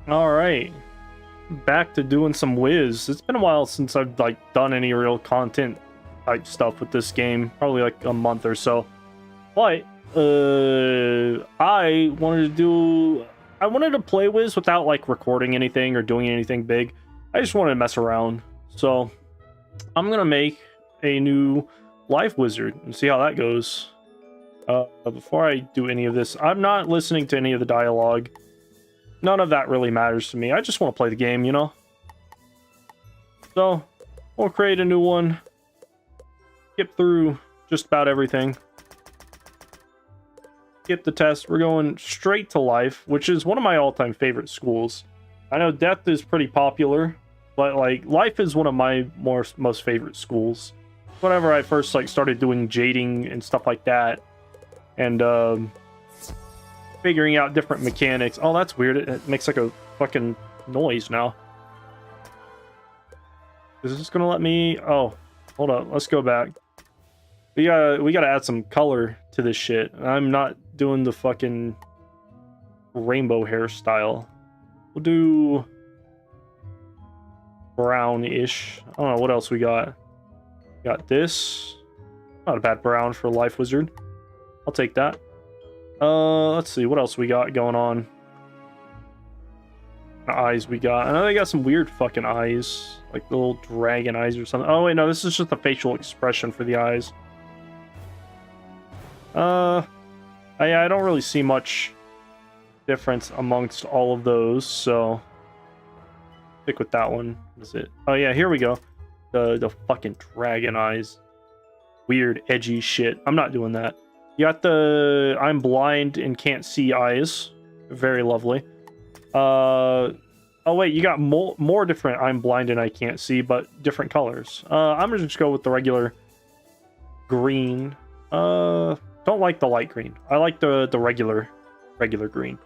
All right, back to doing some Wiz. It's been a while since I've like done any real content type stuff with this game, probably like a month or so. But I wanted to play Wiz without like recording anything or doing anything big. I just wanted to mess around. So I'm gonna make a new life wizard and see how that goes. Before I do any of this, I'm not listening to any of the dialogue. None of that really matters to me. I just want to play the game, you know? So, we'll create a new one. Skip through just about everything. Skip the test. We're going straight to life, which is one of my all-time favorite schools. I know death is pretty popular, but like life is one of my most favorite schools. Whenever I first like started doing jading and stuff like that, and figuring out different mechanics. Oh, that's weird. It makes like a fucking noise now. Is this gonna let me? Oh, hold up. Let's go back. We gotta add some color to this shit. I'm not doing the fucking rainbow hairstyle. We'll do brownish. I don't know what else we got. Got this. Not a bad brown for Life Wizard. I'll take that. Let's see what else we got going on. Eyes we got. I know they got some weird fucking eyes, like little dragon eyes or something. Oh wait, no, this is just the facial expression for the eyes. I don't really see much difference amongst all of those, so stick with that one. Is it? Oh yeah, here we go. The fucking dragon eyes. Weird, edgy shit. I'm not doing that. You got the I'm blind and can't see eyes. Very lovely. Oh wait, you got more different I'm blind and I can't see, but different colors. I'm gonna just go with the regular green. Don't like the light green. I like the regular green.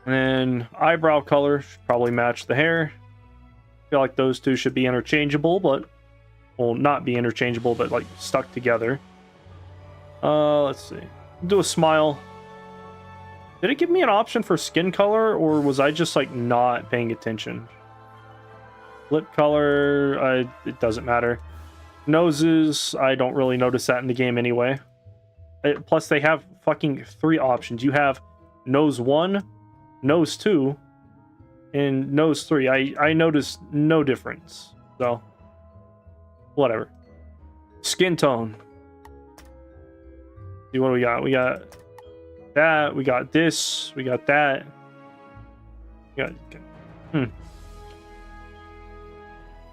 And then eyebrow color should probably match the hair. I feel like those two should be interchangeable, but well, not be interchangeable, but like stuck together. Let's see. Do a smile. Did it give me an option for skin color, or was I just like not paying attention? Lip color, it doesn't matter. Noses, I don't really notice that in the game anyway. Plus, they have fucking 3 options. You have nose 1, nose 2, and nose 3. I noticed no difference. So, whatever. Skin tone. See what we got. We got that. We got this. We got that. We got.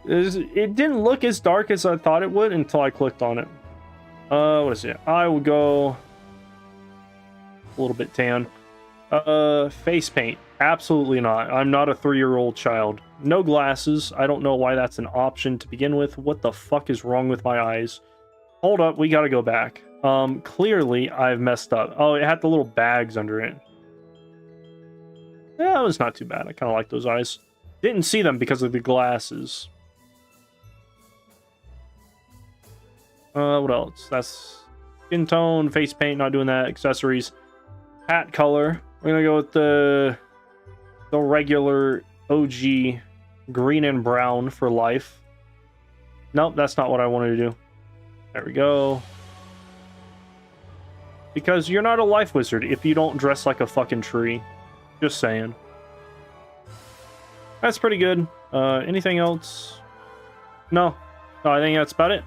It didn't look as dark as I thought it would until I clicked on it. What is it? I will go a little bit tan. Face paint. Absolutely not. I'm not a 3-year-old child. No glasses. I don't know why that's an option to begin with. What the fuck is wrong with my eyes? Hold up. We gotta go back. Clearly I've messed up. Oh, it had the little bags under it. Yeah, it was not too bad. I kind of like those eyes. Didn't see them because of the glasses. What else? That's skin tone, face paint, not doing that. Accessories. Hat color. We're gonna go with the regular OG green and brown for life. Nope, that's not what I wanted to do. There we go. Because you're not a life wizard if you don't dress like a fucking tree. Just saying. That's pretty good. Anything else? No. No, I think that's about it.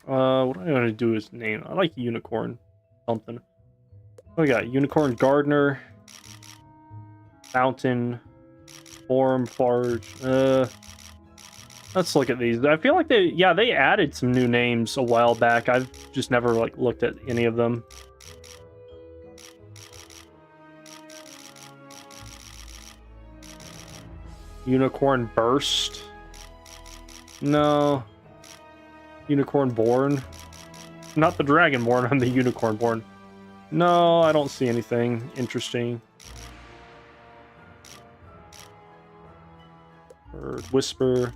What I'm gonna do is name. I like unicorn something. What we got? Unicorn gardener. Fountain. Form forge. Let's look at these. I feel like they added some new names a while back. I've just never like looked at any of them. Unicorn burst. No. Unicorn born. Not the dragon born, I'm the unicorn born. No, I don't see anything interesting. Bird whisper.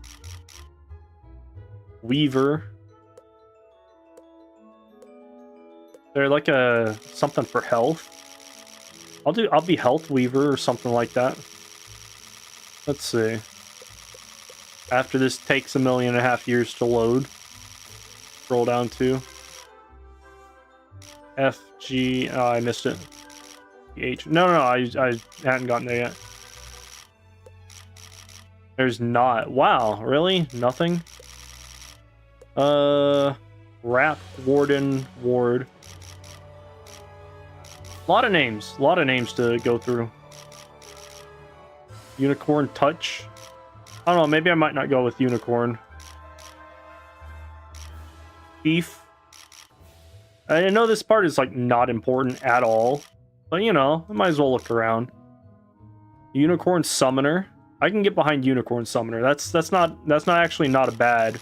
Weaver. They're like a something for health. I'll be Health Weaver or something like that. Let's see. After this takes 1.5 million years to load. Scroll down to F G. Oh, I missed it. H. No, I hadn't gotten there yet. There's not. Wow, really? Nothing? Rat, Warden, Ward. A lot of names to go through. Unicorn Touch. I don't know, maybe I might not go with Unicorn. Thief. I know this part is like not important at all, but you know, I might as well look around. Unicorn Summoner. I can get behind Unicorn Summoner. That's not actually not a bad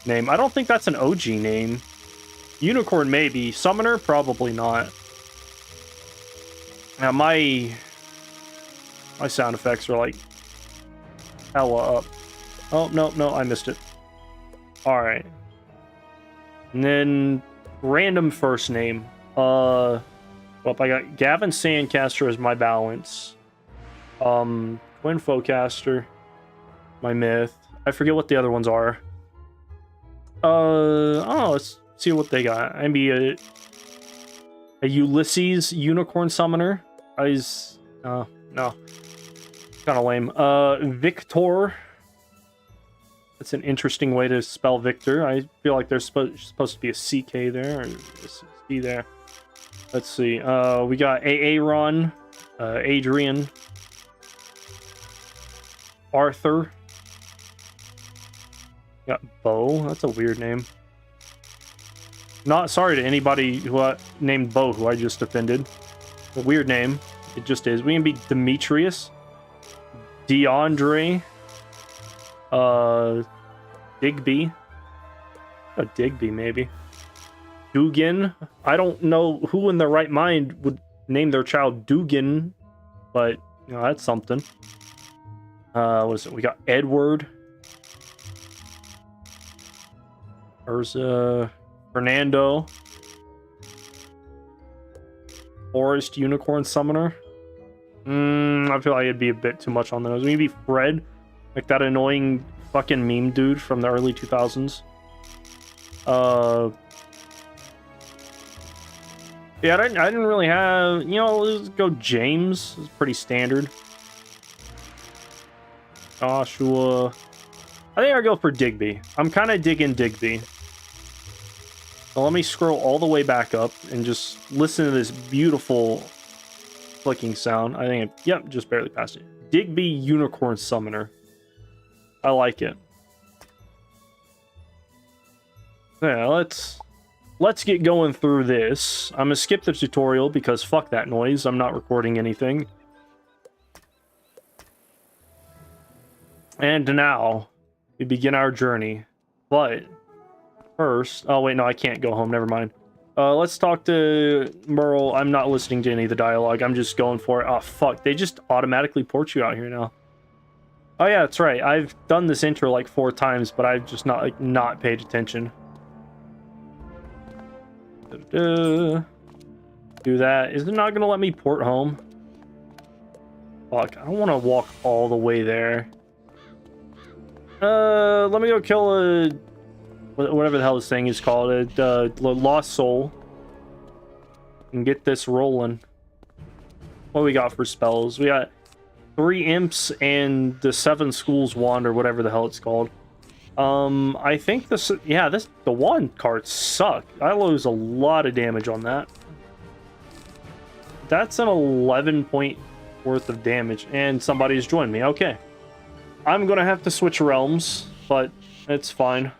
name. I don't think that's an OG name. Unicorn maybe. Summoner probably not. Now my sound effects are like hella up. Oh no, I missed it. All right. And then random first name. Well, I got Gavin Sandcaster as my balance. Quinn Focaster, my myth. I forget what the other ones are. Oh, let's see what they got. Maybe a Ulysses Unicorn Summoner. No, kind of lame. Victor. That's an interesting way to spell Victor. I feel like there's supposed to be a CK there, or a C there. Let's see. We got Aaron, Adrian, Arthur. Got Bo. That's a weird name. Not sorry to anybody who named Bo, who I just offended. A weird name. It just is. We can be Demetrius, DeAndre, Digby. Oh, Digby, maybe. Dugan. I don't know who in their right mind would name their child Dugan, but you know, that's something. What is it? We got Edward. There's Fernando. Forest Unicorn Summoner. I feel like it'd be a bit too much on the nose. Maybe Fred, like that annoying fucking meme dude from the early 2000s. Yeah, I didn't really have, you know, let's go James. It's pretty standard. Joshua. I think I'll go for Digby. I'm kind of digging Digby. So let me scroll all the way back up and just listen to this beautiful clicking sound. I think, yep, just barely passed it. Digby Unicorn Summoner. I like it. Yeah, let's get going through this. I'm gonna skip the tutorial because fuck that noise. I'm not recording anything. And now we begin our journey. But first, oh wait, no, I can't go home. Never mind. Let's talk to Merle. I'm not listening to any of the dialogue. I'm just going for it. Oh fuck, they just automatically port you out here now. Oh yeah, that's right. I've done this intro like 4 times, but I've just not paid attention. Do that. Is it not gonna let me port home? Fuck, I don't want to walk all the way there. Let me go kill whatever the hell this thing is called, a lost soul, and get this rolling. What we got for spells? We got 3 imps and the 7 schools wand, or whatever the hell it's called. I think the wand cards suck. I lose a lot of damage on that. That's an 11 point worth of damage, and somebody's joined me. Okay. I'm gonna have to switch realms, but it's fine.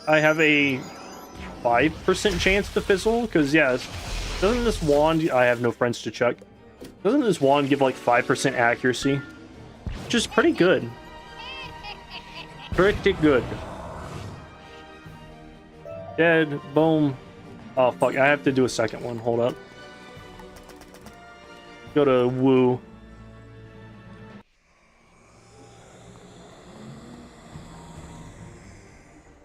I have a 5% chance to fizzle, because, yeah, doesn't this wand... I have no friends to check. Doesn't this wand give, like, 5% accuracy? Which is pretty good. Pretty good. Dead. Boom. Oh, fuck. I have to do a second one. Hold up. Go to Woo.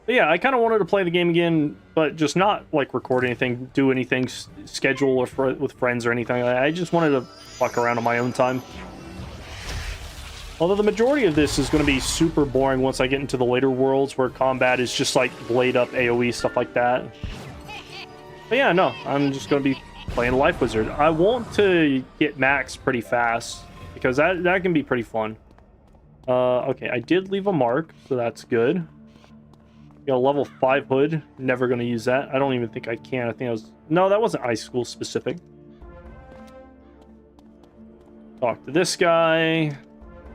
But yeah, I kind of wanted to play the game again, but just not like record anything, do anything, schedule or with friends or anything like that. I just wanted to fuck around on my own time. Although the majority of this is going to be super boring once I get into the later worlds where combat is just like blade up AoE, stuff like that. But yeah, no, I'm just going to be playing Life Wizard. I want to get max pretty fast because that can be pretty fun. Okay, I did leave a mark, so that's good. Got a level 5 hood. Never going to use that. I don't even think I can. I think I was... No, that wasn't high school specific. Talk to this guy.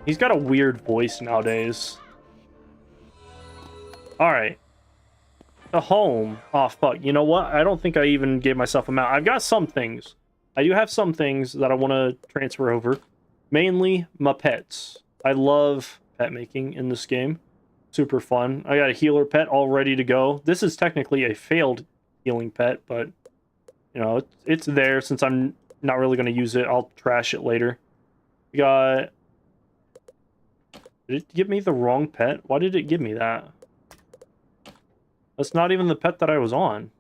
He's got a weird voice nowadays. Alright. The home. Oh, fuck. You know what? I don't think I even gave myself a mount. I've got some things. I do have some things that I want to transfer over. Mainly my pets. I love pet making in this game. Super fun. I got a healer pet all ready to go. This is technically a failed healing pet, but you know, it's there. Since I'm not really going to use it, I'll trash it later. We got... Did it give me the wrong pet? Why did it give me that? That's not even the pet that I was on.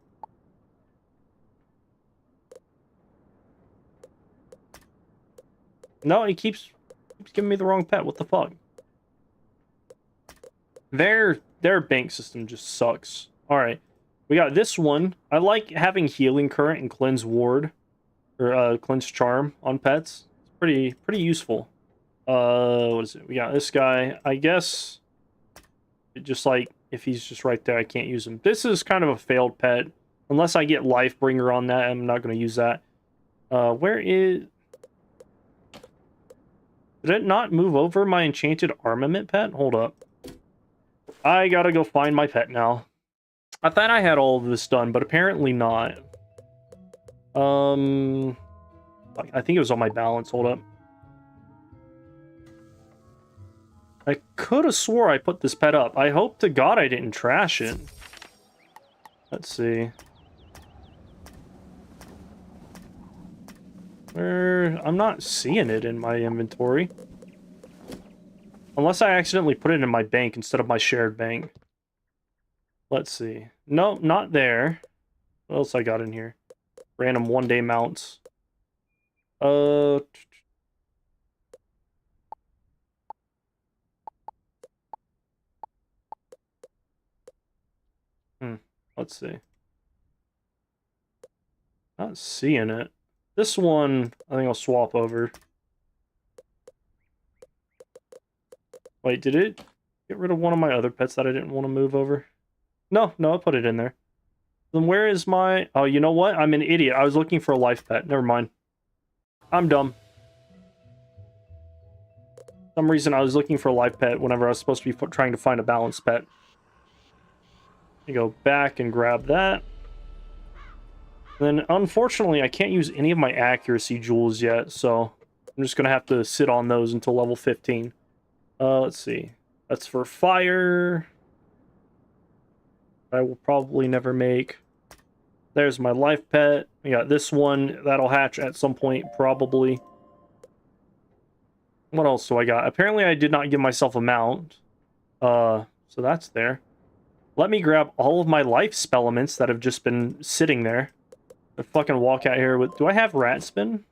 No, it keeps giving me the wrong pet. What the fuck? Their bank system just sucks. Alright. We got this one. I like having Healing Current and Cleanse Ward. Or Cleanse Charm on pets. It's pretty useful. What is it? We got this guy. I guess it just like if he's just right there, I can't use him. This is kind of a failed pet. Unless I get Lifebringer on that, I'm not going to use that. Where is... Did it not move over my enchanted armament pet? Hold up. I gotta go find my pet now. I thought I had all of this done, but apparently not. I think it was on my balance. Hold up. I could have swore I put this pet up. I hope to God I didn't trash it. Let's see. I'm not seeing it in my inventory. Unless I accidentally put it in my bank instead of my shared bank. Let's see. No, not there. What else I got in here? Random one-day mounts. Let's see. Not seeing it. This one, I think I'll swap over. Wait, did it get rid of one of my other pets that I didn't want to move over? No, I put it in there. Then where is my... Oh, you know what? I'm an idiot. I was looking for a life pet. Never mind. I'm dumb. For some reason, I was looking for a life pet whenever I was supposed to be trying to find a balanced pet. You go back and grab that. Then, unfortunately, I can't use any of my accuracy jewels yet, so I'm just going to have to sit on those until level 15. Let's see. That's for fire. I will probably never make. There's my life pet. We got this one. That'll hatch at some point, probably. What else do I got? Apparently, I did not give myself a mount. So that's there. Let me grab all of my life spellements that have just been sitting there. I fucking walk out here with... Do I have rat spin?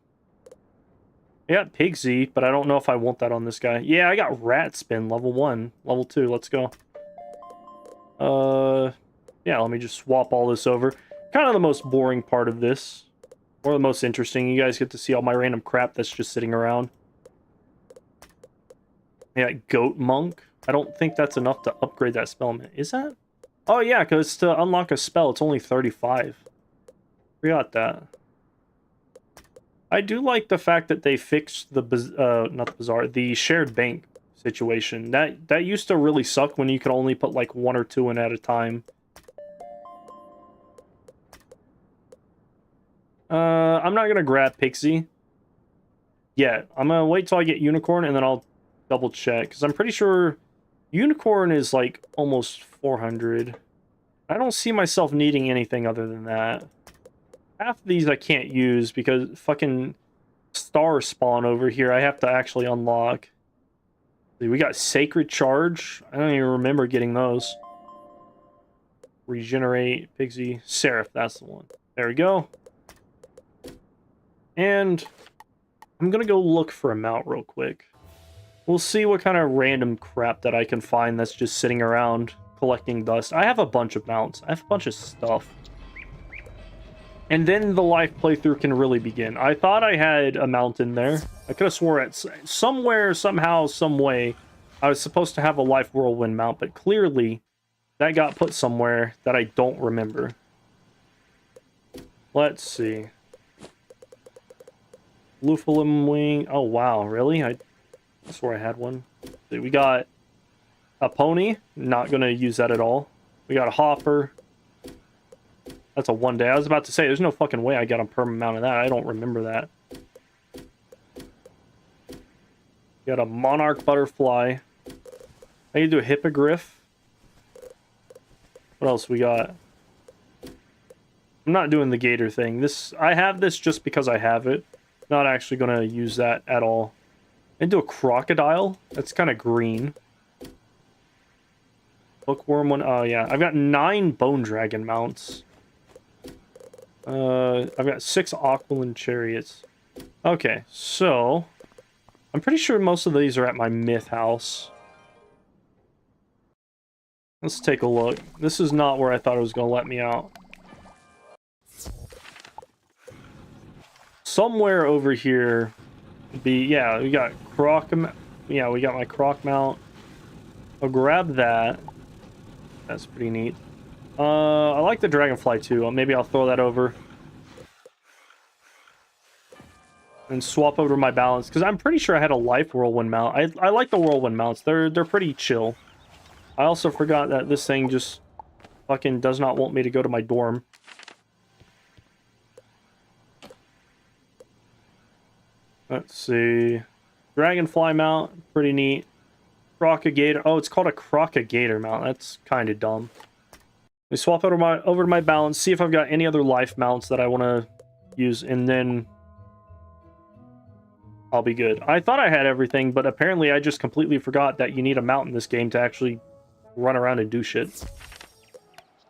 I got Pigsy, but I don't know if I want that on this guy. Yeah, I got rat spin, level 1. Level 2, let's go. Yeah, let me just swap all this over. Kind of the most boring part of this. Or the most interesting. You guys get to see all my random crap that's just sitting around. Yeah, Goat Monk. I don't think that's enough to upgrade that spellment. Is that? Oh yeah, because to unlock a spell, it's only 35. Forgot that. I do like the fact that they fixed the not the bazaar, the shared bank situation. That used to really suck when you could only put like 1 or 2 in at a time. I'm not gonna grab Pixie yet. I'm gonna wait till I get Unicorn and then I'll double check because I'm pretty sure Unicorn is like almost 400. I don't see myself needing anything other than that. Half of these I can't use because fucking star spawn over here I have to actually unlock. We got Sacred Charge. I don't even remember getting those. regenerate, Pixie, Seraph, that's the one. There we go. And I'm gonna go look for a mount real quick. We'll see what kind of random crap that I can find that's just sitting around collecting dust. I have a bunch of mounts. I have a bunch of stuff. And then the life playthrough can really begin. I thought I had a mount in there. I could have swore at somewhere, somehow, some way, I was supposed to have a life whirlwind mount, but clearly that got put somewhere that I don't remember. Let's see. Lufalim wing. Oh, wow. Really? I swore I had one. We got a pony. Not going to use that at all. We got a hopper. That's a one day. I was about to say, there's no fucking way I got a permanent mount of that. I don't remember that. We got a monarch butterfly. I can do a hippogriff. What else we got? I'm not doing the gator thing. I have this just because I have it. Not actually going to use that at all. And do a crocodile. That's kind of green. Bookworm one. Oh, yeah. I've got 9 bone dragon mounts. I've got 6 Aquilin chariots. Okay, so I'm pretty sure most of these are at my myth house. Let's take a look. This is not where I thought it was going to let me out. Somewhere over here yeah, we got croc. Yeah, we got my croc mount. I'll grab that. That's pretty neat. I like the dragonfly too. Maybe I'll throw that over. And swap over my balance. Because I'm pretty sure I had a life whirlwind mount. I like the whirlwind mounts. They're pretty chill. I also forgot that this thing just fucking does not want me to go to my dorm. Let's see. Dragonfly mount. Pretty neat. Crocagator. Oh, it's called a Crocagator mount. That's kind of dumb. Let me swap over to my balance, see if I've got any other life mounts that I want to use, and then I'll be good. I thought I had everything, but apparently I just completely forgot that you need a mount in this game to actually run around and do shit.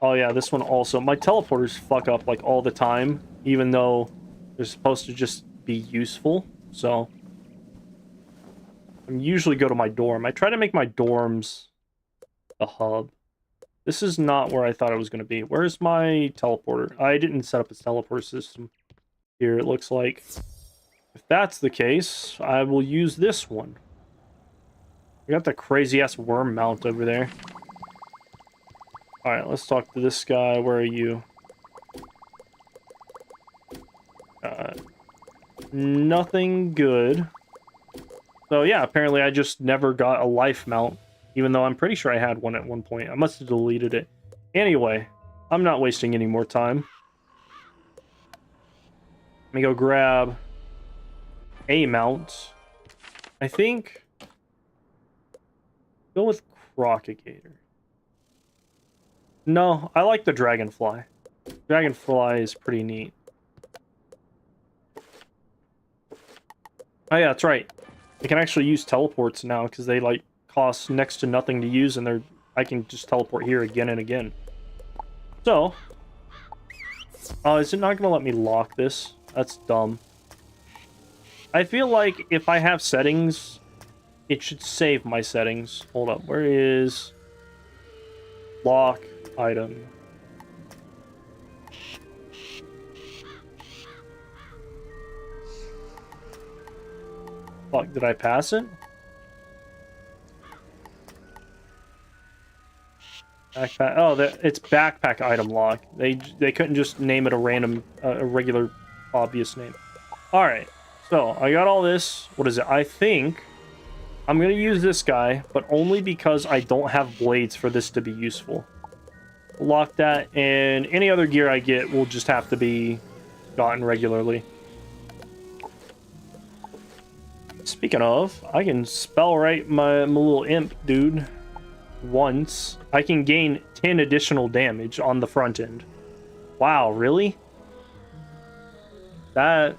Oh yeah, this one also. My teleporters fuck up like all the time, even though they're supposed to just be useful. So I usually go to my dorm. I try to make my dorms the hub. This is not where I thought it was going to be. Where's my teleporter? I didn't set up a teleporter system here, it looks like. If that's the case, I will use this one. We got the crazy-ass worm mount over there. Alright, let's talk to this guy. Where are you? Nothing good. So yeah, apparently I just never got a life mount. Even though I'm pretty sure I had one at one point. I must have deleted it. Anyway, I'm not wasting any more time. Let me go grab a mount. I think go with Crocagator. No, I like the Dragonfly. Dragonfly is pretty neat. Oh yeah, that's right. I can actually use teleports now because they like cost next to nothing to use, and I can just teleport here again and again. So, is it not going to let me lock this? That's dumb. I feel like if I have settings, it should save my settings. Hold up, where is lock item? Fuck, did I pass it? Backpack. Oh, it's backpack item lock. They couldn't just name it a random, a regular, obvious name. All right. So I got all this. What is it? I think I'm gonna use this guy, but only because I don't have blades for this to be useful. Lock that, and any other gear I get will just have to be gotten regularly. Speaking of, I can spell write my little imp dude. Once I can gain 10 additional damage on the front end. Wow, really? That...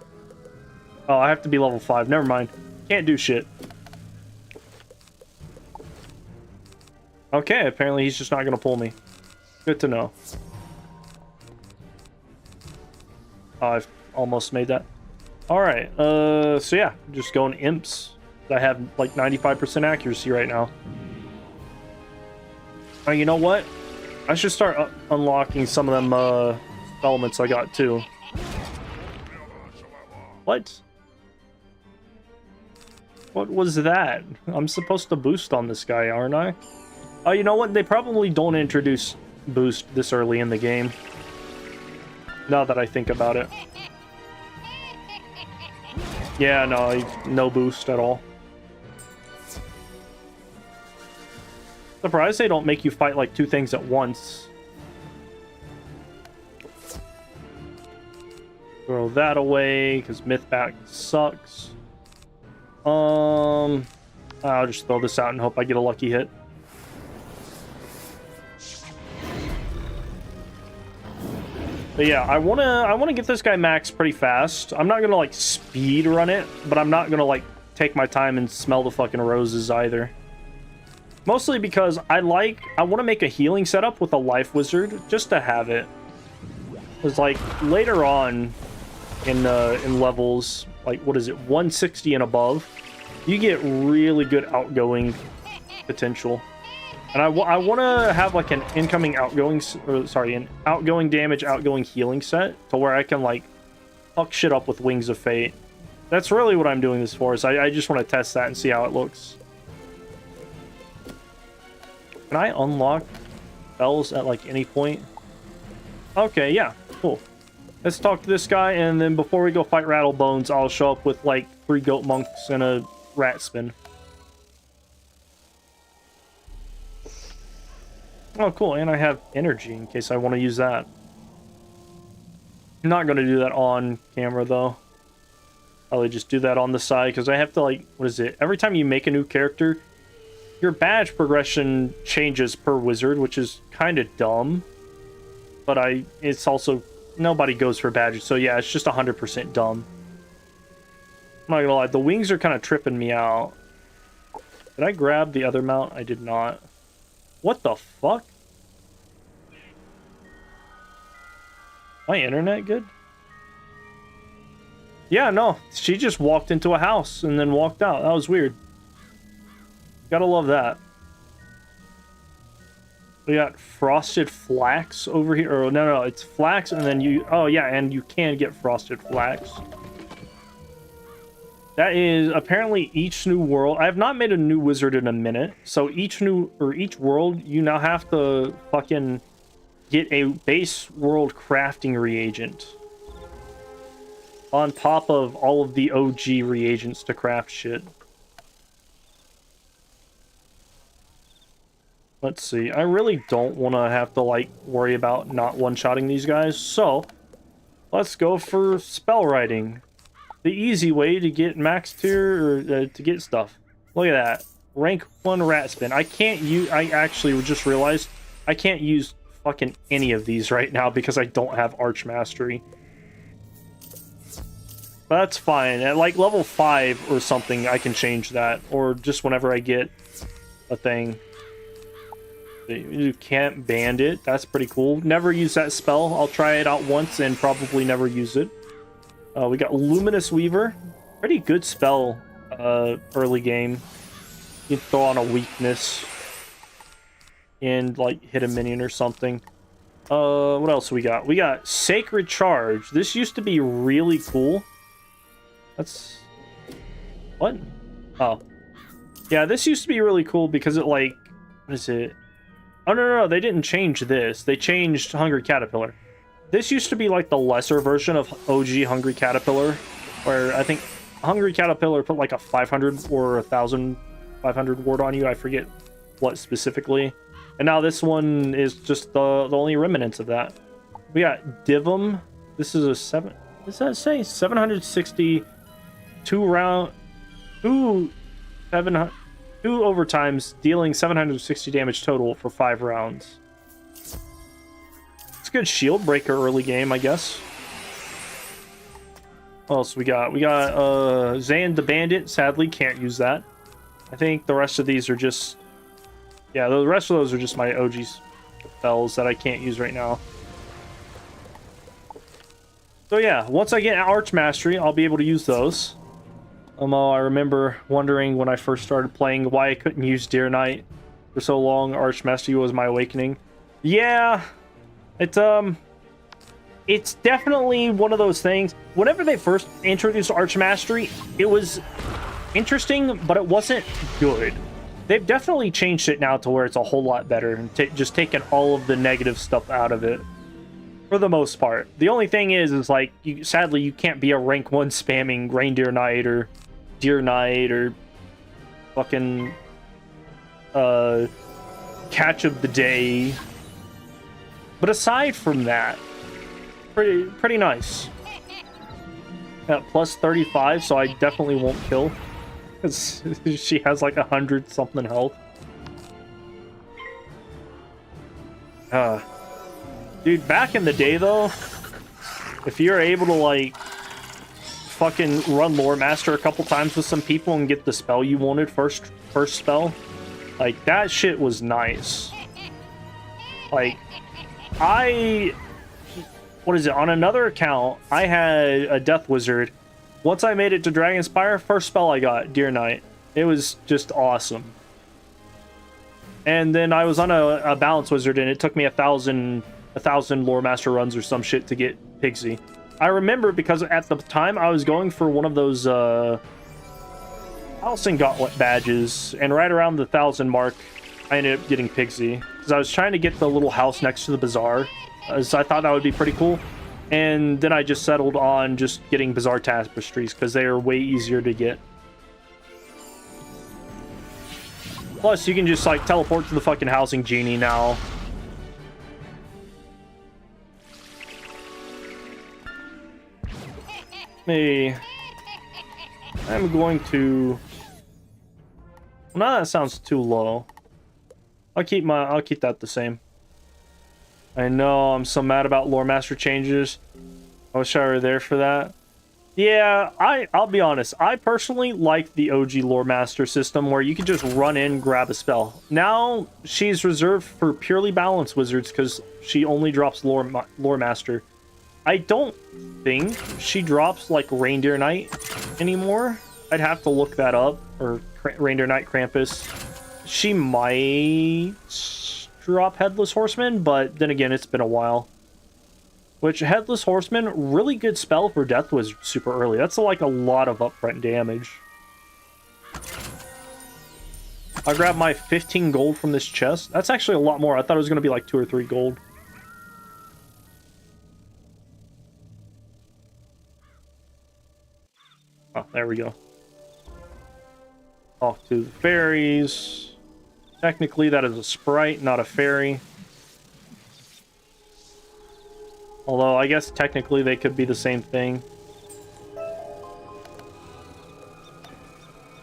Oh, I have to be level 5. Never mind. Can't do shit. Okay, apparently he's just not gonna pull me. Good to know. Oh, I've almost made that. Alright, so yeah, just going imps. I have like 95% accuracy right now. Oh, you know what? I should start unlocking some of them elements I got too. What? What was that? I'm supposed to boost on this guy, aren't I? Oh, you know what? They probably don't introduce boost this early in the game. Now that I think about it. Yeah, no boost at all. Surprised they don't make you fight like 2 things at once. Throw that away, because Mythback sucks. I'll just throw this out and hope I get a lucky hit. But yeah, I wanna get this guy max pretty fast. I'm not gonna like speed run it, but I'm not gonna like take my time and smell the fucking roses either. Mostly because I want to make a healing setup with a life wizard just to have it. Because like later on in levels, like what is it, 160 and above, you get really good outgoing potential. And I want to have like an incoming outgoing, an outgoing damage, outgoing healing set to where I can like fuck shit up with Wings of Fate. That's really what I'm doing this for. Is I just want to test that and see how it looks. Can I unlock spells at like any point? Okay, yeah, cool. Let's talk to this guy, and then before we go fight Rattlebones, I'll show up with like 3 goat monks and a rat spin. Oh, cool, and I have energy in case I want to use that. I'm not going to do that on camera, though. I'll just do that on the side, because I have to, like, what is it? Every time you make a new character, your badge progression changes per wizard, which is kind of dumb. But it's also, nobody goes for badges, so yeah, it's just 100% dumb. I'm not gonna lie, the wings are kind of tripping me out. Did I grab the other mount? I did not. What the fuck? My internet good? Yeah, no, she just walked into a house and then walked out. That was weird. Gotta love that. We got frosted flax over here. Or no, it's flax and then you... Oh, yeah, and you can get frosted flax. That is apparently each new world. I have not made a new wizard in a minute. So each world, you now have to fucking get a base world crafting reagent. On top of all of the OG reagents to craft shit. Let's see. I really don't want to have to, like, worry about not one-shotting these guys. So, let's go for spell writing. The easy way to get max tier, or to get stuff. Look at that. Rank 1 rat spin. I can't use... I actually just realized I can't use fucking any of these right now because I don't have Arch Mastery. But that's fine. At, like, level 5 or something, I can change that. Or just whenever I get a thing. You can't bandit. That's pretty cool. Never use that spell. I'll try it out once and probably never use it. We got Luminous Weaver. Pretty good spell early game. You can throw on a weakness and like hit a minion or something. What else we got? We got Sacred Charge. This used to be really cool. That's... What? Oh. Yeah, this used to be really cool because it like... What is it? Oh, no, they didn't change this. They changed Hungry Caterpillar. This used to be like the lesser version of OG Hungry Caterpillar, where I think Hungry Caterpillar put like a 500 or 1,500 ward on you. I forget what specifically. And now this one is just the only remnants of that. We got Divum. This is a 7... What does that say? 760... 2 overtimes, dealing 760 damage total for 5 rounds. It's a good shield breaker early game, I guess. What else we got? We got Zan the Bandit. Sadly, can't use that. I think the rest of these are just... Yeah, the rest of those are just my OG spells that I can't use right now. So yeah, once I get Arch Mastery, I'll be able to use those. I remember wondering when I first started playing why I couldn't use Deer Knight for so long. Arch Mastery was my awakening. Yeah, it's definitely one of those things. Whenever they first introduced Arch Mastery, it was interesting, but it wasn't good. They've definitely changed it now to where it's a whole lot better and just taken all of the negative stuff out of it. For the most part. The only thing is like, sadly, you can't be a rank 1 spamming Reindeer Knight or Deer Knight or fucking Catch of the Day. But aside from that, pretty nice. At plus 35, so I definitely won't kill. Because she has like 100 something health. Dude, back in the day, though, if you're able to, like, fucking run Lore Master a couple times with some people and get the spell you wanted first spell, like, that shit was nice. Like, what is it? On another account, I had a Death Wizard. Once I made it to Dragonspire, first spell I got, Deer Knight. It was just awesome. And then I was on a Balance Wizard, and it took me 1,000 Lore Master runs or some shit to get Pixie. I remember because at the time I was going for one of those House and Gauntlet badges, and right around the 1,000 mark, I ended up getting Pixie. Because I was trying to get the little house next to the bazaar, so I thought that would be pretty cool. And then I just settled on just getting Bazaar Tapestries, because they are way easier to get. Plus, you can just, like, teleport to the fucking Housing Genie now. I'm going to... Well, now that sounds too low. I'll keep that the same. I know, I'm so mad about Lore Master changes. I wish I were there for that. Yeah, I'll be honest. I personally like the OG Lore Master system where you can just run in, grab a spell. Now, she's reserved for purely balanced wizards because she only drops Lore Master. I don't think she drops, like, Reindeer Knight anymore. I'd have to look that up. Or Reindeer Knight Krampus. She might drop Headless Horseman, but then again, it's been a while. Which, Headless Horseman, really good spell for Death Wizard super early. That's, like, a lot of upfront damage. I grabbed my 15 gold from this chest. That's actually a lot more. I thought it was going to be, like, 2 or 3 gold. Oh, there we go. Off to the fairies. Technically, that is a sprite, not a fairy. Although, I guess technically they could be the same thing.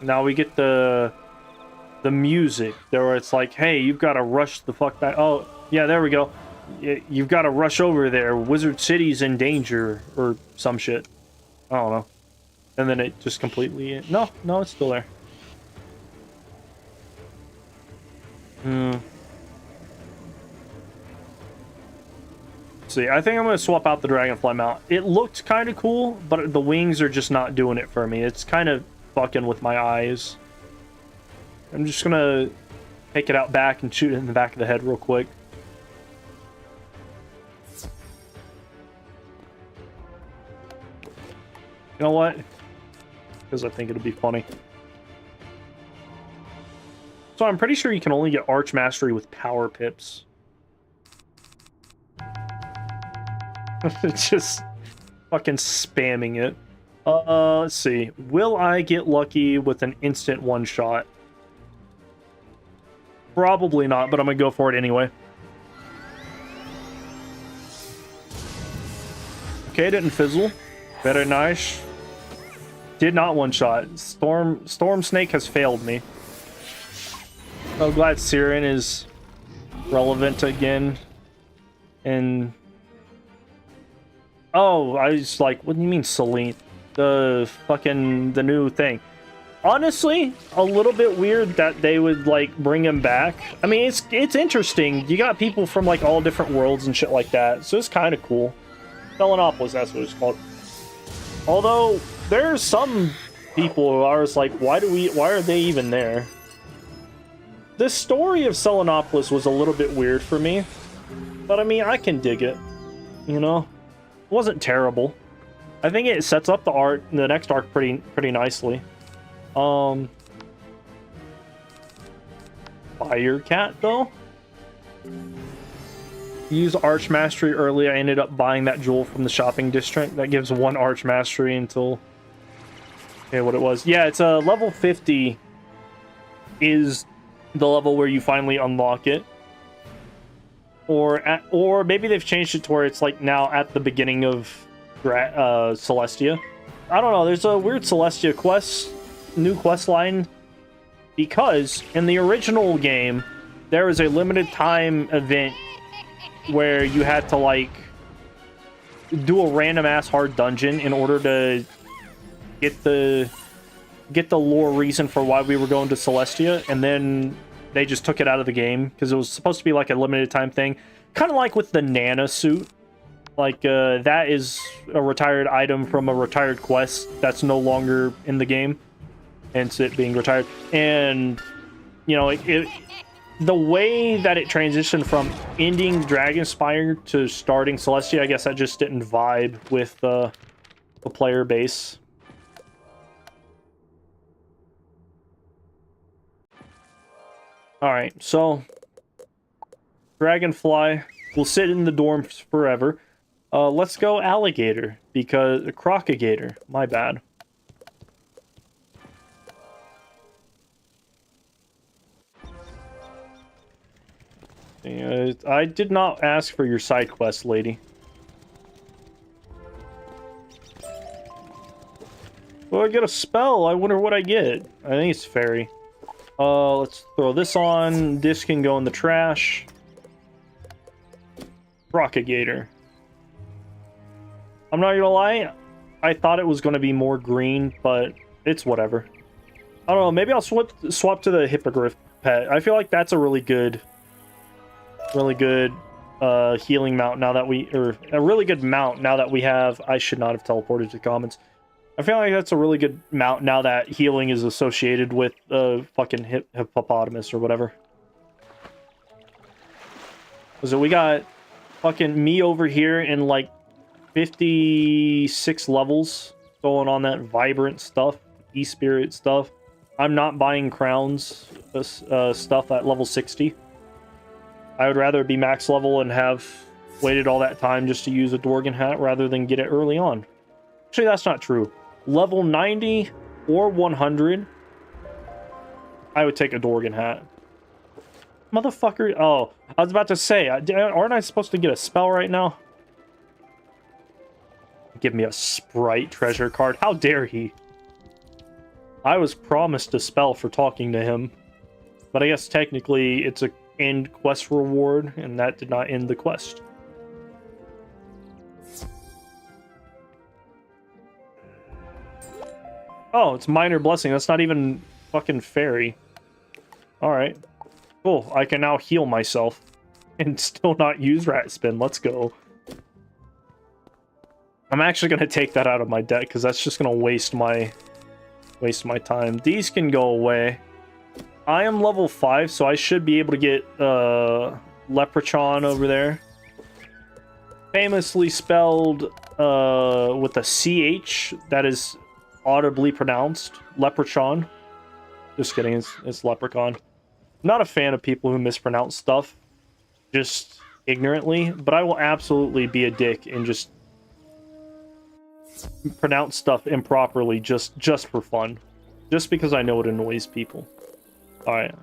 Now we get the music. There where it's like, hey, you've got to rush the fuck back. Oh, yeah, there we go. You've got to rush over there. Wizard City's in danger. Or some shit. I don't know. And then it just completely... No, it's still there. See, I think I'm going to swap out the Dragonfly mount. It looked kind of cool, but the wings are just not doing it for me. It's kind of fucking with my eyes. I'm just going to take it out back and shoot it in the back of the head real quick. You know what? Because I think it'll be funny. So I'm pretty sure you can only get Arch Mastery with Power Pips. Just fucking spamming it. Let's see. Will I get lucky with an instant one-shot? Probably not, but I'm gonna go for it anyway. Okay, didn't fizzle. Very nice. Did not one-shot. Storm Snake has failed me. I'm glad Siren is relevant again. And... Oh, I was like, what do you mean Celine? The new thing. Honestly, a little bit weird that they would like bring him back. I mean, it's interesting. You got people from like all different worlds and shit like that, so it's kind of cool. Selenopolis, that's what it's called. Although there's some people who are just like, why are they even there? The story of Selenopolis was a little bit weird for me, but I mean, I can dig it. You know, it wasn't terrible. I think it sets up the next arc pretty nicely. Fire Cat though. Use Arch Mastery early. I ended up buying that jewel from the shopping district that gives 1 Arch Mastery until, okay, what it was. Yeah, it's a level 50 is the level where you finally unlock it. Or maybe they've changed it to where it's like now at the beginning of Celestia. I don't know. There's a weird Celestia new quest line, because in the original game there was a limited time event where you had to like do a random ass hard dungeon in order to get the lore reason for why we were going to Celestia, and then they just took it out of the game because it was supposed to be like a limited time thing, kind of like with the Nana suit. Like that is a retired item from a retired quest that's no longer in the game, hence it being retired. And you know, the way that it transitioned from ending Dragonspire to starting Celestia, I guess that just didn't vibe with the player base. Alright, so Dragonfly will sit in the dorms forever. Let's go Alligator, because Crocagator, my bad. I did not ask for your side quest, lady. Well, I get a spell. I wonder what I get. I think it's fairy. Let's throw this on. This can go in the trash. Crocagator. I'm not gonna lie, I thought it was gonna be more green, but it's whatever. I don't know, maybe I'll swap to the Hippogriff pet. I feel like that's a really good healing mount now that a really good mount now that we have. I should not have teleported to commons. I feel like that's a really good mount now that healing is associated with fucking hippopotamus or whatever. So we got fucking me over here in like 56 levels going on that vibrant stuff, e-spirit stuff. I'm not buying crowns stuff at level 60. I would rather be max level and have waited all that time just to use a Dorgan hat rather than get it early on. Actually, that's not true. Level 90 or 100, I would take a Dorgan hat. Motherfucker. Oh, I was about to say, aren't I supposed to get a spell right now? Give me a Sprite treasure card. How dare he? I was promised a spell for talking to him. But I guess technically it's a end quest reward, and that did not end the quest. Oh, it's minor blessing. That's not even fucking fairy. Alright. Cool. I can now heal myself and still not use rat spin. Let's go. I'm actually going to take that out of my deck because that's just going to waste my time. These can go away. I am level 5, so I should be able to get Leprechaun over there. Famously spelled with a CH that is audibly pronounced. Leprechaun. Just kidding, it's Leprechaun. Not a fan of people who mispronounce stuff just ignorantly, but I will absolutely be a dick and just pronounce stuff improperly just for fun. Just because I know it annoys people. Alright.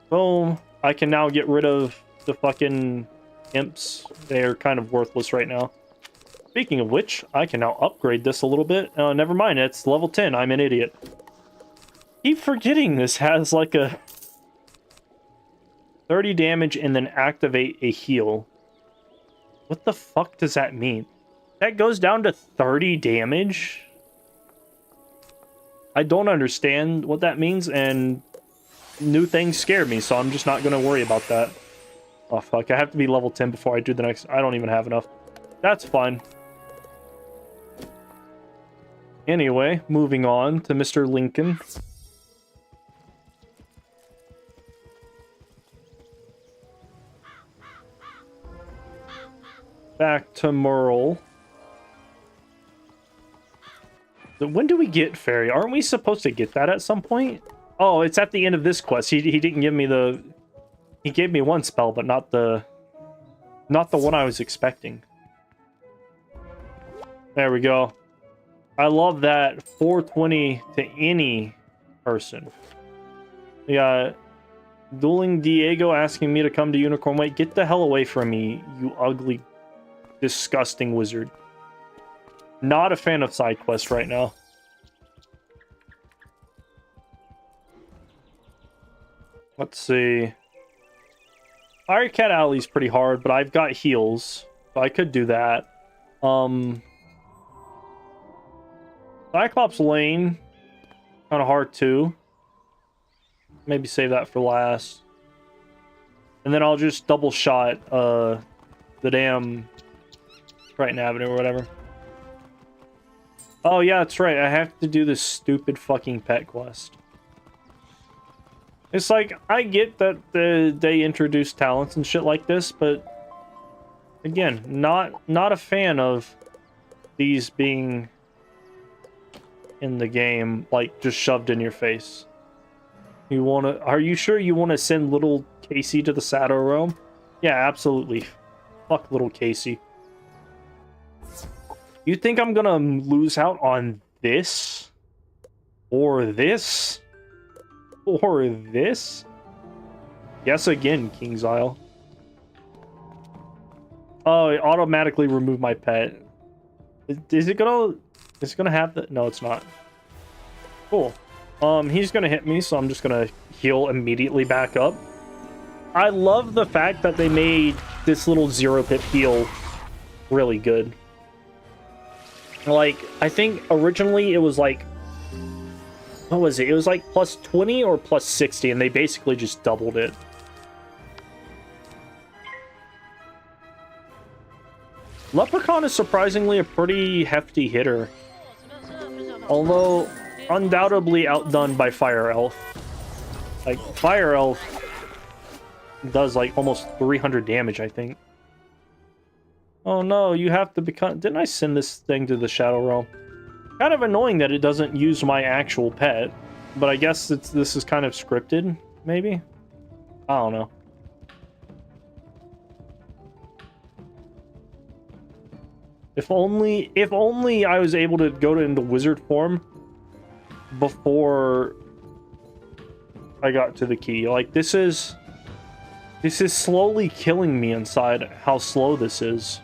Boom. I can now get rid of the fucking imps. They're kind of worthless right now. Speaking of which, I can now upgrade this a little bit. Never mind, it's level 10. I'm an idiot. Keep forgetting this has like a 30 damage and then activate a heal. What the fuck does that mean? That goes down to 30 damage? I don't understand what that means, and new things scare me, so I'm just not going to worry about that. Oh, fuck. I have to be level 10 before I do the next... I don't even have enough. That's fine. Anyway, moving on to Mr. Lincoln. Back to Merle. When do we get Fairy? Aren't we supposed to get that at some point? Oh, it's at the end of this quest. He didn't give me the... He gave me one spell, but not the one I was expecting. There we go. I love that 420 to any person. We got Dueling Diego asking me to come to Unicorn Way. Get the hell away from me, you ugly, disgusting wizard. Not a fan of side quests right now. Let's see. Fire Cat Alley's pretty hard, but I've got heals, so I could do that. Cyclops Lane, kind of hard too. Maybe save that for last. And then I'll just double shot the damn Triton Avenue or whatever. Oh yeah, that's right. I have to do this stupid fucking pet quest. It's like, I get that they introduce talents and shit like this, but again, not a fan of these being in the game, like, just shoved in your face. Are you sure you want to send little Casey to the Shadow Realm? Yeah, absolutely. Fuck little Casey. You think I'm gonna lose out on this? Or this? Or this? Yes, again, King's Isle. Oh, it automatically removed my pet. Is it gonna have the... No, it's not. Cool. He's gonna hit me, so I'm just gonna heal immediately back up. I love the fact that they made this little 0-pip heal really good. Like, I think originally it was like... What was it? It was like plus 20 or plus 60, and they basically just doubled it. Leprechaun is surprisingly a pretty hefty hitter. Although, undoubtedly outdone by Fire Elf. Like, Fire Elf does like almost 300 damage, I think. Oh no, you have to become... Didn't I send this thing to the Shadow Realm? Kind of annoying that it doesn't use my actual pet, but I guess this is kind of scripted, maybe? I don't know. If only I was able to go into wizard form before I got to the key. Like, this is slowly killing me inside, how slow this is.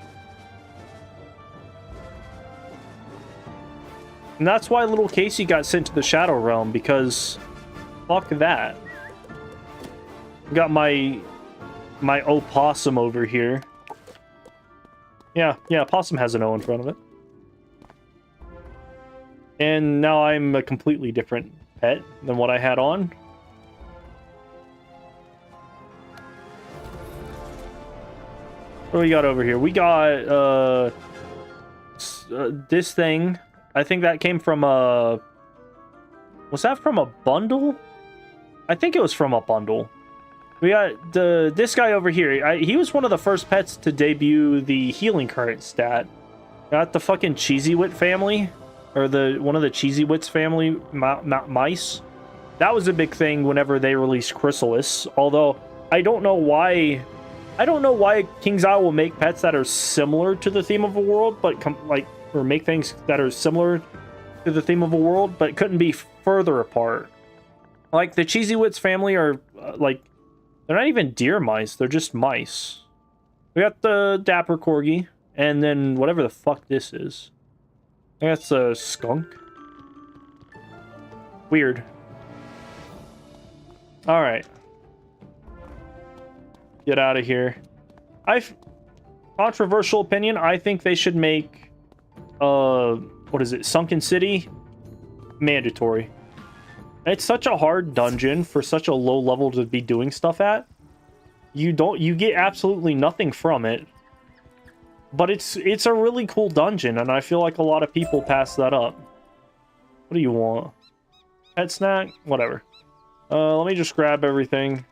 And that's why little Casey got sent to the Shadow Realm, because fuck that. Got my opossum over here. Yeah, Possum has an O in front of it. And now I'm a completely different pet than what I had on. What do we got over here? We got this thing. I think that came from a... Was that from a bundle? I think it was from a bundle. We got this guy over here. He was one of the first pets to debut the healing current stat. Got the fucking Cheesy Wit family, or one of the Cheesy Wits family mice. That was a big thing whenever they released Chrysalis. Although I don't know why King's Isle will make pets that are similar to the theme of a world, but or make things that are similar to the theme of a world, but couldn't be further apart. Like the Cheesy Wits family are like. They're not even deer mice, they're just mice. We got the Dapper Corgi, and then whatever the fuck this is. I think that's a skunk. Weird. Alright. Get out of here. Controversial opinion, I think they should make, what is it, Sunken City mandatory. It's such a hard dungeon for such a low level to be doing stuff at. You get absolutely nothing from it. But it's a really cool dungeon, and I feel like a lot of people pass that up. What do you want? Pet snack? Whatever. Let me just grab everything.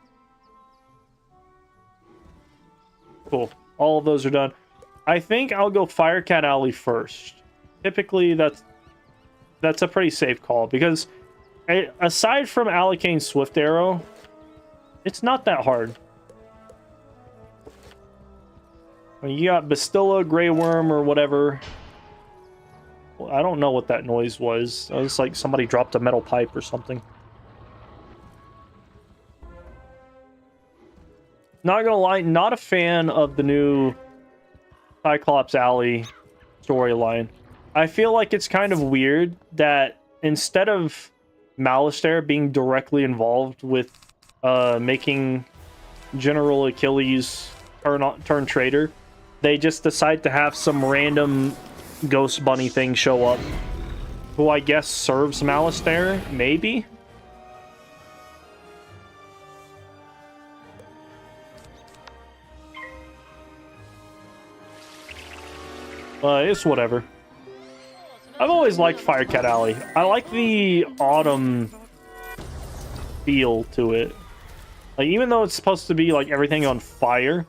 Cool. All of those are done. I think I'll go Firecat Alley first. Typically, that's a pretty safe call, because aside from Alicane Swift Arrow, it's not that hard. You got Bastilla, Grey Worm, or whatever. Well, I don't know what that noise was. It was like somebody dropped a metal pipe or something. Not gonna lie, not a fan of the new Cyclops Alley storyline. I feel like it's kind of weird that instead of Malistaire being directly involved with making General Achilles turn traitor, they just decide to have some random ghost bunny thing show up, who I guess serves Malistaire, maybe? It's whatever. I've always liked Firecat Alley. I like the autumn feel to it. Like, even though it's supposed to be like everything on fire,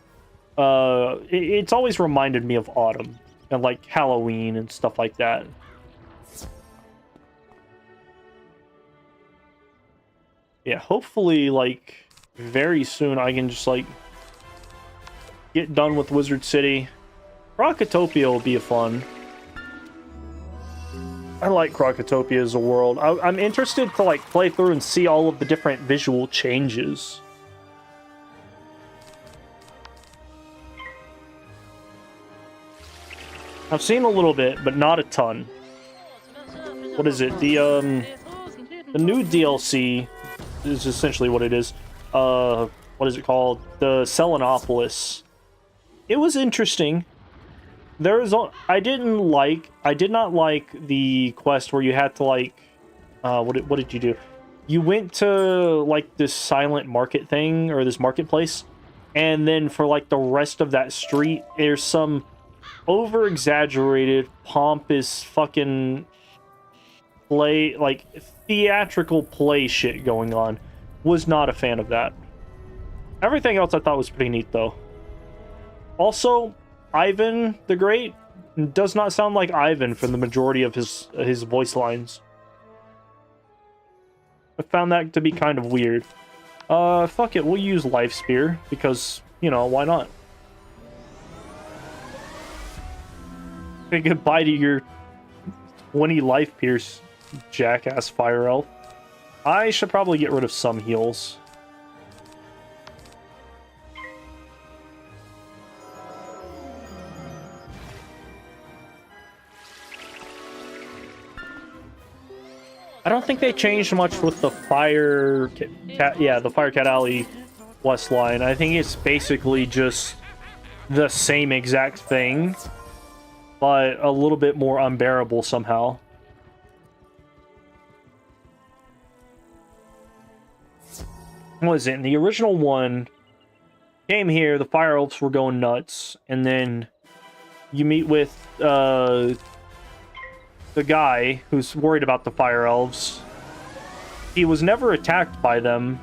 it's always reminded me of autumn and like Halloween and stuff like that. Yeah, hopefully like very soon I can just like get done with Wizard City. Krokotopia will be fun. I like Krokotopia as a world. I'm interested to like play through and see all of the different visual changes. I've seen a little bit, but not a ton. What is it? The new DLC is essentially what it is. What is it called? The Selenopolis. It was interesting. I did not like the quest where you had to like, what did you do? You went to like this silent market thing, or this marketplace, and then for like the rest of that street, there's some over-exaggerated, pompous fucking play, like theatrical play shit going on. Was not a fan of that. Everything else I thought was pretty neat though. Also, Ivan the Great does not sound like Ivan for the majority of his voice lines. I found that to be kind of weird. Fuck it, we'll use Life Spear, because, you know, why not? Say goodbye to your 20 life pierce, jackass fire elf. I should probably get rid of some heals. I don't think they changed much with the the Firecat Alley quest line. I think it's basically just the same exact thing, but a little bit more unbearable somehow. What was it? In the original one, came here, the Fire Elves were going nuts, and then you meet with the guy who's worried about the Fire Elves. He was never attacked by them.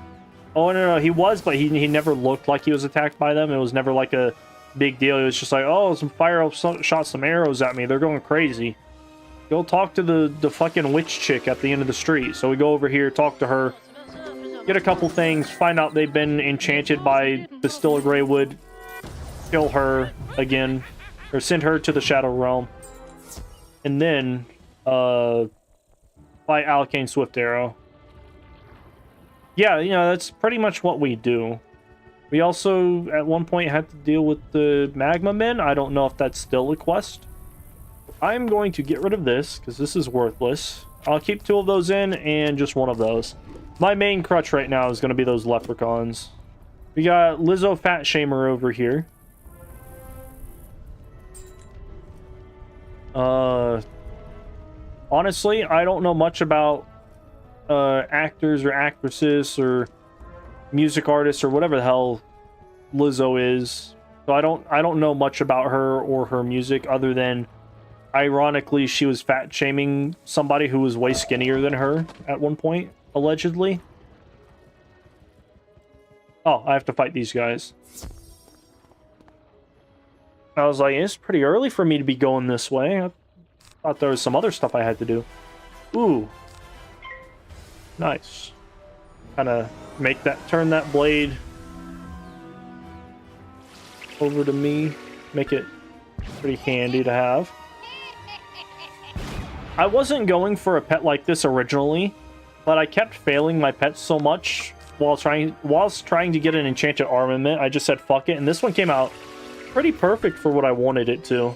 Oh, no, he was, but he never looked like he was attacked by them. It was never like a big deal. It was just like, oh, some Fire Elves shot some arrows at me. They're going crazy. Go talk to the fucking witch chick at the end of the street. So we go over here, talk to her, get a couple things, find out they've been enchanted by Bastilla Greywood, kill her again, or send her to the Shadow Realm, and then fight Alicane Swift Arrow. Yeah, you know, that's pretty much what we do. We also, at one point, had to deal with the Magma Men. I don't know if that's still a quest. I'm going to get rid of this, because this is worthless. I'll keep 2 of those in, and just 1 of those. My main crutch right now is going to be those leprechauns. We got Lizzo Fat Shamer over here. Honestly, I don't know much about actors or actresses or music artists or whatever the hell Lizzo is. So I don't know much about her or her music other than, ironically, she was fat shaming somebody who was way skinnier than her at one point, allegedly. Oh, I have to fight these guys. I was like, it's pretty early for me to be going this way. I thought there was some other stuff I had to do. Ooh. Nice. Kind of turn that blade over to me. Make it pretty handy to have. I wasn't going for a pet like this originally, but I kept failing my pets so much whilst trying to get an enchanted armament. I just said fuck it, and this one came out pretty perfect for what I wanted it to.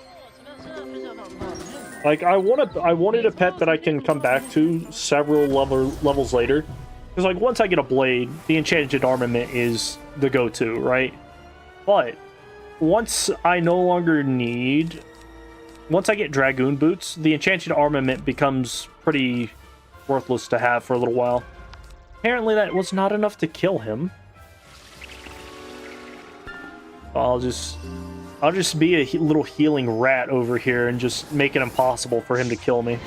Like, I wanted a pet that I can come back to several levels later. Because, like, once I get a blade, the enchanted armament is the go-to, right? But once I no longer need... Once I get dragoon boots, the enchanted armament becomes pretty worthless to have for a little while. Apparently that was not enough to kill him. I'll just be a little healing rat over here and just make it impossible for him to kill me.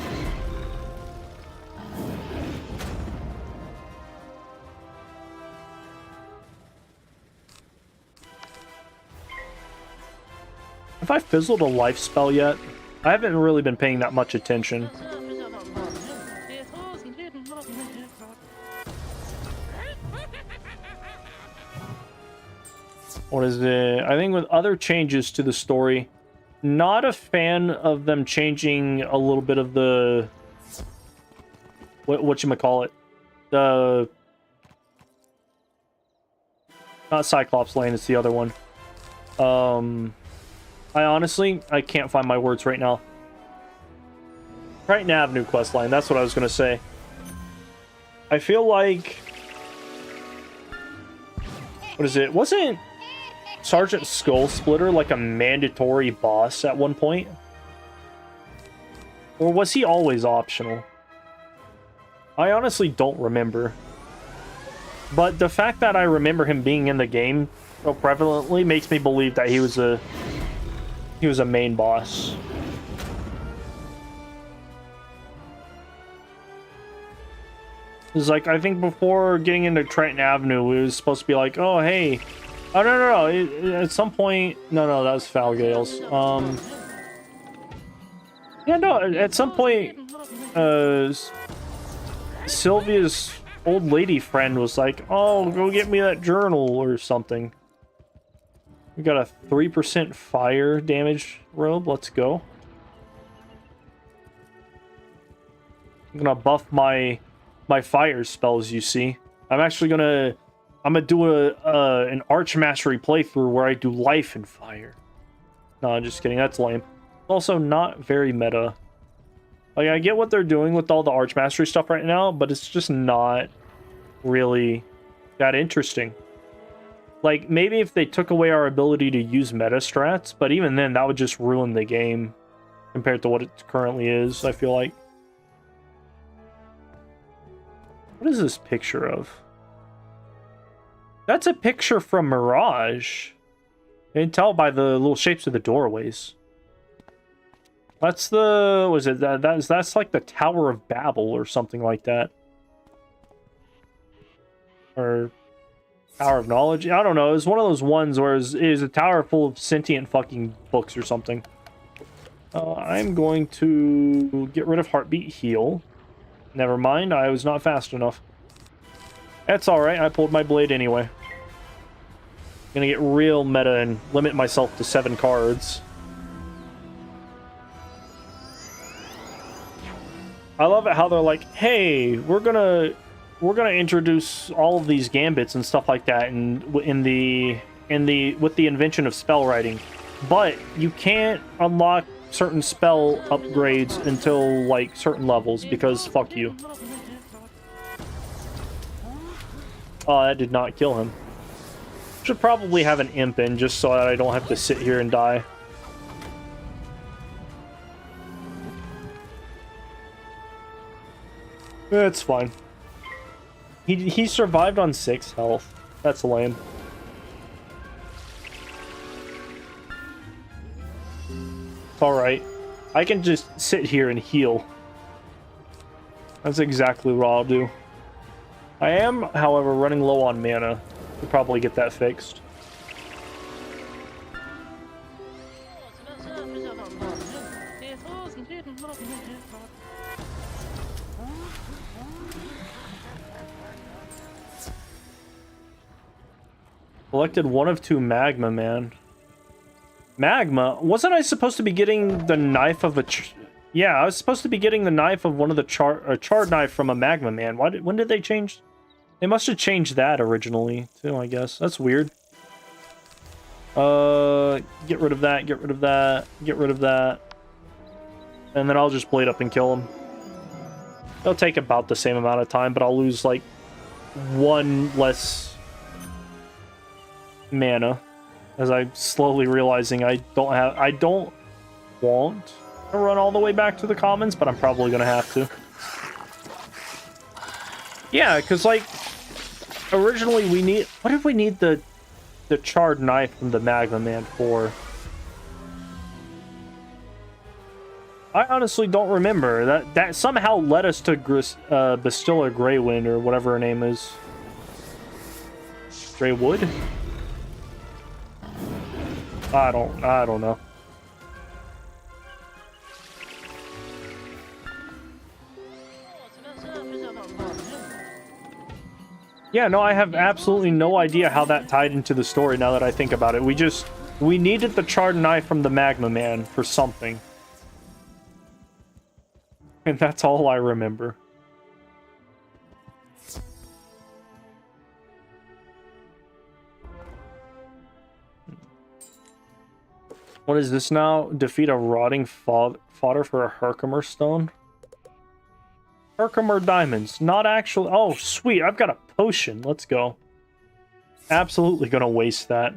Have I fizzled a life spell yet? I haven't really been paying that much attention. What is it? I think with other changes to the story, not a fan of them changing a little bit of the... Whatchamacallit? The... Not Cyclops Lane, it's the other one. I can't find my words right now. Triton Avenue questline, that's what I was going to say. I feel like... What is it? Wasn't Sergeant Skull Splitter like a mandatory boss at one point? Or was he always optional? I honestly don't remember. But the fact that I remember him being in the game so prevalently makes me believe that he was a main boss. It's like, I think before getting into Triton Avenue, it was supposed to be like, oh, hey. Oh, no. At some point... No, that was Falgale's. Yeah, no, at some point, Sylvia's old lady friend was like, oh, go get me that journal or something. We got a 3% fire damage robe. Let's go. I'm gonna buff my fire spells, you see. I'm gonna do an Arch Mastery playthrough where I do life and fire. No, I'm just kidding. That's lame. Also not very meta. Like, I get what they're doing with all the Arch Mastery stuff right now, but it's just not really that interesting. Like, maybe if they took away our ability to use meta strats, but even then, that would just ruin the game compared to what it currently is, I feel like. What is this picture of? That's a picture from Mirage. You can tell by the little shapes of the doorways. That's the... Was it that? That's like the Tower of Babel or something like that. Or Tower of Knowledge. I don't know. It's one of those ones where it is a tower full of sentient fucking books or something. I'm going to get rid of Heartbeat Heal. Never mind. I was not fast enough. That's alright. I pulled my blade anyway. Gonna get real meta and limit myself to 7 cards. I love it how they're like, hey, we're gonna introduce all of these gambits and stuff like that with the invention of spell writing, but you can't unlock certain spell upgrades until like certain levels because fuck you. Oh, that did not kill him. Should probably have an imp in just so that I don't have to sit here and die. It's fine. He survived on 6 health. That's lame. It's alright. I can just sit here and heal. That's exactly what I'll do. I am, however, running low on mana. We'll probably get that fixed. Collected 1 of 2 magma, man. Magma? Wasn't I supposed to be getting the knife of a... Yeah, I was supposed to be getting the knife of one of the charred knife from a magma man. When did they change? They must have changed that originally, too, I guess. That's weird. Get rid of that, get rid of that, get rid of that. And then I'll just blade up and kill him. It'll take about the same amount of time, but I'll lose, like, 1 less mana. As I'm slowly realizing I don't want to run all the way back to the commons, but I'm probably gonna have to. Yeah, because, like, originally we need... What did we need the charred knife from the Magma Man for? I honestly don't remember. That somehow led us to Bastilla Greywind, or whatever her name is. Greywood? I don't know. Yeah, no, I have absolutely no idea how that tied into the story now that I think about it. We needed the charred knife from the Magma Man for something. And that's all I remember. What is this now? Defeat a rotting fodder for a Herkimer stone? Herkimer diamonds. Not actually... Oh, sweet. I've got a potion. Let's go. Absolutely gonna waste that.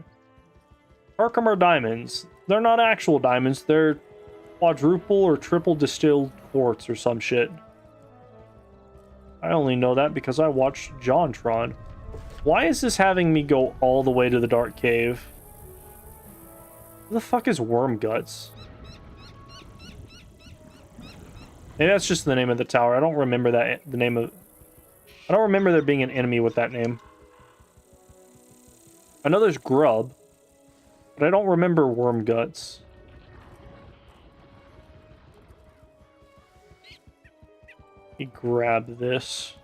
Herkimer diamonds. They're not actual diamonds. They're quadruple or triple distilled quartz or some shit. I only know that because I watched JonTron. Why is this having me go all the way to the Dark Cave? Who the fuck is Worm Guts? Maybe that's just the name of the tower. I don't remember the name of... I don't remember there being an enemy with that name. I know there's Grub, but I don't remember Worm Guts. Let me grab this.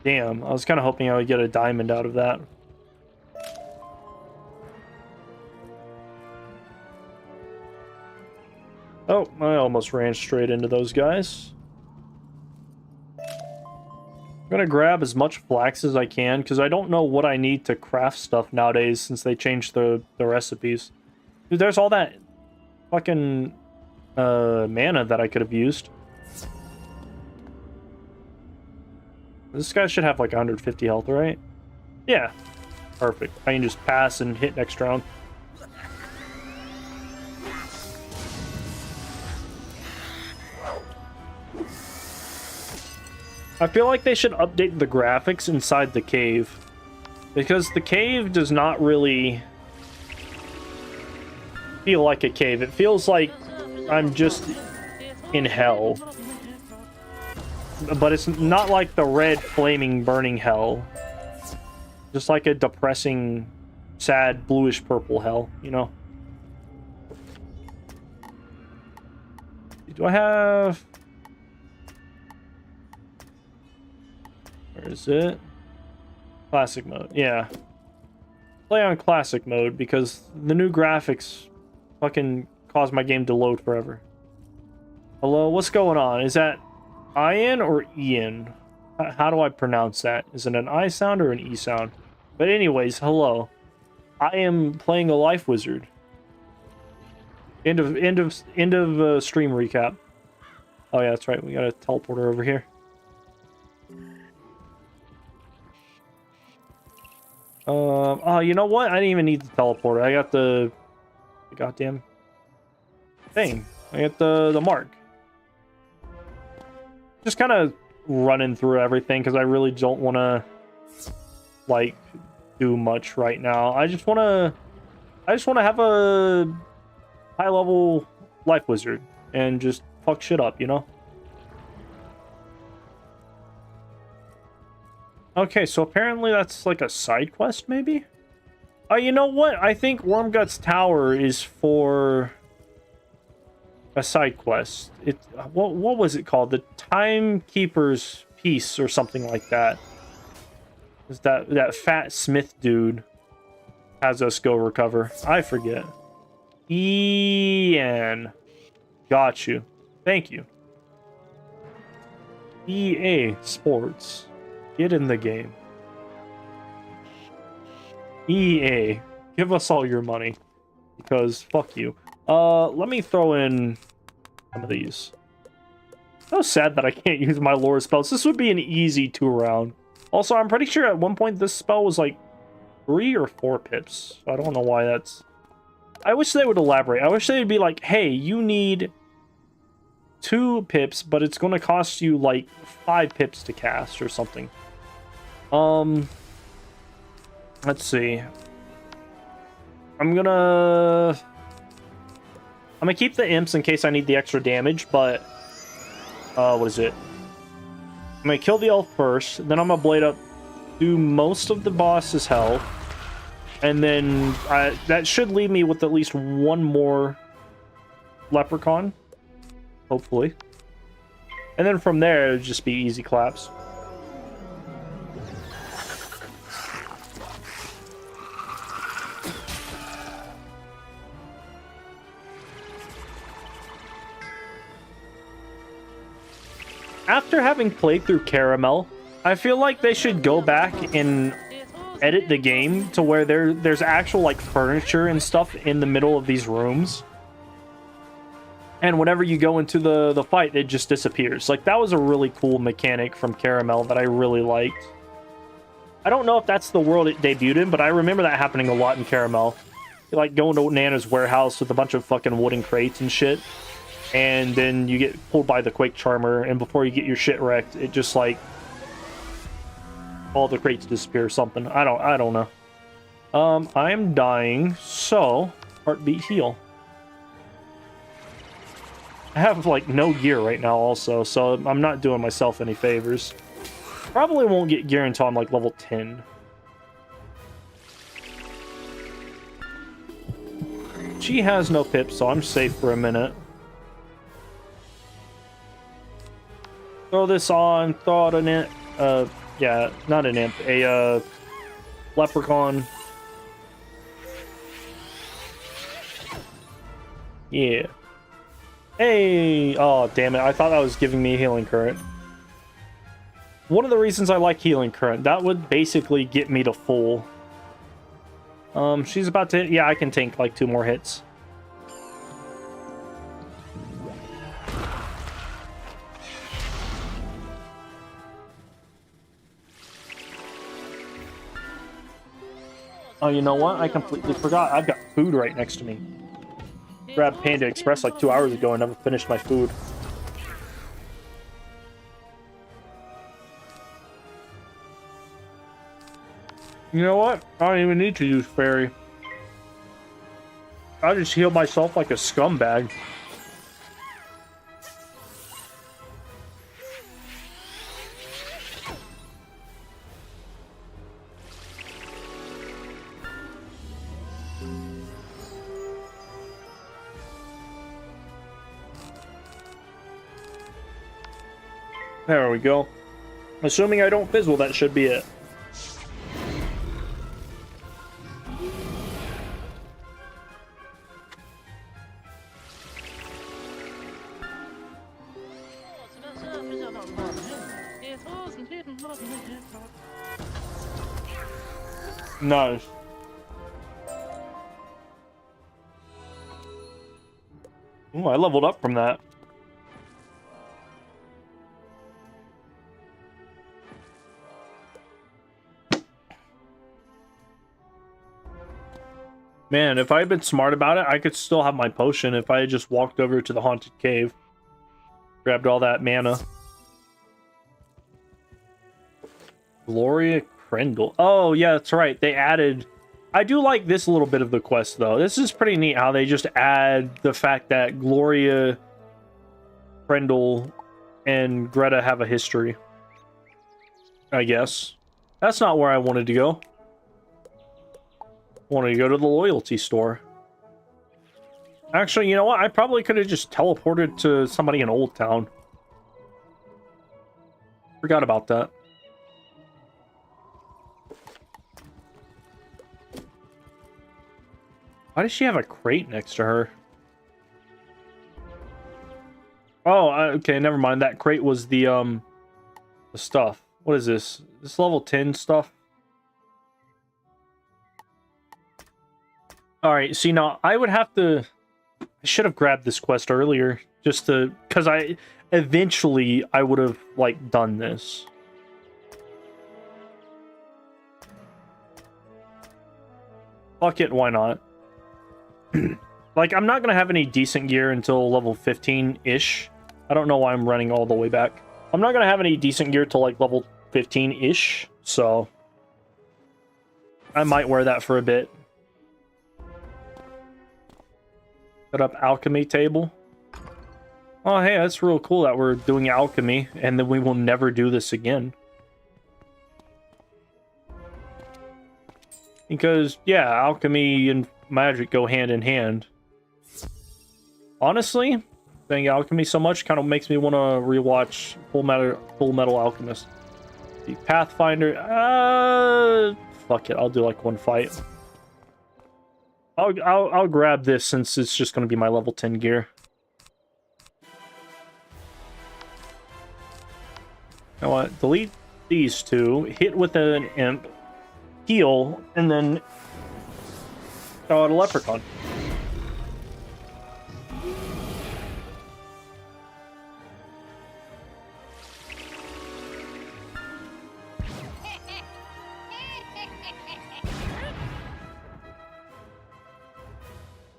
Damn, I was kind of hoping I would get a diamond out of that. Oh, I almost ran straight into those guys. I'm gonna grab as much flax as I can, because I don't know what I need to craft stuff nowadays since they changed the recipes. Dude, there's all that fucking mana that I could have used. This guy should have like 150 health, right? Yeah. Perfect. I can just pass and hit next round. I feel like they should update the graphics inside the cave. Because the cave does not really feel like a cave. It feels like I'm just in hell. But it's not like the red, flaming, burning hell. Just like a depressing, sad, bluish-purple hell, you know? Do I have... Where is it? Classic mode, yeah. Play on classic mode because the new graphics fucking cause my game to load forever. Hello, what's going on? Is that Ian or Ian? How do I pronounce that? Is it an I sound or an E sound? But anyways, hello. I am playing a Life Wizard. End of stream recap. Oh yeah, that's right. We got a teleporter over here. Oh, you know what? I didn't even need the teleporter. I got the goddamn thing. I got the mark. Just kind of running through everything because I really don't want to like do much right now. I just want to have a high level life wizard and just fuck shit up, you know? Okay, so apparently that's like a side quest, maybe? You know what? I think Wormgut's Tower is for a side quest. What was it called? The Timekeeper's Piece or something like that. Is that fat Smith dude has us go recover? I forget. Ian, got you. Thank you. EA Sports, get in the game. EA, give us all your money because fuck you. Let me throw in some of these. So sad that I can't use my lore spells. This would be an easy 2-round. Also, I'm pretty sure at one point this spell was like 3 or 4 pips. I don't know why that's... I wish they would elaborate. I wish they would be like, hey, you need 2 pips, but it's going to cost you like 5 pips to cast or something. Let's see. I'm gonna keep the imps in case I need the extra damage, but what is it? I'm gonna kill the elf first, then I'm gonna blade up, do most of the boss's health, and then that should leave me with at least one more leprechaun, hopefully. And then from there, it'll just be easy claps. After having played through Caramel, I feel like they should go back and edit the game to where there's actual like furniture and stuff in the middle of these rooms. And whenever you go into the fight, it just disappears. Like, that was a really cool mechanic from Caramel that I really liked. I don't know if that's the world it debuted in, but I remember that happening a lot in Caramel. Like, going to Nana's warehouse with a bunch of fucking wooden crates and shit. And then you get pulled by the Quake Charmer, and before you get your shit wrecked, it just, like, all the crates disappear or something. I don't know. I'm dying, so heartbeat heal. I have, like, no gear right now also, so I'm not doing myself any favors. Probably won't get gear until I'm, like, level 10. She has no pips, so I'm safe for a minute. Throw this on, throw out an imp, yeah, not an imp, a, leprechaun. Yeah. Hey! Oh, damn it, I thought that was giving me a healing current. One of the reasons I like healing current, that would basically get me to full. She's about to hit, yeah, I can tank like 2 more hits. Oh, you know what? I completely forgot. I've got food right next to me. Grabbed Panda Express like 2 hours ago and never finished my food. You know what? I don't even need to use fairy. I just heal myself like a scumbag. There we go. Assuming I don't fizzle, that should be it. Nice. Ooh, I leveled up from that. Man, if I had been smart about it, I could still have my potion if I had just walked over to the haunted cave. Grabbed all that mana. Gloria Krendel. Oh, yeah, that's right. They added... I do like this little bit of the quest, though. This is pretty neat how they just add the fact that Gloria Krendel and Greta have a history. I guess. That's not where I wanted to go. I wanted to go to the loyalty store. Actually, you know what? I probably could have just teleported to somebody in Old Town. Forgot about that. Why does she have a crate next to her? Oh, okay, never mind. That crate was the stuff. What is this? This level 10 stuff? Alright, see now, I would have to... I should have grabbed this quest earlier, just to... Because eventually, I would have, like, done this. Fuck it, why not? Like, I'm not going to have any decent gear until level 15-ish. I don't know why I'm running all the way back. I'm not going to have any decent gear till, like, level 15-ish, so... I might wear that for a bit. Set up alchemy table. Oh, hey, that's real cool that we're doing alchemy, and then we will never do this again. Because, yeah, alchemy and magic go hand in hand. Honestly, saying alchemy so much kind of makes me want to rewatch Full Metal Alchemist. The Pathfinder, fuck it, I'll do like one fight. I'll grab this since it's just going to be my level 10 gear. You know what? Delete these two, hit with an imp, heal, and then throw out a leprechaun.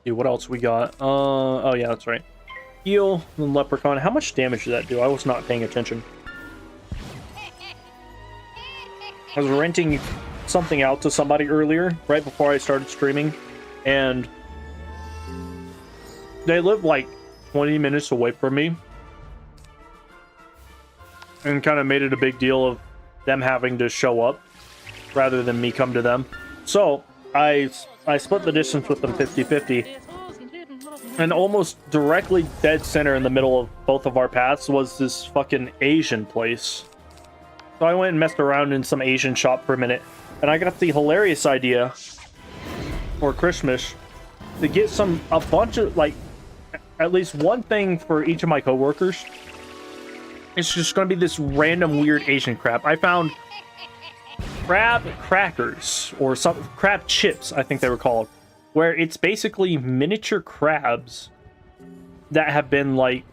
See what else we got. Oh yeah, that's right. Heal, then leprechaun. How much damage did that do? I was not paying attention. I was renting something out to somebody earlier, right before I started streaming, and they live like 20 minutes away from me, and kind of made it a big deal of them having to show up rather than me come to them. So I split the distance with them 50-50, and almost directly dead center in the middle of both of our paths was this fucking Asian place. So I went and messed around in some Asian shop for a minute, and I got the hilarious idea for Christmas to get a bunch of, like, at least one thing for each of my coworkers. It's just going to be this random weird Asian crap. I found crab crackers, or some crab chips, I think they were called, where it's basically miniature crabs that have been, like,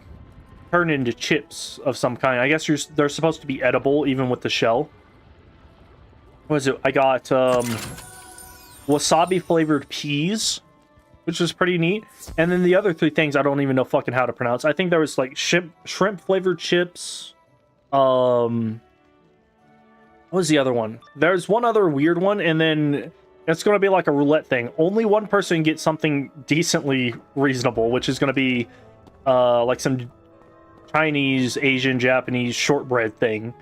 turned into chips of some kind. I guess they're supposed to be edible even with the shell. What is it? I got wasabi flavored peas, which is pretty neat. And then the other three things I don't even know fucking how to pronounce. I think there was like shrimp flavored chips. What was the other one? There's one other weird one, and then it's going to be like a roulette thing. Only one person gets something decently reasonable, which is going to be like some Chinese, Asian, Japanese shortbread thing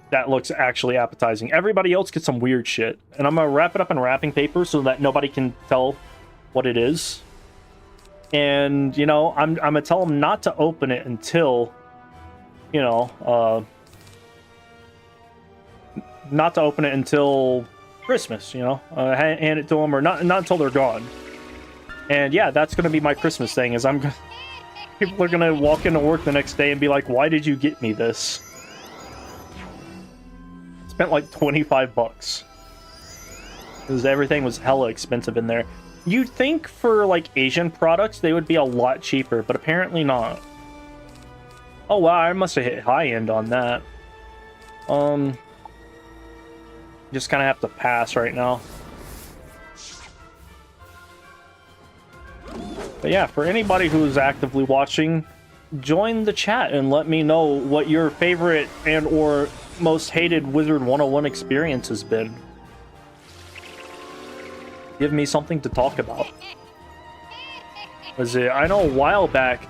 that looks actually appetizing. Everybody else gets some weird shit. And I'm going to wrap it up in wrapping paper so that nobody can tell what it is. And, you know, I'm going to tell them not to open it until, you know, not to open it until Christmas, you know. Hand it to them, or not until they're gone. And yeah, that's going to be my Christmas thing, is people are going to walk into work the next day and be like, why did you get me this? Spent like 25 bucks. Because everything was hella expensive in there. You'd think for like Asian products they would be a lot cheaper, but apparently not. Oh wow, I must have hit high end on that. Just kind of have to pass right now. But yeah, for anybody who's actively watching, join the chat and let me know what your favorite and or most hated Wizard 101 experience has been. Give me something to talk about. Was it? I know a while back,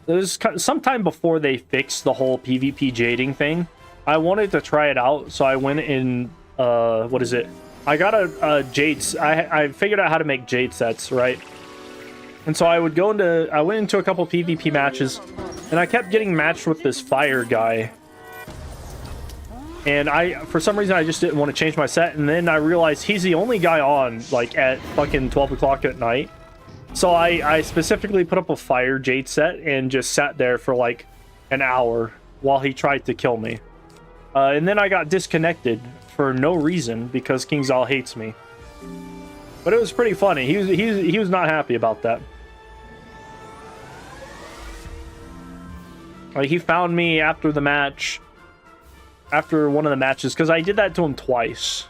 it was sometime before they fixed the whole PvP jading thing. I wanted to try it out, so I went in. What is it? I got a jade. I figured out how to make jade sets, right? And so I went into a couple PvP matches, and I kept getting matched with this fire guy. And for some reason, I just didn't want to change my set. And then I realized he's the only guy on, like, at fucking 12 o'clock at night. So I specifically put up a fire jade set and just sat there for, like, an hour while he tried to kill me. And then I got disconnected for no reason because King Zal hates me. But it was pretty funny. He was not happy about that. Like, he found me after the match, after one of the matches, because I did that to him twice.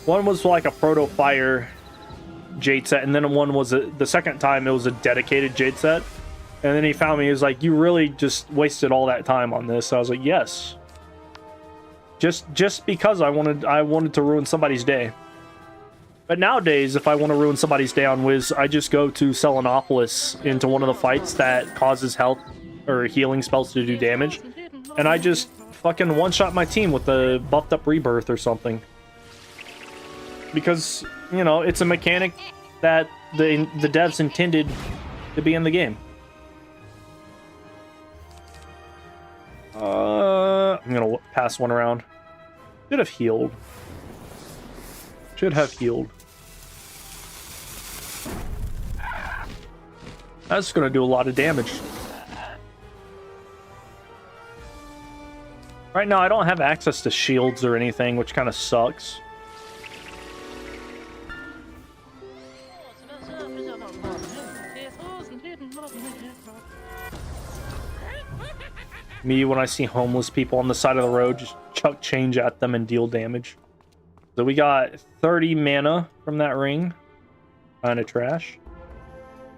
One was like a proto fire jade set, and then one was the second time it was a dedicated jade set. And then he found me. He was like, "You really just wasted all that time on this." I was like, "Yes." Just because I wanted to ruin somebody's day. But nowadays, if I want to ruin somebody's day on Wiz, I just go to Selenopolis into one of the fights that causes health or healing spells to do damage, and I just fucking one-shot my team with a buffed up rebirth or something. Because, you know, it's a mechanic that the devs intended to be in the game. I'm gonna pass one around. Should have healed. Should have healed. That's gonna do a lot of damage. Right now, I don't have access to shields or anything, which kind of sucks. Me, when I see homeless people on the side of the road, just chuck change at them and deal damage. So we got 30 mana from that ring. Kind of trash.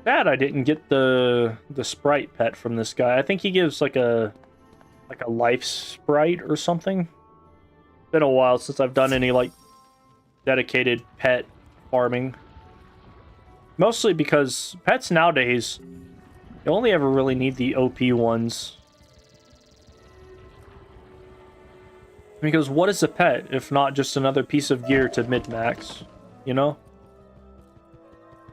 Bad I didn't get the sprite pet from this guy. I think he gives like a life sprite or something. Been a while since I've done any like dedicated pet farming. Mostly because pets nowadays, you only ever really need the OP ones. Because what is a pet if not just another piece of gear to mid-max, you know?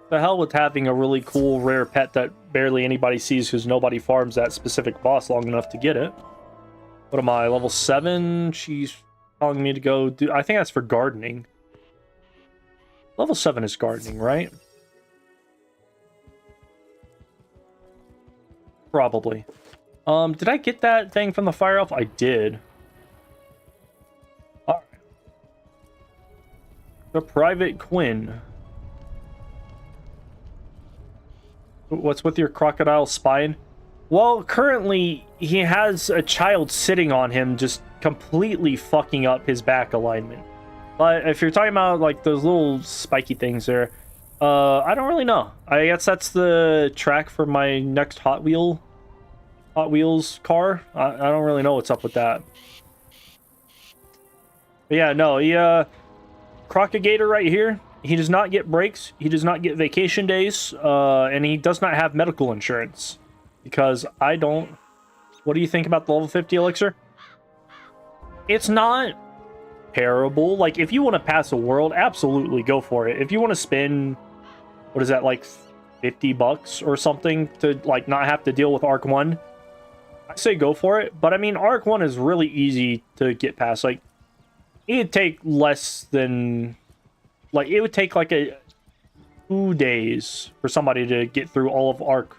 The hell with having a really cool rare pet that barely anybody sees because nobody farms that specific boss long enough to get it. What am I, level 7? She's telling me to go do... I think that's for gardening. Level 7 is gardening, right? Probably. Did I get that thing from the Fire Elf? I did. Alright. The Private Quinn. What's with your crocodile spine? Well, currently, he has a child sitting on him, just completely fucking up his back alignment. But if you're talking about, like, those little spiky things there, I don't really know. I guess that's the track for my next Hot Wheels car. I don't really know what's up with that. But yeah, no, Crocagator right here. He does not get breaks. He does not get vacation days. And he does not have medical insurance. Because I don't... What do you think about the level 50 elixir? It's not terrible. Like, if you want to pass a world, absolutely go for it. If you want to spend... What is that, like $50 or something to, like, not have to deal with Arc 1? I say go for it. But, I mean, Arc 1 is really easy to get past. Like, it'd take less than... Like, it would take, like, 2 days for somebody to get through all of Arc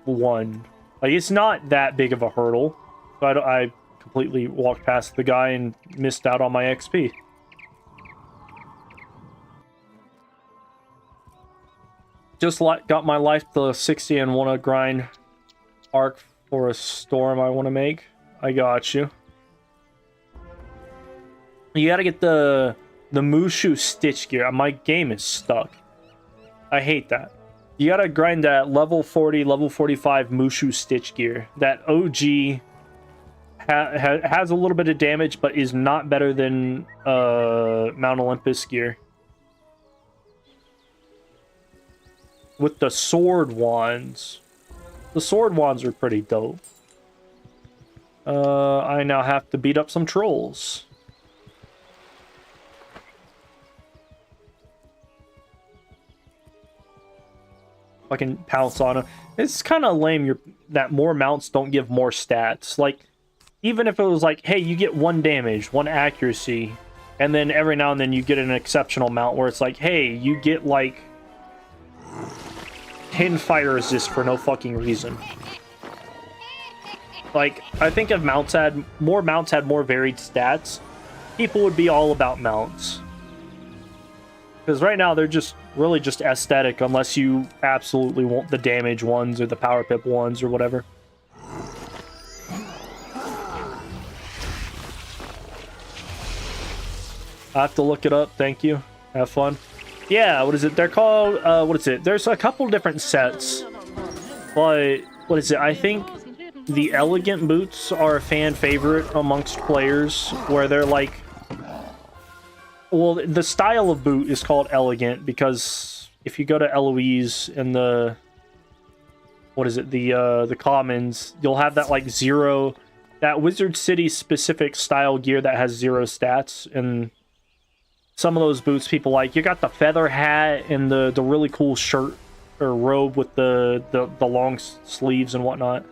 1. Like, it's not that big of a hurdle. So I completely walked past the guy and missed out on my XP. Just got my life to 60 and want to grind Arc for a storm I want to make. I got you. You gotta get the Mushu Stitch gear. My game is stuck. I hate that. You gotta grind that level 40, level 45 Mushu Stitch gear. That OG has a little bit of damage, but is not better than Mount Olympus gear. With the sword wands. The sword wands are pretty dope. I now have to beat up some trolls. Fucking pounce on them. It's kind of lame that more mounts don't give more stats. Like, even if it was like, hey, you get 1 damage, 1 accuracy, and then every now and then you get an exceptional mount where it's like, hey, you get like 10 fire resist for no fucking reason. Like, I think if more mounts had more varied stats, people would be all about mounts. Because right now they're just really just aesthetic unless you absolutely want the damage ones or the power pip ones or whatever. I have to look it up. Thank you. Have fun. Yeah, what is it? They're called, what is it? There's a couple different sets. But, what is it? I think the elegant boots are a fan favorite amongst players, where they're like... Well, the style of boot is called elegant because if you go to Eloise in the... What is it? The commons, you'll have that, like, 0... That Wizard City specific style gear that has 0 stats, and... Some of those boots people like. You got the feather hat and the really cool shirt or robe with the long sleeves and whatnot.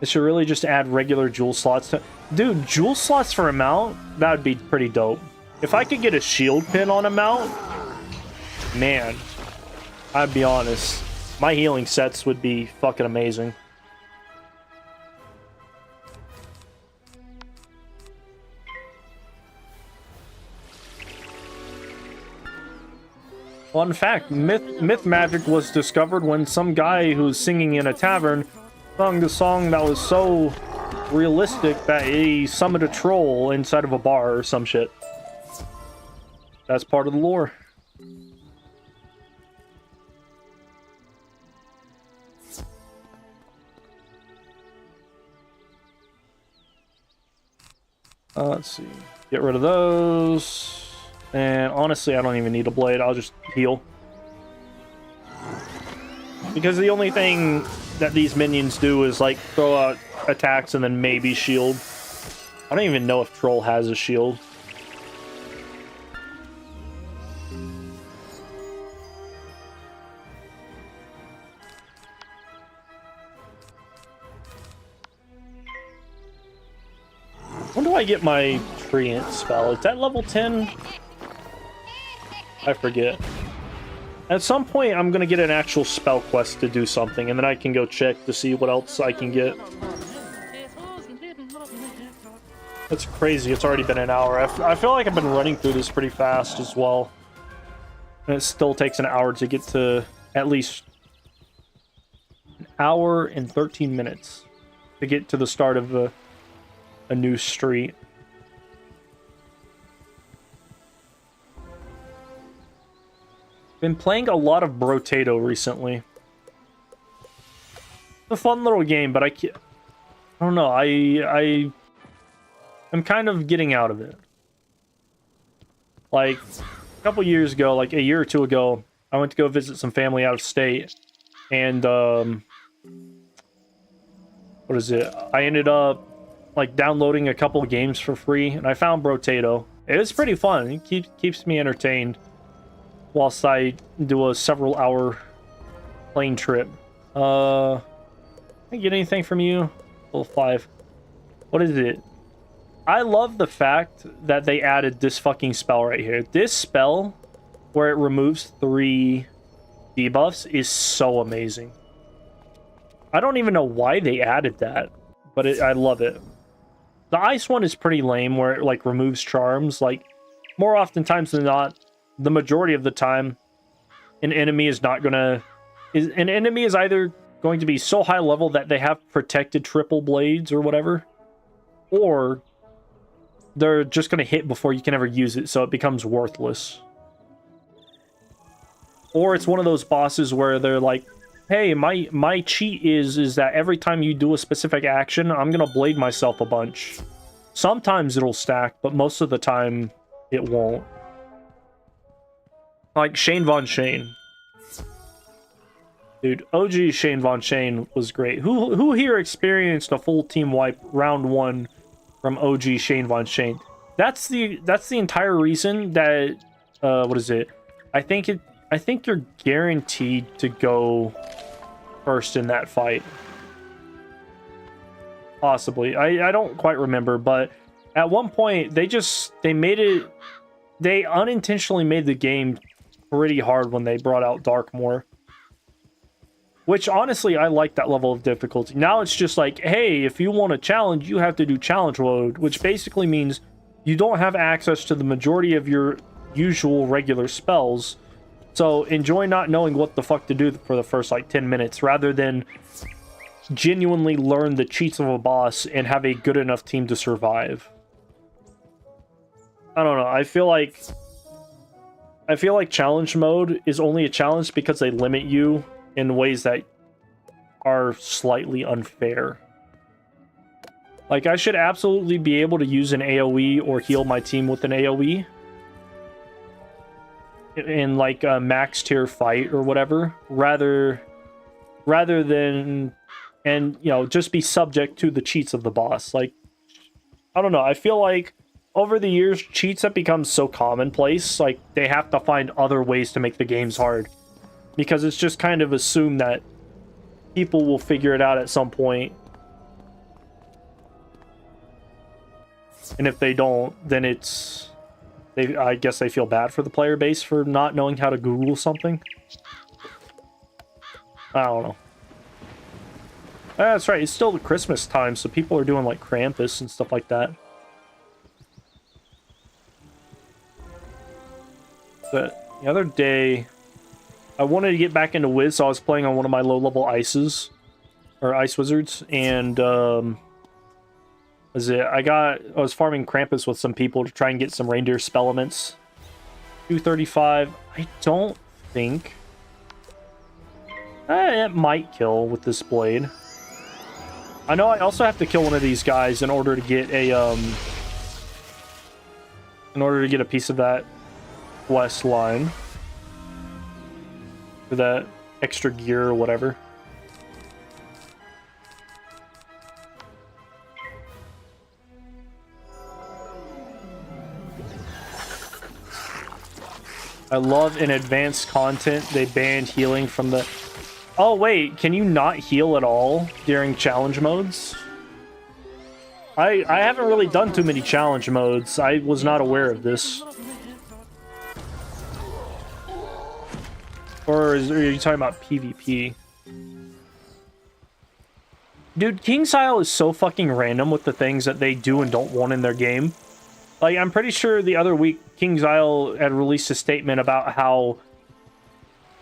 It should really just add regular jewel slots to... Dude, jewel slots for a mount? That would be pretty dope. If I could get a shield pin on a mount, man, I'd be honest. My healing sets would be fucking amazing. Fun fact, myth magic was discovered when some guy who was singing in a tavern sung the song that was so realistic that he summoned a troll inside of a bar or some shit. That's part of the lore. Let's see. Get rid of those. And honestly, I don't even need a blade. I'll just heal. Because the only thing that these minions do is, like, throw out attacks and then maybe shield. I don't even know if Troll has a shield. When do I get my Treant spell? Is that level 10? I forget. At some point, I'm going to get an actual spell quest to do something, and then I can go check to see what else I can get. That's crazy. It's already been an hour. I feel like I've been running through this pretty fast as well. And it still takes an hour to get to at least an hour and 13 minutes to get to the start of a new street. Been playing a lot of Brotato recently. It's a fun little game, but I don't know. I'm kind of getting out of it. Like a couple years ago, like a year or two ago, I went to go visit some family out of state, and what is it? I ended up like downloading a couple of games for free, and I found Brotato. It is pretty fun. It keeps me entertained whilst I do a several-hour plane trip. Can I get anything from you? Level 5. What is it? I love the fact that they added this fucking spell right here. This spell, where it removes 3 debuffs, is so amazing. I don't even know why they added that, but I love it. The ice one is pretty lame, where it like removes charms. Like, more oftentimes than not, the majority of the time, an enemy is not gonna... An enemy is either going to be so high level that they have protected triple blades or whatever, or they're just gonna hit before you can ever use it, so it becomes worthless. Or it's one of those bosses where they're like hey, my cheat is that every time you do a specific action, I'm gonna blade myself a bunch. Sometimes it'll stack, but most of the time it won't. Like Shane Von Shane. Dude, OG Shane Von Shane was great. Who here experienced a full team wipe round 1 from OG Shane Von Shane? That's the entire reason that what is it? I think you're guaranteed to go first in that fight. Possibly. I don't quite remember, but at one point they unintentionally made the game pretty hard when they brought out Darkmoor. Which, honestly, I like that level of difficulty. Now it's just like, hey, if you want a challenge, you have to do challenge mode, which basically means you don't have access to the majority of your usual regular spells. So enjoy not knowing what the fuck to do for the first, like, 10 minutes, rather than genuinely learn the cheats of a boss and have a good enough team to survive. I don't know. I feel like challenge mode is only a challenge because they limit you in ways that are slightly unfair. Like, I should absolutely be able to use an AoE or heal my team with an AoE in like a max tier fight or whatever, rather than, and you know, just be subject to the cheats of the boss. Like, I don't know, I feel like over the years cheats have become so commonplace, like they have to find other ways to make the games hard. Because it's just kind of assumed that people will figure it out at some point. And if they don't, then I guess they feel bad for the player base for not knowing how to Google something. I don't know. That's right, it's still the Christmas time, so people are doing like Krampus and stuff like that. But the other day, I wanted to get back into Wiz, so I was playing on one of my low-level ices, or ice wizards, and I was farming Krampus with some people to try and get some reindeer spellements. 235. I don't think it might kill with this blade. I know I also have to kill one of these guys in order to get a piece of that quest line. For that extra gear or whatever. I love in advanced content they banned healing from the... Oh wait, can you not heal at all during challenge modes? I haven't really done too many challenge modes. I was not aware of this. Or are you talking about PvP? Dude, King's Isle is so fucking random with the things that they do and don't want in their game. Like, I'm pretty sure the other week, King's Isle had released a statement about how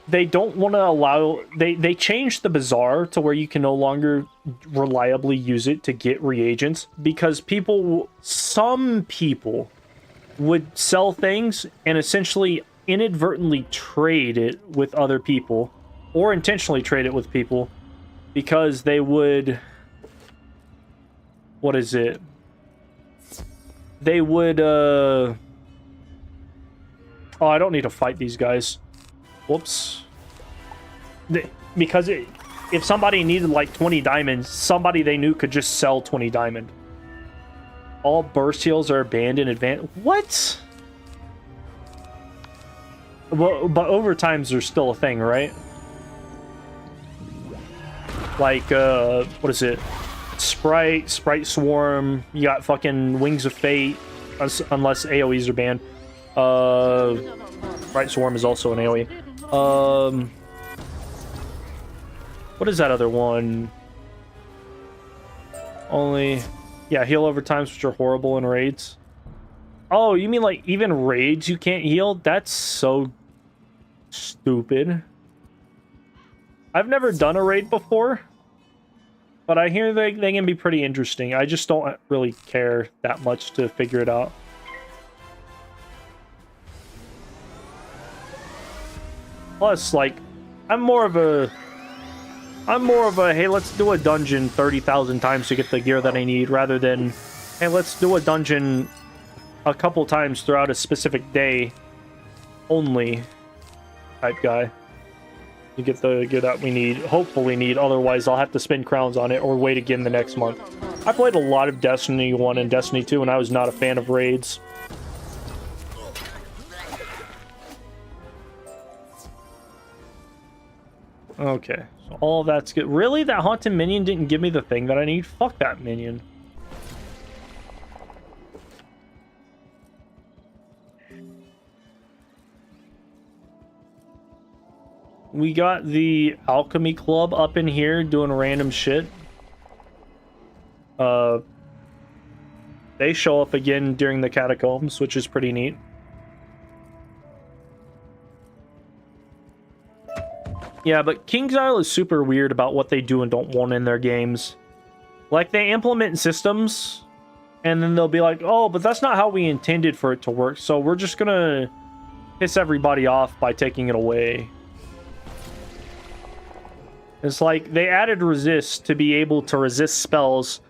they don't want to allow... They changed the Bazaar to where you can no longer reliably use it to get reagents, because some people would sell things and essentially inadvertently trade it with other people, or intentionally trade it with people, because they would... What is it? They would, Oh, I don't need to fight these guys. Whoops. Because if somebody needed like 20 diamonds, somebody they knew could just sell 20 diamond. All burst heals are banned in advance. What? Well, but overtimes are still a thing, right? Like, what is it? Sprite Swarm, you got fucking Wings of Fate, unless AoEs are banned. Sprite Swarm is also an AoE. What is that other one? Only... Yeah, heal overtimes, which are horrible in raids. Oh, you mean like even raids you can't heal? That's so stupid. I've never done a raid before, but I hear they can be pretty interesting. I just don't really care that much to figure it out. Plus, like, I'm more of a I'm more of a, hey, let's do a dungeon 30,000 times to get the gear that I need, rather than, hey, let's do a dungeon a couple times throughout a specific day only type guy. To get the gear that we need, hopefully need, otherwise I'll have to spend crowns on it or wait again the next month. I played a lot of Destiny 1 and Destiny 2, and I was not a fan of raids. Okay, so all that's good. Really? That haunted minion didn't give me the thing that I need? Fuck that minion. We got the alchemy club up in here doing random shit. They show up again during the catacombs, which is pretty neat. Yeah, but KingsIsle is super weird about what they do and don't want in their games. Like, they implement systems, and then they'll be like, oh, but that's not how we intended for it to work, so we're just gonna piss everybody off by taking it away. It's like, they added resist to be able to resist spells,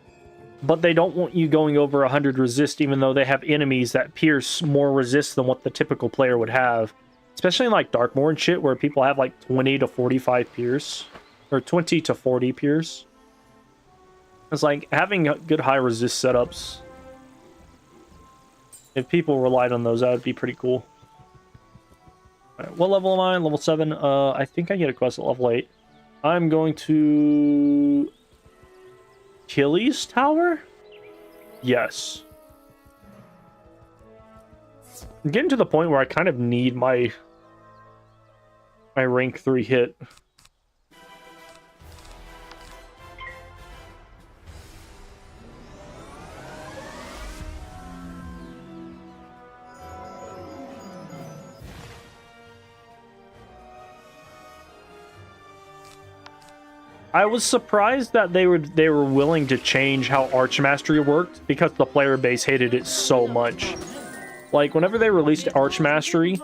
but they don't want you going over 100 resist, even though they have enemies that pierce more resist than what the typical player would have. Especially in, like, Darkmoor and shit, where people have, like, 20 to 45 pierce. Or 20 to 40 pierce. It's like, having good high resist setups. If people relied on those, that would be pretty cool. Alright, what level am I? Level 7? I think I get a quest at level 8. I'm going to... Achilles Tower? Yes. I'm getting to the point where I kind of need my rank 3 hit. I was surprised that they were willing to change how Archmastery worked, because the player base hated it so much. Like, whenever they released Archmastery,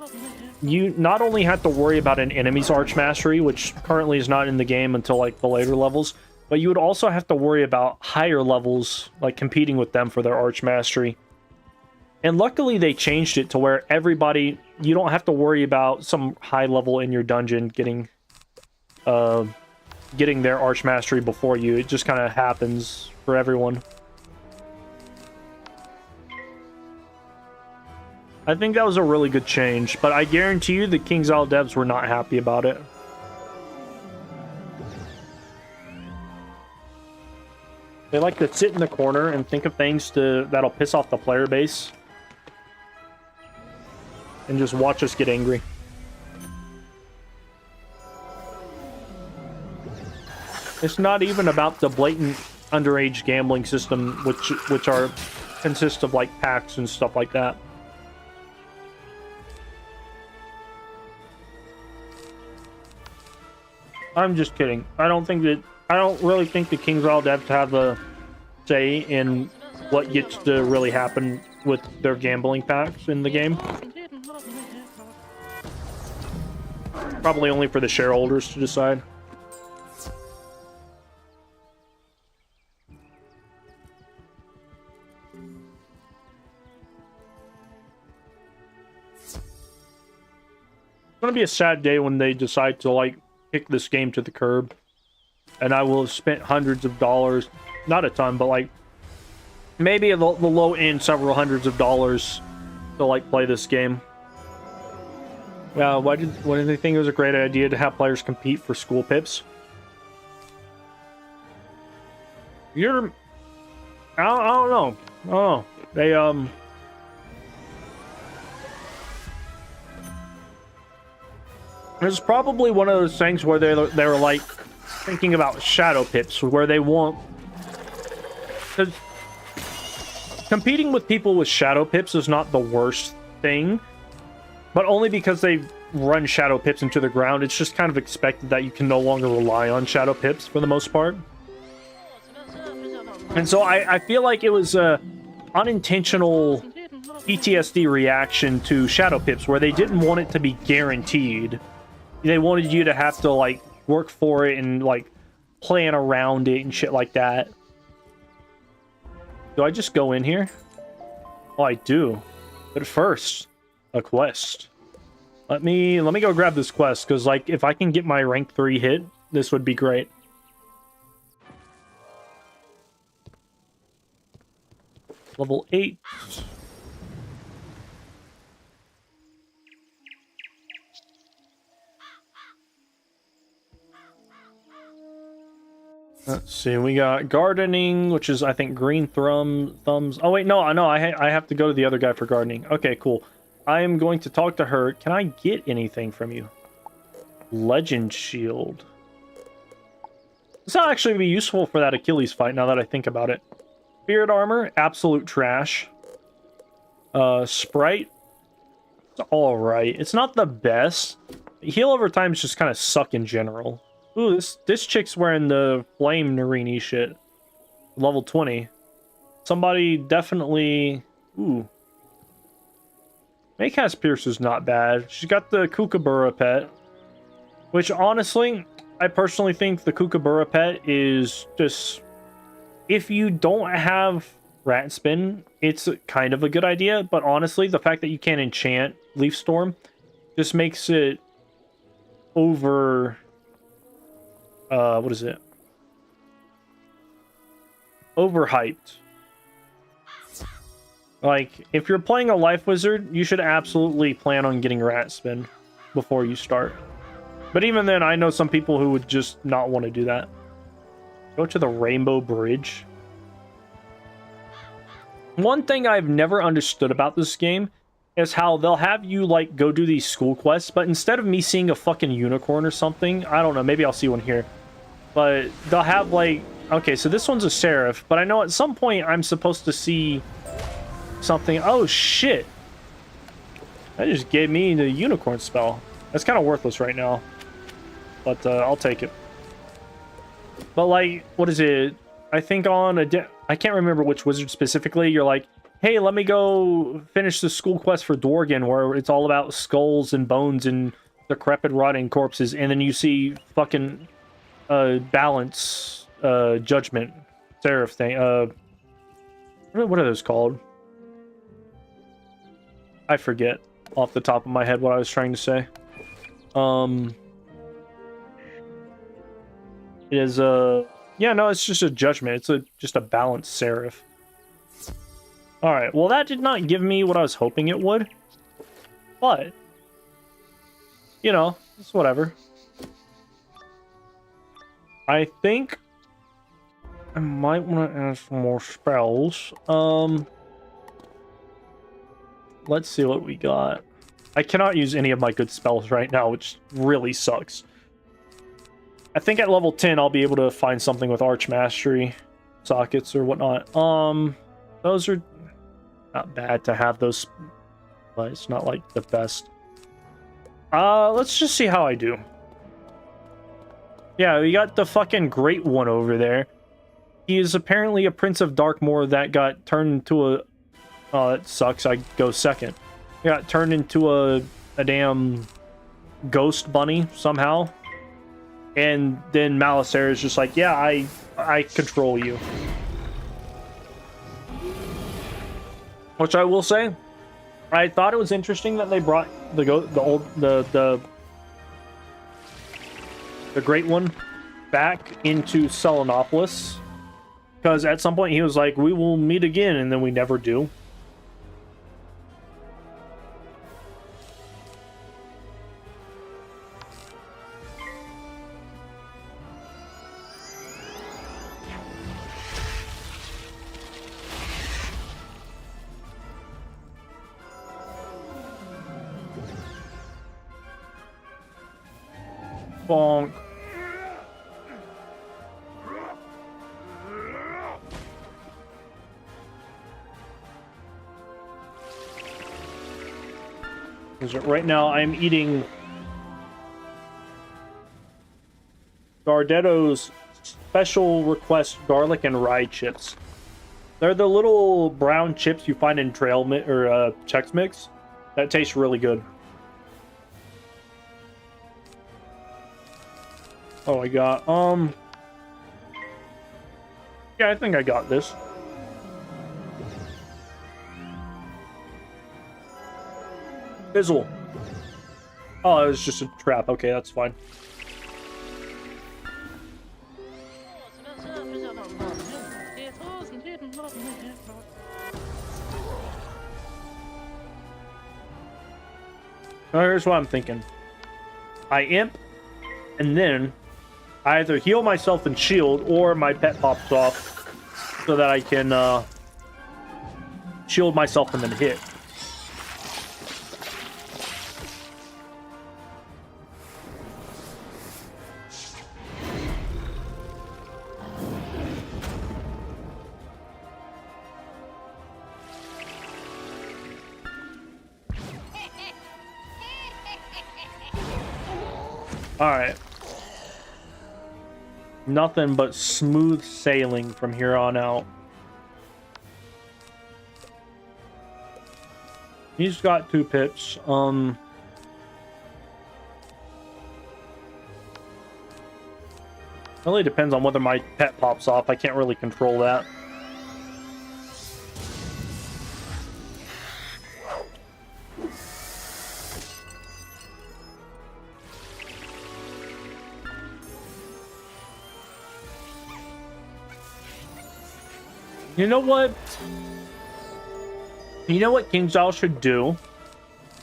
you not only had to worry about an enemy's Archmastery, which currently is not in the game until, like, the later levels, but you would also have to worry about higher levels, like, competing with them for their Archmastery. And luckily they changed it to where everybody, you don't have to worry about some high level in your dungeon getting their Archmastery before you. It just kind of happens for everyone. I think that was a really good change, but I guarantee you the KingsIsle devs were not happy about it. They like to sit in the corner and think of things that'll piss off the player base. And just watch us get angry. It's not even about the blatant underage gambling system, which consist of, like, packs and stuff like that. I'm just kidding. I don't really think the KingsIsle devs have a say in what gets to really happen with their gambling packs in the game. Probably only for the shareholders to decide. It's gonna be a sad day when they decide to, like, kick this game to the curb, and I will have spent hundreds of dollars, not a ton, but, like, maybe the low end several hundreds of dollars to, like, play this game. Why did they think it was a great idea to have players compete for school pips? I don't know. Oh, they It's probably one of those things where they were like thinking about shadow pips, where they want, because competing with people with shadow pips is not the worst thing, but only because they run shadow pips into the ground. It's just kind of expected that you can no longer rely on shadow pips for the most part. And so I feel like it was a unintentional PTSD reaction to shadow pips, where they didn't want it to be guaranteed. They wanted you to have to, like, work for it and, like, plan around it and shit like that. Do I just go in here? Oh, I do. But first, a quest. Let me go grab this quest, because like if I can get my rank 3 hit, this would be great. Level 8. Let's see, we got gardening, which is, I think, green thumbs. Oh, wait, no, I have to go to the other guy for gardening. Okay, cool. I am going to talk to her. Can I get anything from you? Legend shield. This will actually be useful for that Achilles fight, now that I think about it. Spirit armor, absolute trash. Sprite, it's alright. It's not the best. Heal over time is just kind of suck in general. Ooh, this chick's wearing the flame Narini shit. Level 20. Somebody definitely... Ooh. Maycast Pierce is not bad. She's got the Kookaburra pet. Which, honestly, I personally think the Kookaburra pet is just... If you don't have Rat Spin, it's kind of a good idea. But honestly, the fact that you can't enchant Leaf Storm just makes it over... what is it? Overhyped. Like, if you're playing a Life Wizard, you should absolutely plan on getting Rat Spin before you start. But even then, I know some people who would just not want to do that. Go to the Rainbow Bridge. One thing I've never understood about this game is how they'll have you, like, go do these school quests, but instead of me seeing a fucking unicorn or something, I don't know, maybe I'll see one here. But they'll have, like... Okay, so this one's a Seraph, but I know at some point I'm supposed to see something... Oh, shit! That just gave me the unicorn spell. That's kind of worthless right now. But, I'll take it. But, like, what is it? I think on a... I can't remember which wizard specifically. You're like, hey, let me go finish the school quest for Dorgan, where it's all about skulls and bones and decrepit, rotting corpses, and then you see fucking balance, judgment, seraph thing. What are those called? I forget off the top of my head what I was trying to say. It is yeah, no, it's just a judgment. It's just a balanced seraph. Alright, well that did not give me what I was hoping it would. But, you know, it's whatever. I think I might want to add some more spells. Let's see what we got. I cannot use any of my good spells right now, which really sucks. I think at level 10 I'll be able to find something with Arch Mastery sockets or whatnot. Those are not bad to have those, but it's not like the best. Let's just see how I do. Yeah, we got the fucking Great One over there. He is apparently a Prince of Darkmoor that got turned into a... Oh, that sucks. I go second. He got turned into a damn ghost bunny somehow. And then Malisaire is just like, yeah, I control you. Which I will say, I thought it was interesting that they brought the Great One back into Selenopolis, because at some point he was like, we will meet again, and then we never do. Bonk. Right now I'm eating Gardetto's special request garlic and rye chips. They're the little brown chips you find in trail mix or Chex Mix. That tastes really good. Oh, I got Yeah, I think I got this. Fizzle. Oh, it was just a trap. Okay, that's fine. Now, here's what I'm thinking. I imp, and then I either heal myself and shield, or my pet pops off so that I can shield myself and then hit. Alright. Nothing but smooth sailing from here on out. He's got 2 pips. Really depends on whether my pet pops off. I can't really control that. You know what? You know what KingsIsle should do?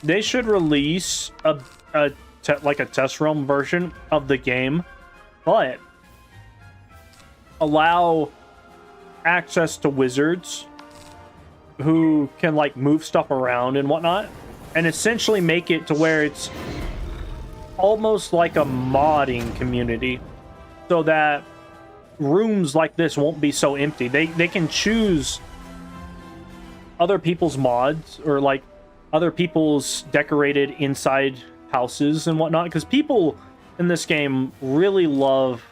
They should release like a test realm version of the game, but allow access to wizards who can like move stuff around and whatnot, and essentially make it to where it's almost like a modding community, so that rooms like this won't be so empty. They can choose other people's mods, or like other people's decorated inside houses and whatnot, because people in this game really love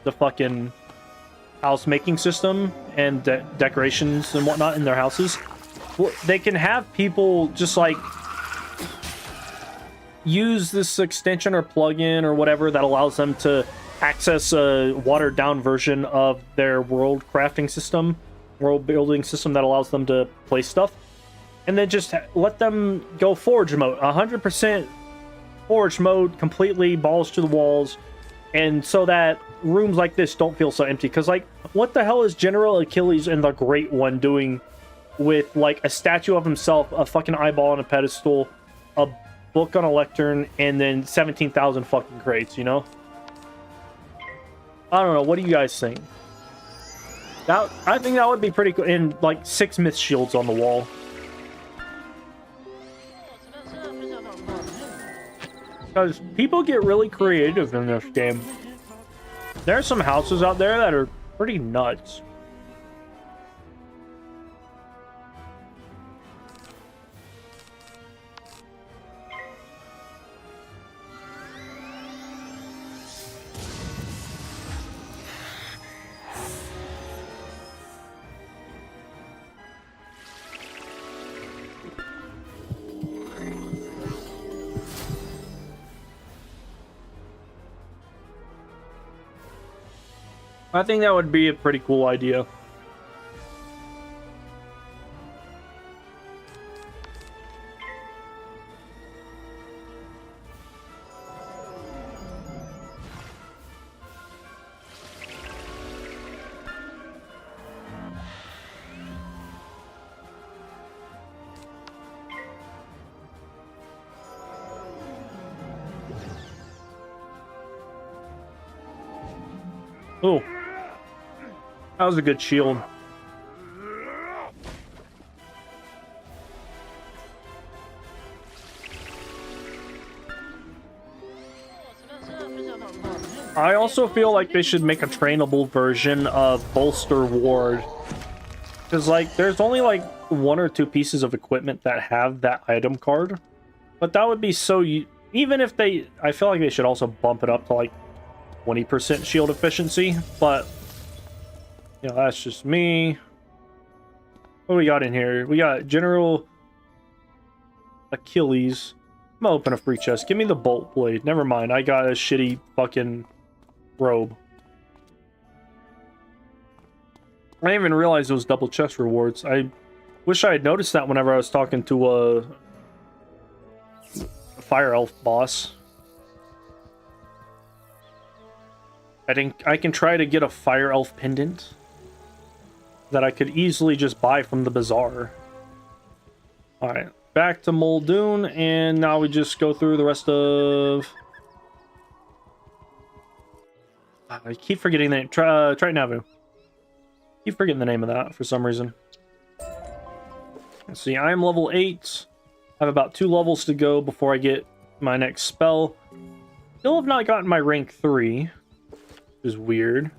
the fucking house making system and decorations and whatnot in their houses. They can have people just like use this extension or plugin or whatever that allows them to access a watered down version of their world crafting system, world building system that allows them to place stuff, and then just let them go forge mode, 100% forge mode, completely balls to the walls, and so that rooms like this don't feel so empty. Because like, what the hell is General Achilles and the Great One doing with like a statue of himself, a fucking eyeball on a pedestal, a book on a lectern, and then 17,000 fucking crates, you know? I don't know. What do you guys think? I think that would be pretty cool. And like 6 myth shields on the wall. Because people get really creative in this game. There are some houses out there that are pretty nuts. I think that would be a pretty cool idea. Oh. That was a good shield. I also feel like they should make a trainable version of Bolster Ward. Because, like, there's only, like, 1 or 2 pieces of equipment that have that item card. But that would be so... Even if they... I feel like they should also bump it up to, like, 20% shield efficiency. But... you know, that's just me. What do we got in here? We got General Achilles. I'm gonna open a free chest. Give me the bolt blade. Never mind. I got a shitty fucking robe. I didn't even realize it was double chest rewards. I wish I had noticed that whenever I was talking to a fire elf boss. I think I can try to get a fire elf pendant that I could easily just buy from the bazaar. Alright, back to Muldoon, and now we just go through the rest of... I keep forgetting the name. Triton Avenue. Keep forgetting the name of that for some reason. Let's see, I am level 8. I have about 2 levels to go before I get my next spell. Still have not gotten my rank 3. Which is weird.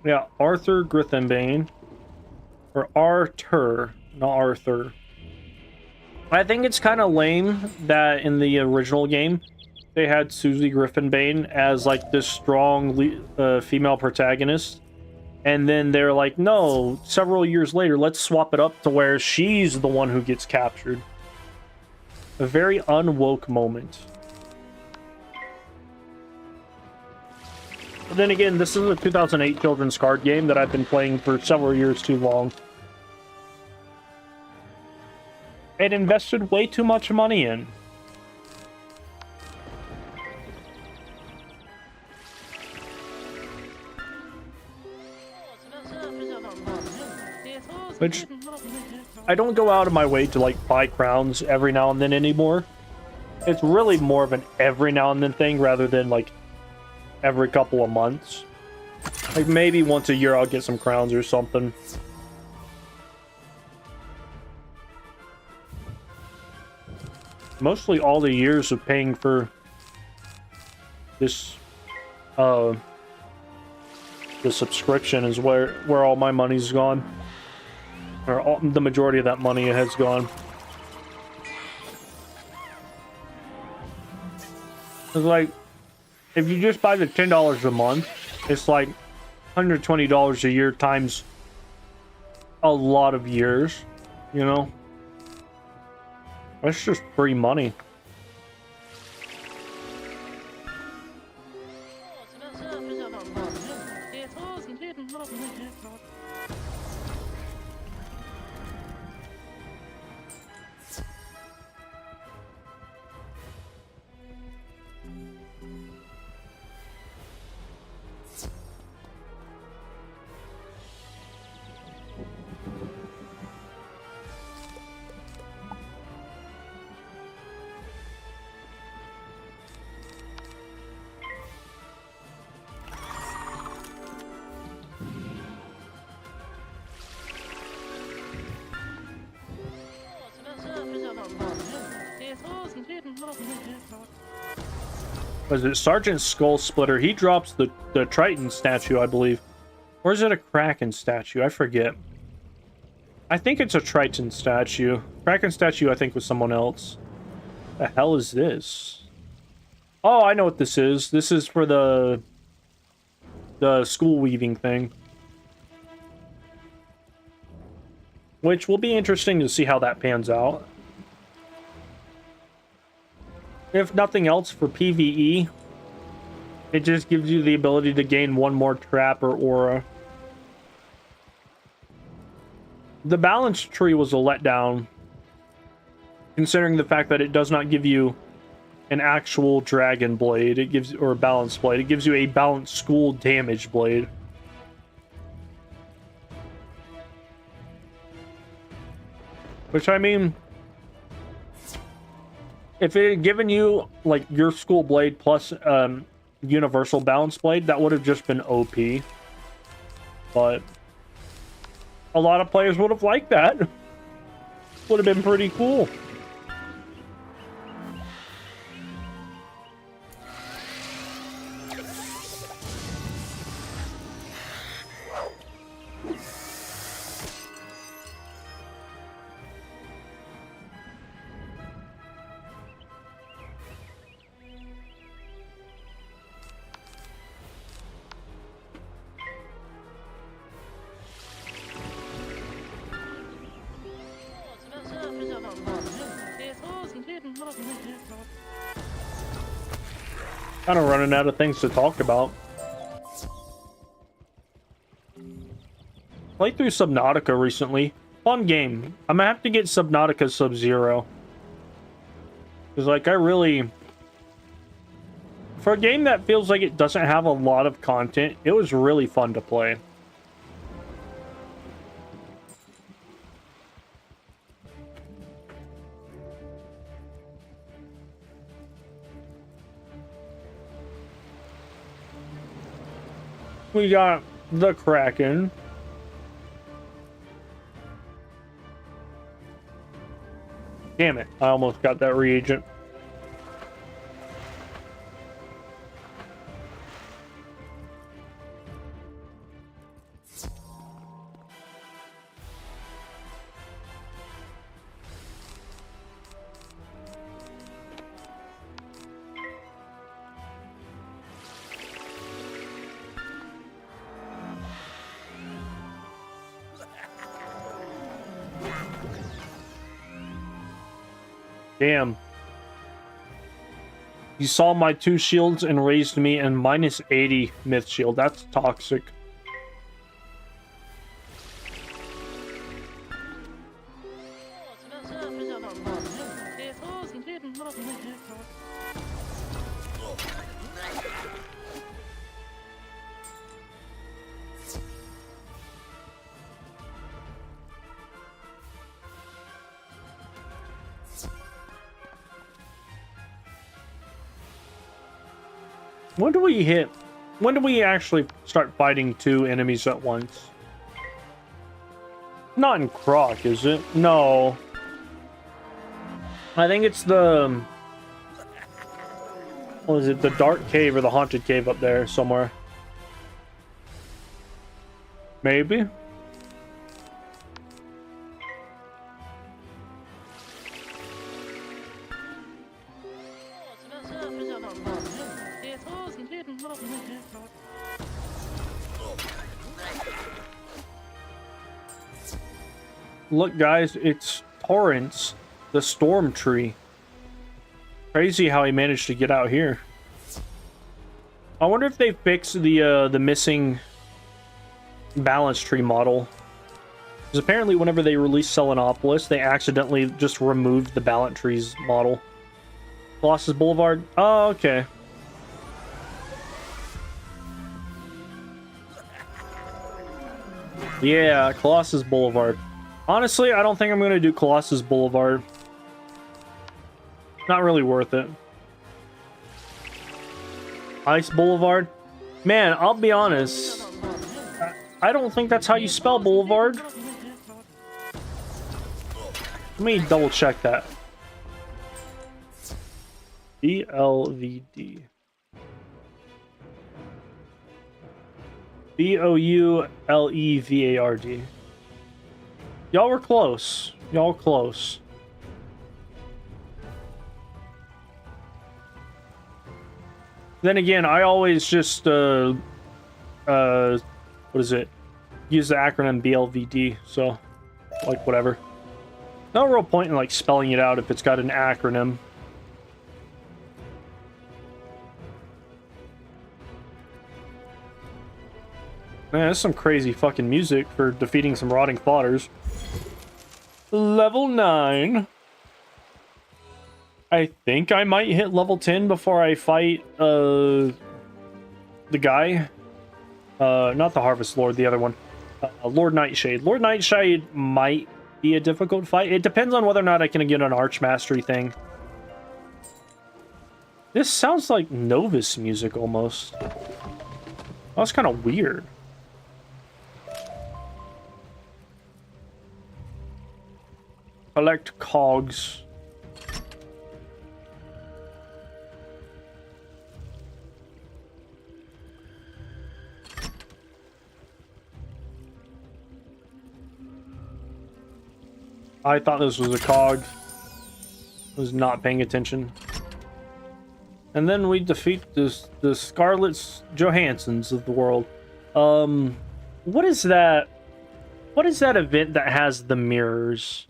Yeah, Arthur Grithenbane. Or Arthur, not Arthur. I think it's kind of lame that in the original game they had Susie Grithenbane as like this strong female protagonist, and then they're like, no, several years later, let's swap it up to where she's the one who gets captured. A very unwoke moment. But then again, this is a 2008 children's card game that I've been playing for several years too long. And invested way too much money in. Which, I don't go out of my way to like buy crowns every now and then anymore. It's really more of an every now and then thing rather than like every couple of months. Like maybe once a year I'll get some crowns or something. Mostly all the years of paying for this the subscription is where all my money's gone. Or the majority of that money has gone. It's like, if you just buy the $10 a month, it's like $120 a year times a lot of years, you know? That's just free money. Was it Sergeant Skull Splitter? He drops the Triton statue, I believe. Or is it a Kraken statue? I forget. I think it's a Triton statue. Kraken statue, I think, was someone else. The hell is this? Oh, I know what this is. This is for the school weaving thing. Which will be interesting to see how that pans out. If nothing else, for PvE, it just gives you the ability to gain one more trap or aura. The balance tree was a letdown, considering the fact that it does not give you an actual dragon blade. It gives, or a balance blade. It gives you a balanced school damage blade. Which, I mean, if it had given you, like, your school blade plus universal balance blade, that would have just been OP. But a lot of players would have liked that. Would have been pretty cool. Kind of running out of things to talk about. Played through Subnautica recently. Fun game. I'm gonna have to get Subnautica Sub-Zero. Because, like, I really... For a game that feels like it doesn't have a lot of content, it was really fun to play. We got the Kraken. Damn it, I almost got that reagent. Damn. You saw my 2 shields and raised me and minus 80 myth shield. That's toxic. When do we hit? When do we actually start fighting 2 enemies at once? Not in Croc, is it? No. I think it's the... What is it? The Dark Cave or the Haunted Cave up there somewhere. Maybe? Look, guys, it's Torrance, the storm tree. Crazy how he managed to get out here. I wonder if they fixed the missing balance tree model. Because apparently whenever they released Selenopolis, they accidentally just removed the balance trees model. Colossus Boulevard? Oh, okay. Yeah, Colossus Boulevard. Honestly, I don't think I'm going to do Colossus Boulevard. Not really worth it. Ice Boulevard? Man, I'll be honest. I don't think that's how you spell Boulevard. Let me double check that. BLVD. BOULEVARD. Y'all were close. Y'all close. Then again, I always just what is it? Use the acronym BLVD, so like whatever. No real point in like spelling it out if it's got an acronym. Man, that's some crazy fucking music for defeating some rotting plotters. Level 9. I think I might hit level 10 before I fight the guy. Not the Harvest Lord, the other one. Lord Nightshade. Lord Nightshade might be a difficult fight. It depends on whether or not I can get an Arch Mastery thing. This sounds like Novus music almost. That's kind of weird. Collect cogs. I thought this was a cog. Was not paying attention. And then we defeat the Scarlet Johanssons of the world. What is that? What is that event that has the mirrors?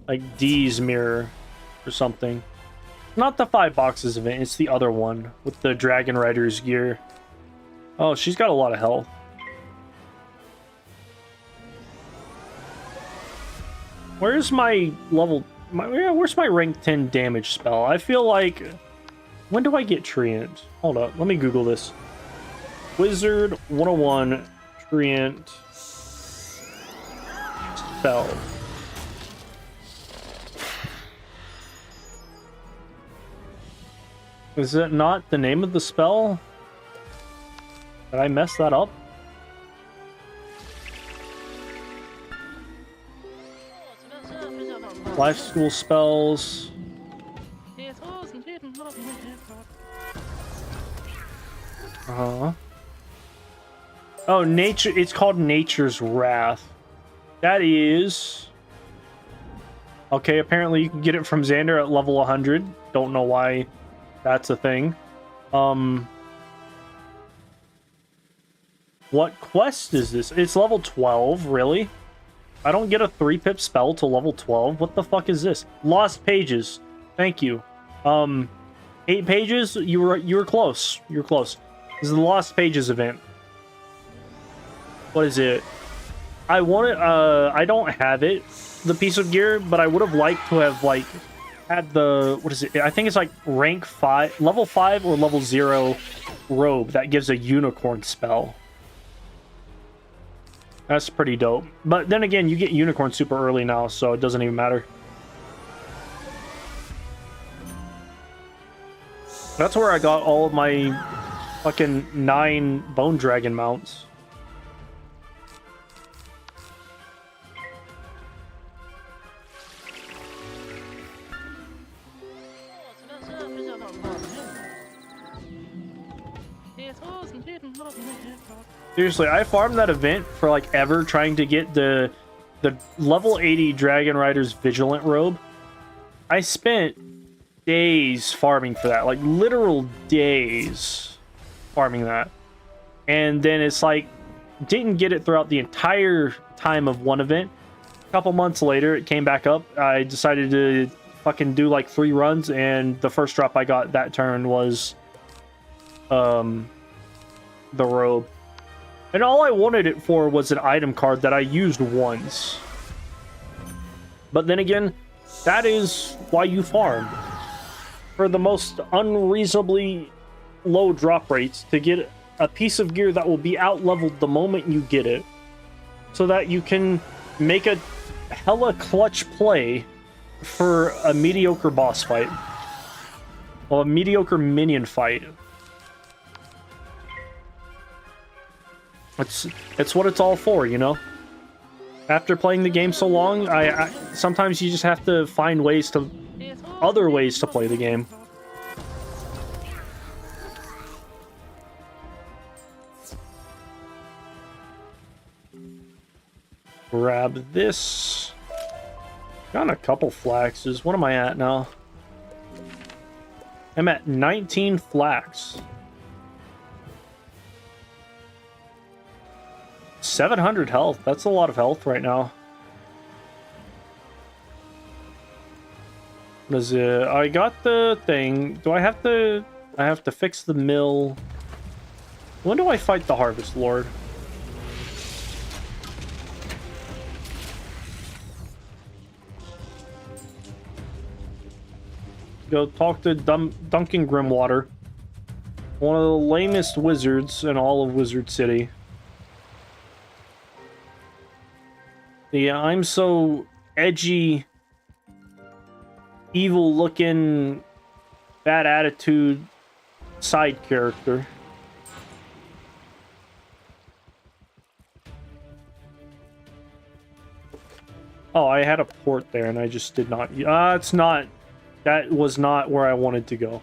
Like D's mirror or something. Not the 5 boxes event, it's the other one with the Dragon Rider's gear. Oh, she's got a lot of health. Where's my level... where's my rank 10 damage spell? I feel like... When do I get Treant? Hold up, let me Google this. Wizard101 Treant spell. Is it not the name of the spell? Did I mess that up? Life school spells. Oh, nature. It's called Nature's Wrath. That is... Okay, apparently you can get it from Xander at level 100. Don't know why that's a thing. What quest is this? It's level 12, really? I don't get a 3-pip spell to level 12? What the fuck is this? Lost pages. Thank you. 8 pages? You were close. You were close. This is the Lost Pages event. What is it? I want it, I don't have it, the piece of gear, but I would have liked to have, like, had the, what is it? I think it's like rank 5, level 5 or level 0 robe that gives a unicorn spell. That's pretty dope. But then again, you get unicorn super early now, so it doesn't even matter. That's where I got all of my fucking 9 bone dragon mounts. Seriously, I farmed that event for like ever trying to get the level 80 Dragon Rider's Vigilant robe. I spent days farming for that, like literal days farming that. And then it's like, didn't get it throughout the entire time of one event. A couple months later, it came back up. I decided to fucking do like 3 runs, and the first drop I got that turn was the robe. And all I wanted it for was an item card that I used once. But then again, that is why you farm. For the most unreasonably low drop rates to get a piece of gear that will be out-leveled the moment you get it. So that you can make a hella clutch play for a mediocre boss fight. Well, a mediocre minion fight. It's what it's all for, you know? After playing the game so long, I sometimes you just have to find ways to... other ways to play the game. Grab this. Got a couple flaxes. What am I at now? I'm at 19 flax. 700 health. That's a lot of health right now. What is it? I got the thing. Do I have to... I have to fix the mill. When do I fight the Harvest Lord? Go talk to Duncan Grimwater. One of the lamest wizards in all of Wizard City. Yeah, I'm so edgy, evil-looking, bad attitude side character. Oh, I had a port there and I just did not... it's not... That was not where I wanted to go.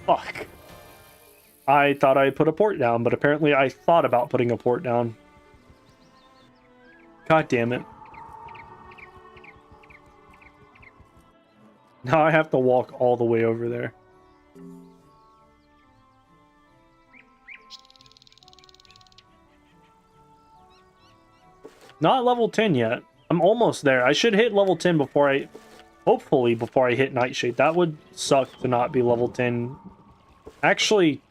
Fuck. I thought I put a port down, but apparently I thought about putting a port down. God damn it. Now I have to walk all the way over there. Not level 10 yet. I'm almost there. I should hit level 10 before hopefully before I hit Nightshade. That would suck to not be level 10. Actually,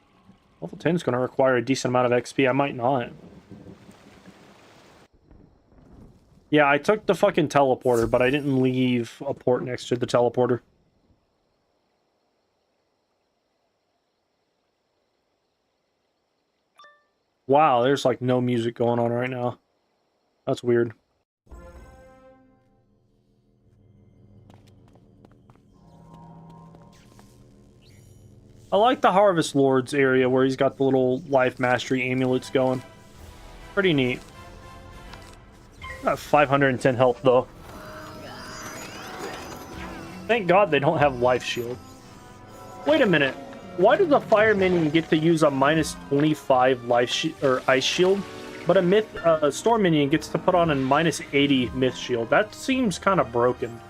level 10 is going to require a decent amount of XP. I might not. Yeah, I took the fucking teleporter, but I didn't leave a port next to the teleporter. Wow, there's like no music going on right now. That's weird. I like the Harvest Lord's area where he's got the little life mastery amulets going. Pretty neat. Got 510 health though. Thank God they don't have life shield. Wait a minute. Why does the fire minion get to use a minus 25 life or ice shield, but a storm minion gets to put on a minus 80 myth shield? That seems kind of broken.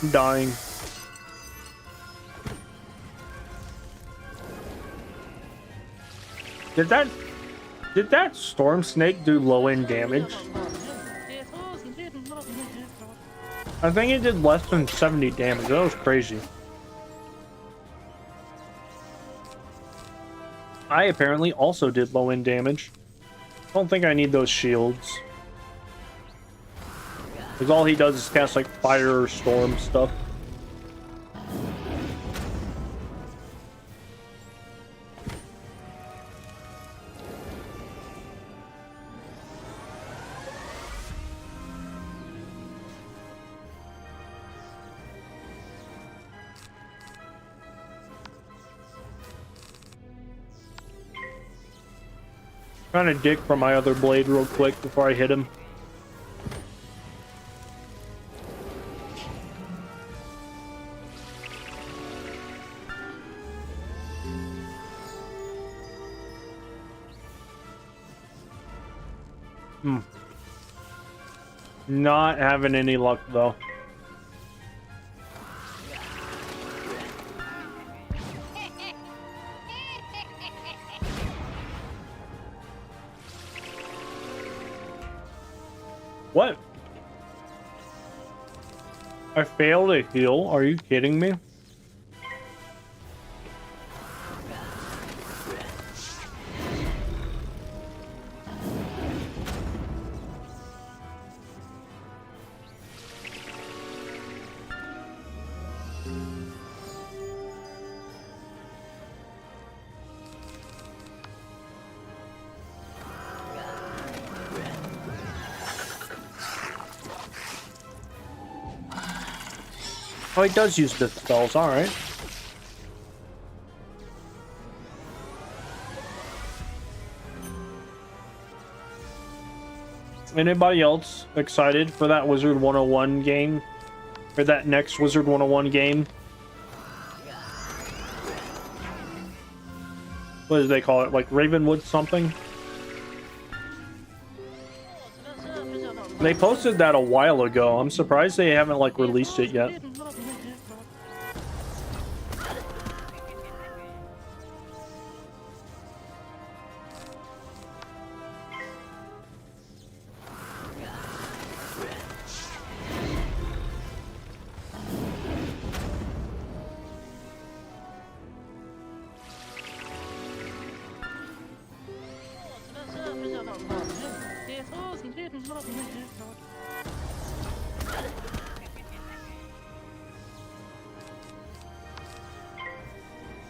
I'm dying. Did that storm snake do low end damage? I think it did less than 70 damage. That was crazy. I apparently also did low end damage. I don't think I need those shields. Because all he does is cast like fire or storm stuff. Trying to dig for my other blade real quick before I hit him. Not having any luck though. What? I failed to heal? Are you kidding me? Oh, he does use the spells, alright. Anybody else excited for that Wizard 101 game? Or that next Wizard 101 game? What do they call it? Like Ravenwood something? They posted that a while ago. I'm surprised they haven't like released it yet.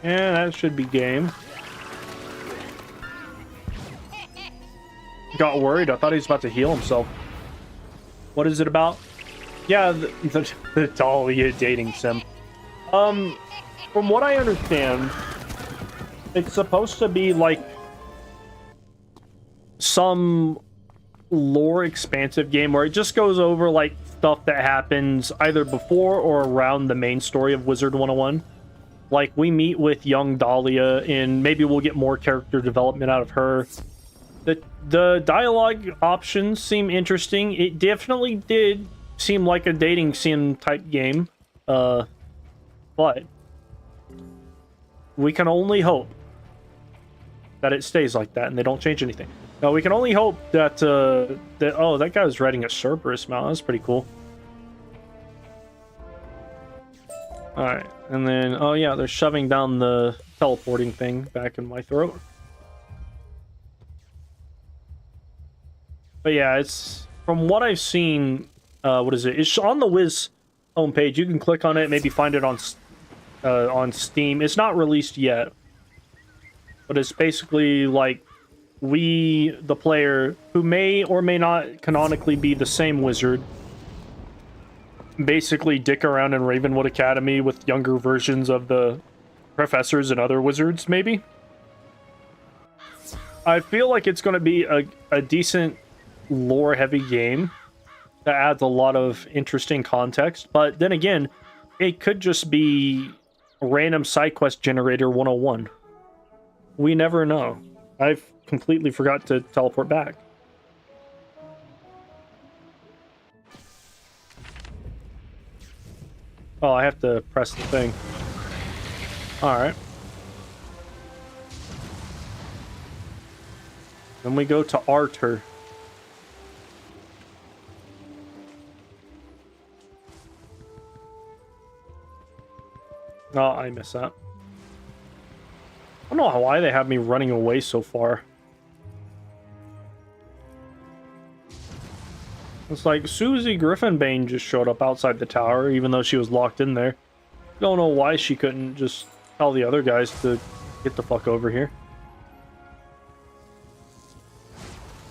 Yeah, that should be game. Got worried. I thought he was about to heal himself. What is it about? Yeah, the Dahlia dating sim. From what I understand, it's supposed to be like some lore expansive game where it just goes over like stuff that happens either before or around the main story of Wizard 101. Like, we meet with young Dahlia, and maybe we'll get more character development out of her. The dialogue options seem interesting. It definitely did seem like a dating sim type game. But we can only hope that it stays like that and they don't change anything. No, we can only hope that, oh, that guy was riding a Cerberus mount. That's pretty cool. Alright, and then, oh yeah, they're shoving down the teleporting thing back in my throat. But yeah, it's, from what I've seen, what is it? It's on the Wiz homepage. You can click on it, maybe find it on Steam. It's not released yet. But it's basically like, we, the player, who may or may not canonically be the same wizard, basically dick around in Ravenwood Academy with younger versions of the professors and other wizards, maybe? I feel like it's going to be a decent lore-heavy game that adds a lot of interesting context, but then again, it could just be random side quest generator 101. We never know. I've completely forgot to teleport back. Oh, I have to press the thing. Alright. Then we go to Arthur. Oh, I missed that. I don't know why they have me running away so far. It's like Susie Griffinbane just showed up outside the tower, even though she was locked in there. Don't know why she couldn't just tell the other guys to get the fuck over here.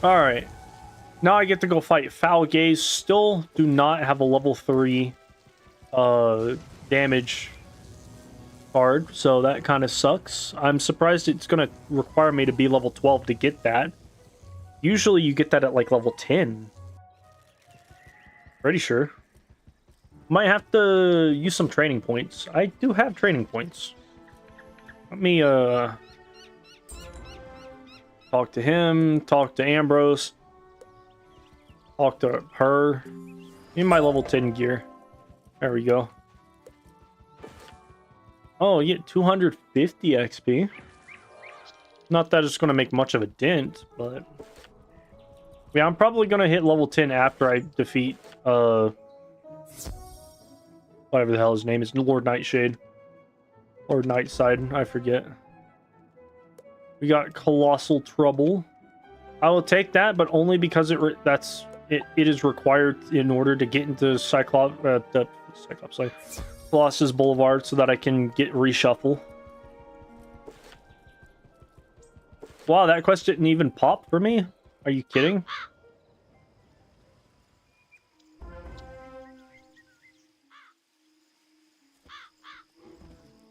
Alright. Now I get to go fight Foul Gaze. Still do not have a level 3 damage card, so that kind of sucks. I'm surprised it's going to require me to be level 12 to get that. Usually you get that at like level 10. Pretty sure. Might have to use some training points. I do have training points. Let me talk to him, talk to Ambrose, talk to her. In my level 10 gear. There we go. Oh, you get 250 XP. Not that it's going to make much of a dent, but... yeah, I'm probably going to hit level 10 after I defeat, whatever the hell his name is, Lord Nightshade. Or Nightside, I forget. We got Colossal Trouble. I will take that, but only because it is required in order to get into Colossus Boulevard so that I can get reshuffle. Wow, that quest didn't even pop for me? Are you kidding?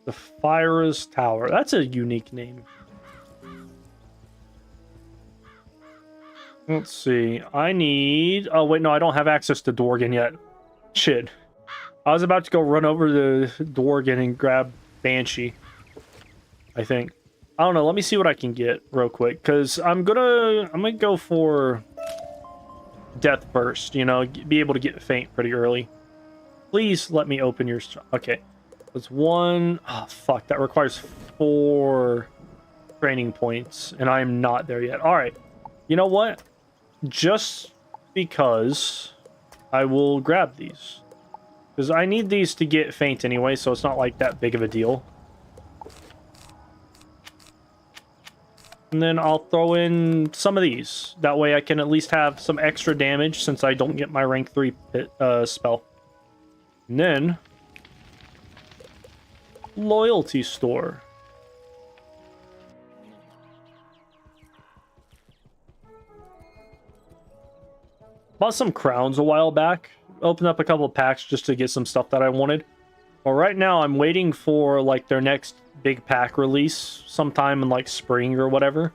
The Fyra's Tower. That's a unique name. Let's see. I need... oh, wait, no, I don't have access to Dorgan yet. Shit. I was about to go run over to Dorgan and grab Banshee. I think. I don't know. Let me see what I can get real quick, because I'm gonna go for Death Burst. You know, be able to get Faint pretty early. Please let me open your... okay. It's one... oh, fuck. That requires 4 training points, and I am not there yet. All right. You know what? Just because I will grab these. Because I need these to get Faint anyway, so it's not like that big of a deal. And then I'll throw in some of these. That way I can at least have some extra damage since I don't get my rank 3 spell. And then... Loyalty Store. Bought some crowns a while back. Opened up a couple of packs just to get some stuff that I wanted. Well, right now I'm waiting for like their next big pack release sometime in like spring or whatever.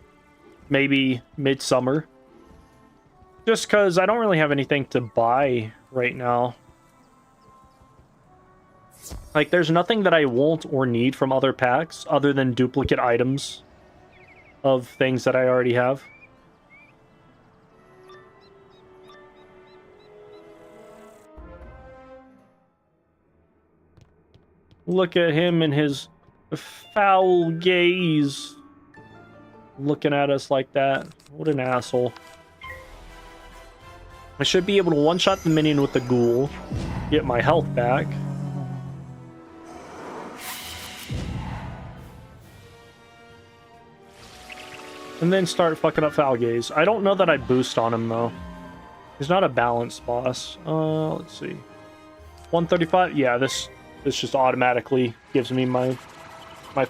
Maybe midsummer. Just because I don't really have anything to buy right now. Like, there's nothing that I won't or need from other packs other than duplicate items of things that I already have. Look at him and his foul gaze. Looking at us like that. What an asshole. I should be able to one-shot the minion with the ghoul. Get my health back. And then start fucking up foul gaze. I don't know that I boost on him, though. He's not a balanced boss. Let's see. 135? Yeah, this just automatically gives me my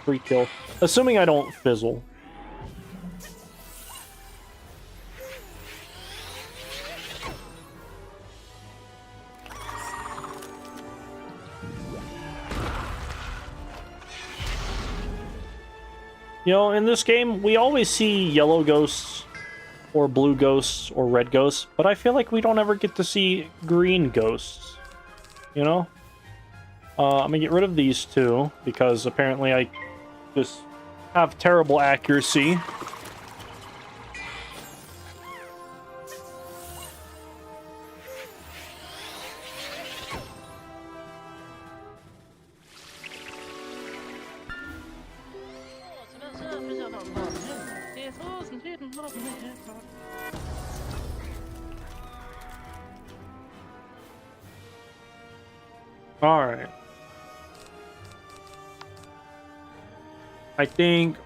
free kill. Assuming I don't fizzle. You know, in this game, we always see yellow ghosts, or blue ghosts, or red ghosts, but I feel like we don't ever get to see green ghosts. You know? I'm gonna get rid of these two, because apparently I just have terrible accuracy. Alright. I think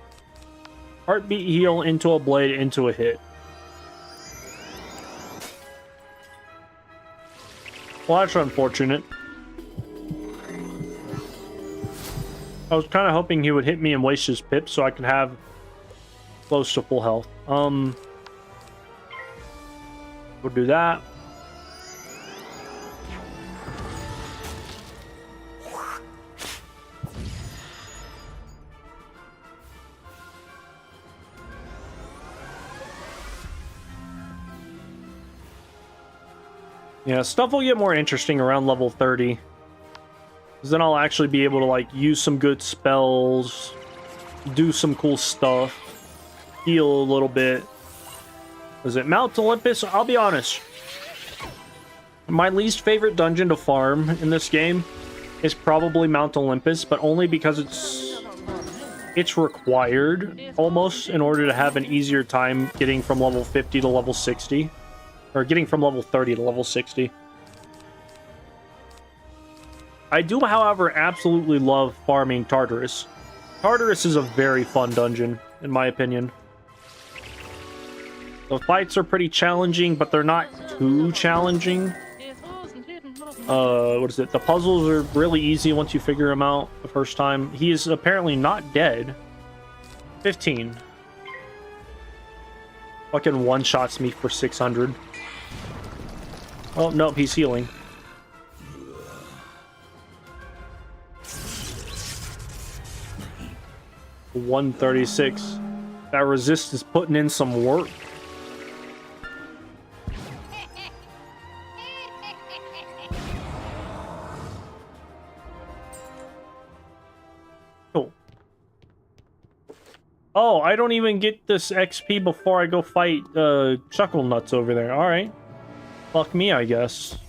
heartbeat heal into a blade into a hit. Well, that's unfortunate. I was kind of hoping he would hit me and waste his pip so I could have close to full health. We'll do that. Yeah, stuff will get more interesting around level 30. Because then I'll actually be able to, like, use some good spells, do some cool stuff, heal a little bit. Is it Mount Olympus? I'll be honest. My least favorite dungeon to farm in this game is probably Mount Olympus, but only because it's required, almost, in order to have an easier time getting from level 50 to level 60. Or getting from level 30 to level 60. I do, however, absolutely love farming Tartarus. Tartarus is a very fun dungeon, in my opinion. The fights are pretty challenging, but they're not too challenging. What is it? The puzzles are really easy once you figure them out the first time. He is apparently not dead. 15. Fucking one-shots me for 600. Oh, nope, he's healing. $136. That resist is putting in some work. Cool. Oh, I don't even get this XP before I go fight Chuckle Nuts over there. Alright. Fuck me, I guess.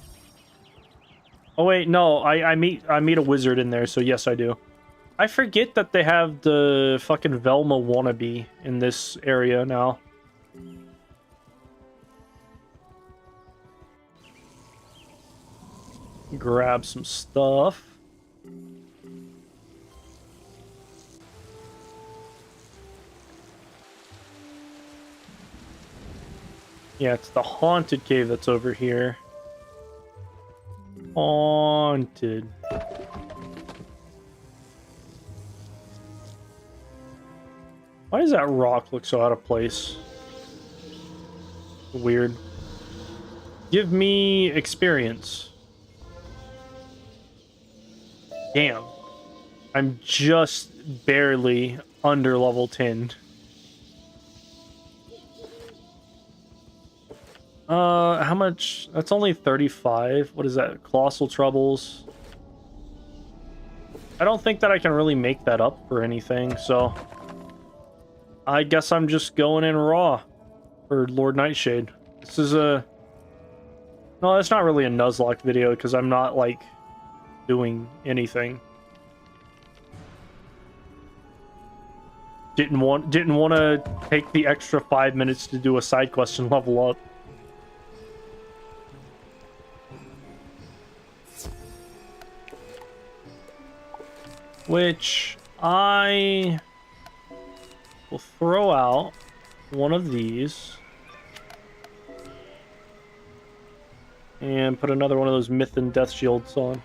Oh wait, no, I meet a wizard in there, so yes I do. I forget that they have the fucking Velma wannabe in this area now. Grab some stuff. Yeah, it's the haunted cave that's over here. Haunted. Why does that rock look so out of place? Weird. Give me experience. Damn. I'm just barely under level 10. How much? That's only 35. What is that? Colossal Troubles. I don't think that I can really make that up for anything, so I guess I'm just going in raw for Lord Nightshade. This is a... No, it's not really a Nuzlocke video because I'm not, like, doing anything. Didn't want to take the extra 5 minutes to do a side quest and level up. Which I will throw out one of these and put another one of those Myth and Death Shields on.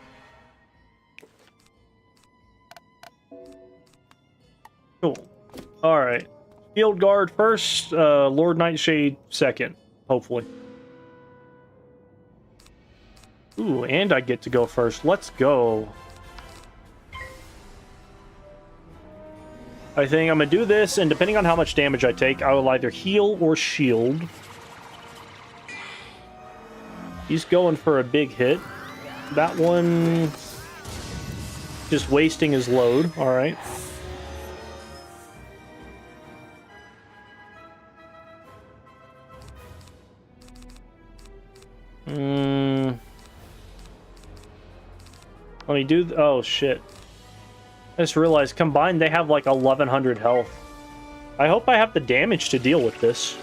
Cool. Alright. Field Guard first, Lord Nightshade second, hopefully. Ooh, and I get to go first. Let's go. I think I'm going to do this, and depending on how much damage I take, I will either heal or shield. He's going for a big hit. That one... just wasting his load. Alright. Let me do... oh, shit. I just realized, combined, they have like 1100 health. I hope I have the damage to deal with this.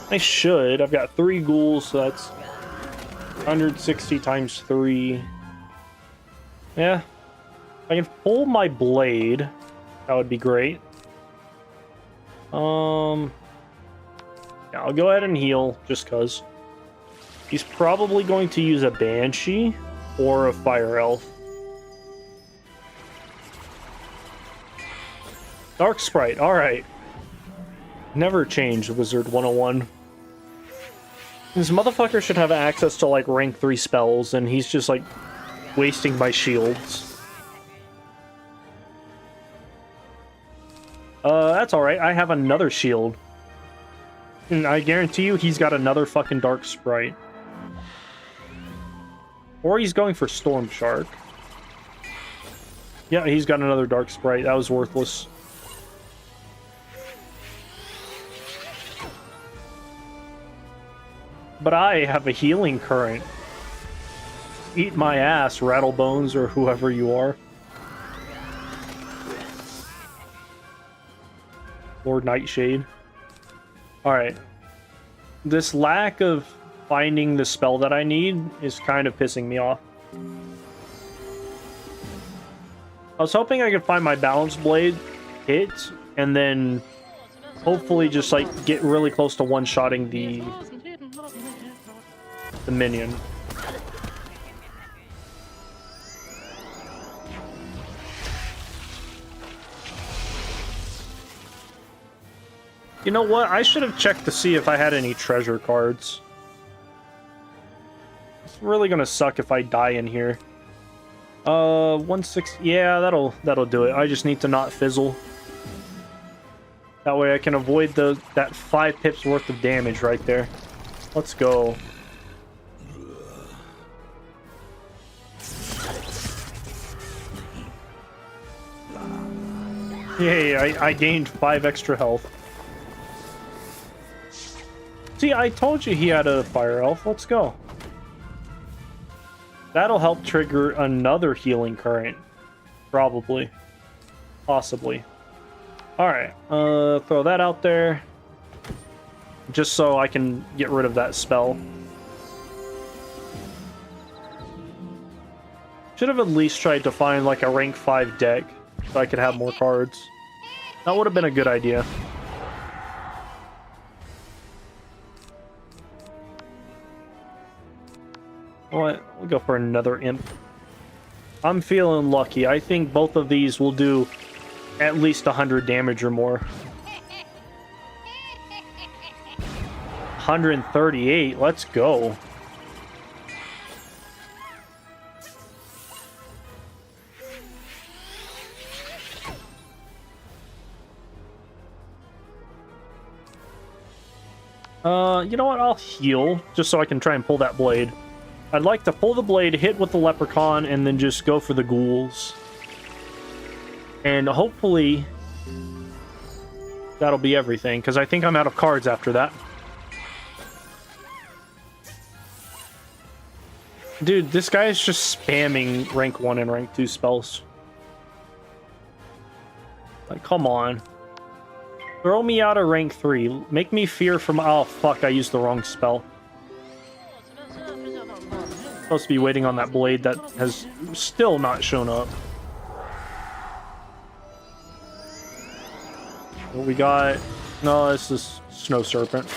I should. I've got 3 ghouls, so that's 160 times 3. Yeah. If I can pull my blade, that would be great. Yeah, I'll go ahead and heal, just cause. He's probably going to use a Banshee or a Fire Elf. Dark Sprite, alright. Never change, Wizard101. This motherfucker should have access to, like, rank 3 spells, and he's just, like, wasting my shields. That's alright. I have another shield. And I guarantee you he's got another fucking Dark Sprite. Or he's going for Storm Shark. Yeah, he's got another Dark Sprite. That was worthless. But I have a healing current. Eat my ass, Rattlebones, or whoever you are. Lord Nightshade. Alright. This lack of finding the spell that I need is kind of pissing me off. I was hoping I could find my Balance Blade, hit, and then hopefully just like get really close to one-shotting the minion. You know what? I should have checked to see if I had any treasure cards. It's really gonna suck if I die in here. 160. Yeah, that'll do it. I just need to not fizzle. That way I can avoid that 5 pips worth of damage right there. Let's go. Yay, I gained 5 extra health. See, I told you he had a Fire Elf. Let's go. That'll help trigger another healing current. Probably. Possibly. Alright, throw that out there. Just so I can get rid of that spell. Should have at least tried to find like a rank 5 deck so I could have more cards. That would have been a good idea. What? We'll go for another imp. I'm feeling lucky. I think both of these will do at least 100 damage or more. 138. Let's go. You know what? I'll heal just so I can try and pull that blade. I'd like to pull the blade, hit with the leprechaun, and then just go for the ghouls. And hopefully that'll be everything, because I think I'm out of cards after that. Dude, this guy is just spamming rank 1 and rank 2 spells. Like, come on. Throw me out of rank 3. Make me fear from... Oh, fuck, I used the wrong spell. Supposed to be waiting on that blade that has still not shown up. What we got? No, this is Snow Serpent.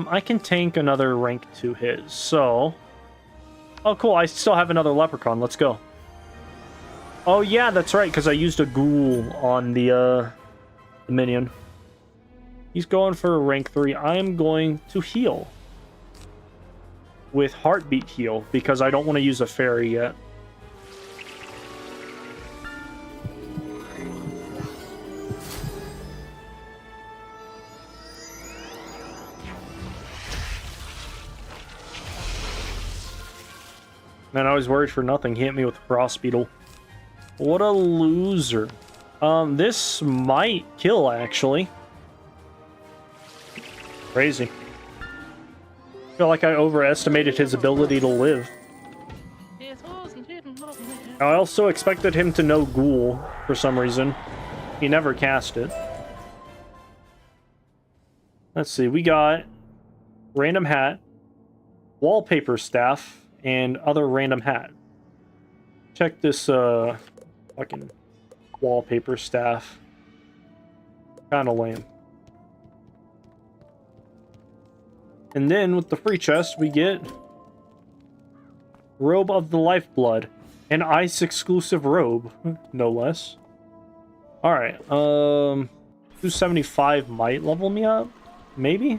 I can tank another rank 2 hit, so... Oh, cool, I still have another Leprechaun. Let's go. Oh, yeah, that's right, because I used a ghoul on the minion. He's going for a rank 3. I'm going to heal. With Heartbeat Heal, because I don't want to use a fairy yet. Man, I was worried for nothing. He hit me with Frost Beetle. What a loser. This might kill, actually. Crazy. I feel like I overestimated his ability to live. I also expected him to know Ghoul for some reason. He never cast it. Let's see, we got Random Hat, Wallpaper Staff, and other random hat. Check this fucking Wallpaper Staff. Kinda lame. And then with the free chest we get Robe of the Lifeblood. An ice exclusive robe, no less. Alright, 275 might level me up? Maybe?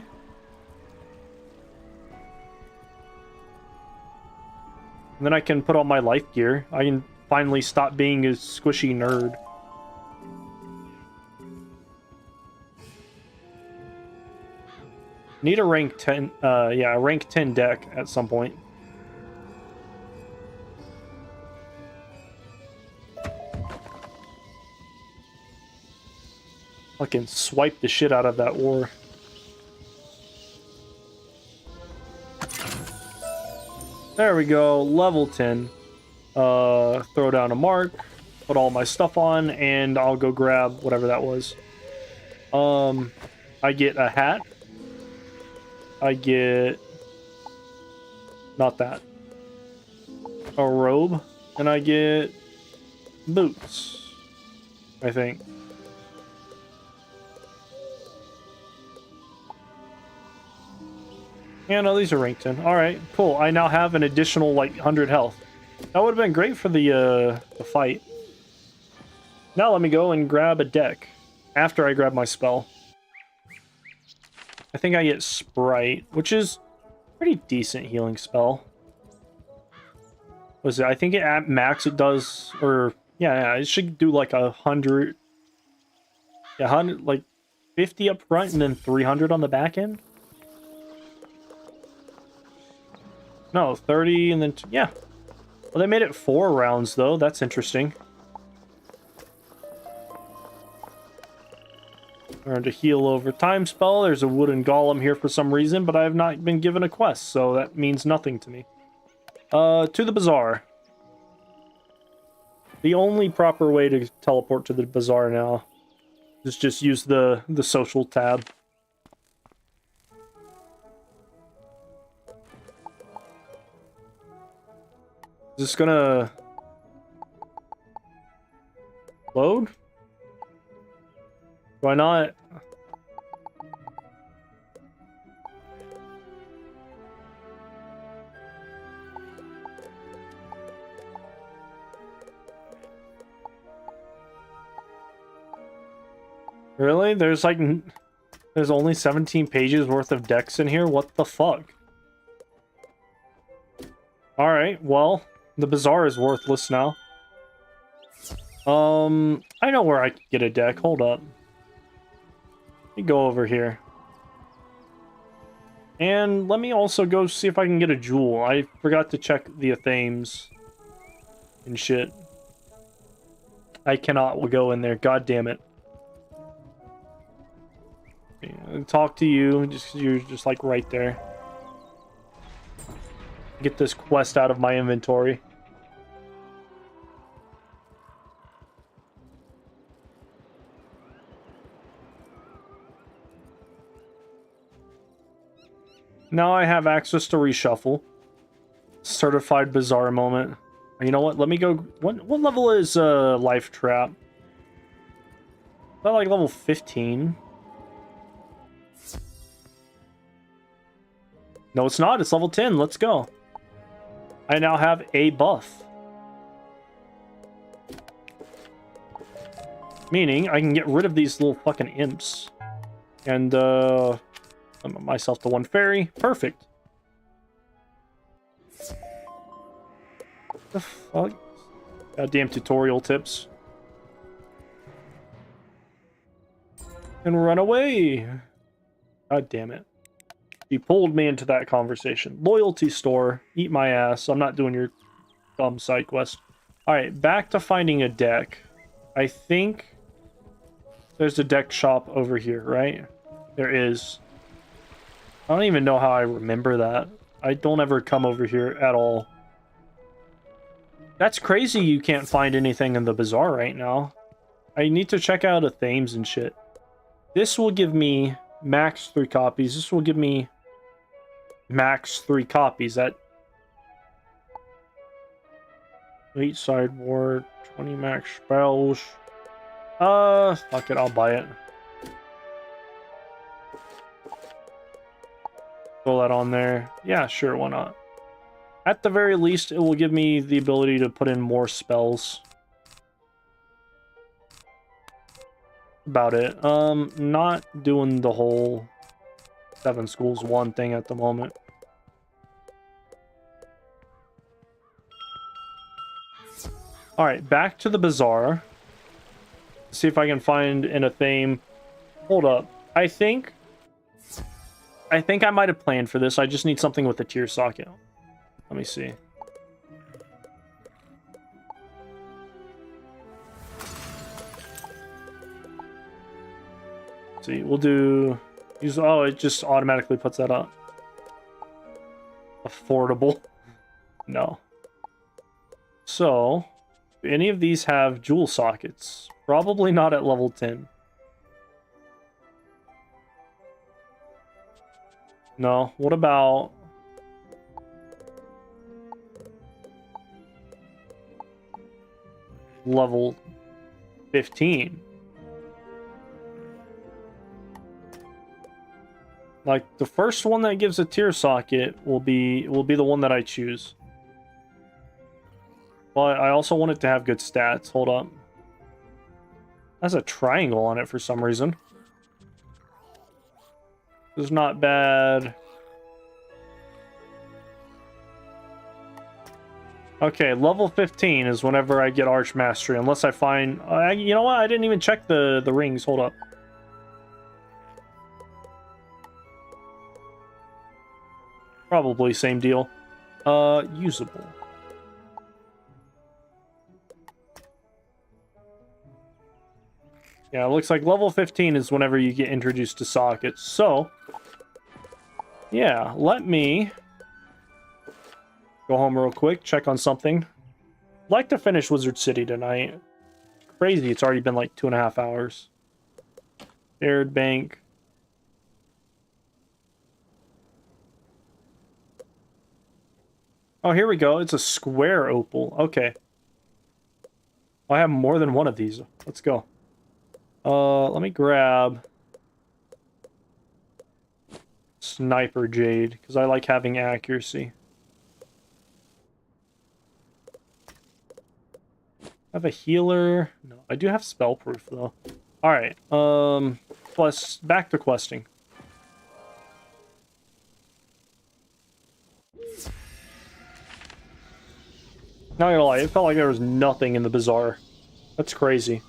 And then I can put on my life gear. I can finally stop being a squishy nerd. Need a rank 10, yeah, a rank 10 deck at some point. Fucking swipe the shit out of that ore. There we go, level 10. Throw down a mark, put all my stuff on, and I'll go grab whatever that was. I get a hat. I get... not that. A robe. And I get... boots. I think. Yeah, no, these are rank 10. Alright, cool. I now have an additional, like, 100 health. That would have been great for the fight. Now let me go and grab a deck. After I grab my spell. I think I get Sprite, which is a pretty decent healing spell. Was it? I think at max it does, or... yeah, it should do, like, 100... yeah, 100, like, 50 up front and then 300 on the back end? No, 30 and then... yeah. Well, they made it 4 rounds, though. That's interesting. Learn to heal over time spell. There's a wooden golem here for some reason, but I have not been given a quest, so that means nothing to me. To the bazaar. The only proper way to teleport to the bazaar now is just use the social tab. Is this gonna load? Why not? Really? There's like... there's only 17 pages worth of decks in here? What the fuck? Alright, well... the bazaar is worthless now. I know where I can get a deck. Hold up. Let me go over here. And let me also go see if I can get a jewel. I forgot to check the Athames and shit. I cannot go in there. God damn it. Talk to you. You're just like right there. Get this quest out of my inventory. Now I have access to reshuffle. Certified bizarre moment. You know what? Let me go. What level is life trap? Is that like level 15? No, it's not. It's level 10. Let's go. I now have a buff. Meaning I can get rid of these little fucking imps. And limit myself to 1 fairy. Perfect. What the fuck? Goddamn tutorial tips. And run away. God damn it. He pulled me into that conversation. Loyalty store. Eat my ass. I'm not doing your dumb side quest. Alright, back to finding a deck. I think there's a deck shop over here, right? There is. I don't even know how I remember that. I don't ever come over here at all. That's crazy you can't find anything in the bazaar right now. I need to check out Athames and shit. This will give me max 3 copies. This will give me max 3 copies. That 8 sideboard, 20 max spells. Fuck it, I'll buy it. Throw that on there. Yeah, sure, why not? At the very least, it will give me the ability to put in more spells. About it. Not doing the whole 7 schools 1 thing at the moment. Alright, back to the bazaar. See if I can find an Athame. Hold up. I think I might have planned for this. I just need something with a tier socket. Let me see. Let's see, we'll do use. Oh, it just automatically puts that up. Affordable. No. So, do any of these have jewel sockets? Probably not at level 10. No. What about level 15? Like, the first one that gives a tier socket will be the one that I choose. But I also want it to have good stats. Hold up. Has a triangle on it for some reason. This is not bad. Okay, level 15 is whenever I get Arch Mastery, unless I find... you know what? I didn't even check the rings. Hold up. Probably same deal. Usable. Yeah, it looks like level 15 is whenever you get introduced to sockets. So, yeah, let me go home real quick, check on something. I'd like to finish Wizard City tonight. Crazy, it's already been like 2.5 hours. Aired Bank. Oh, here we go. It's a square opal. Okay. I have more than one of these. Let's go. Let me grab Sniper Jade, because I like having accuracy. I have a healer. No, I do have spell proof though. Alright, plus back to questing. Not gonna lie, it felt like there was nothing in the bazaar. That's crazy.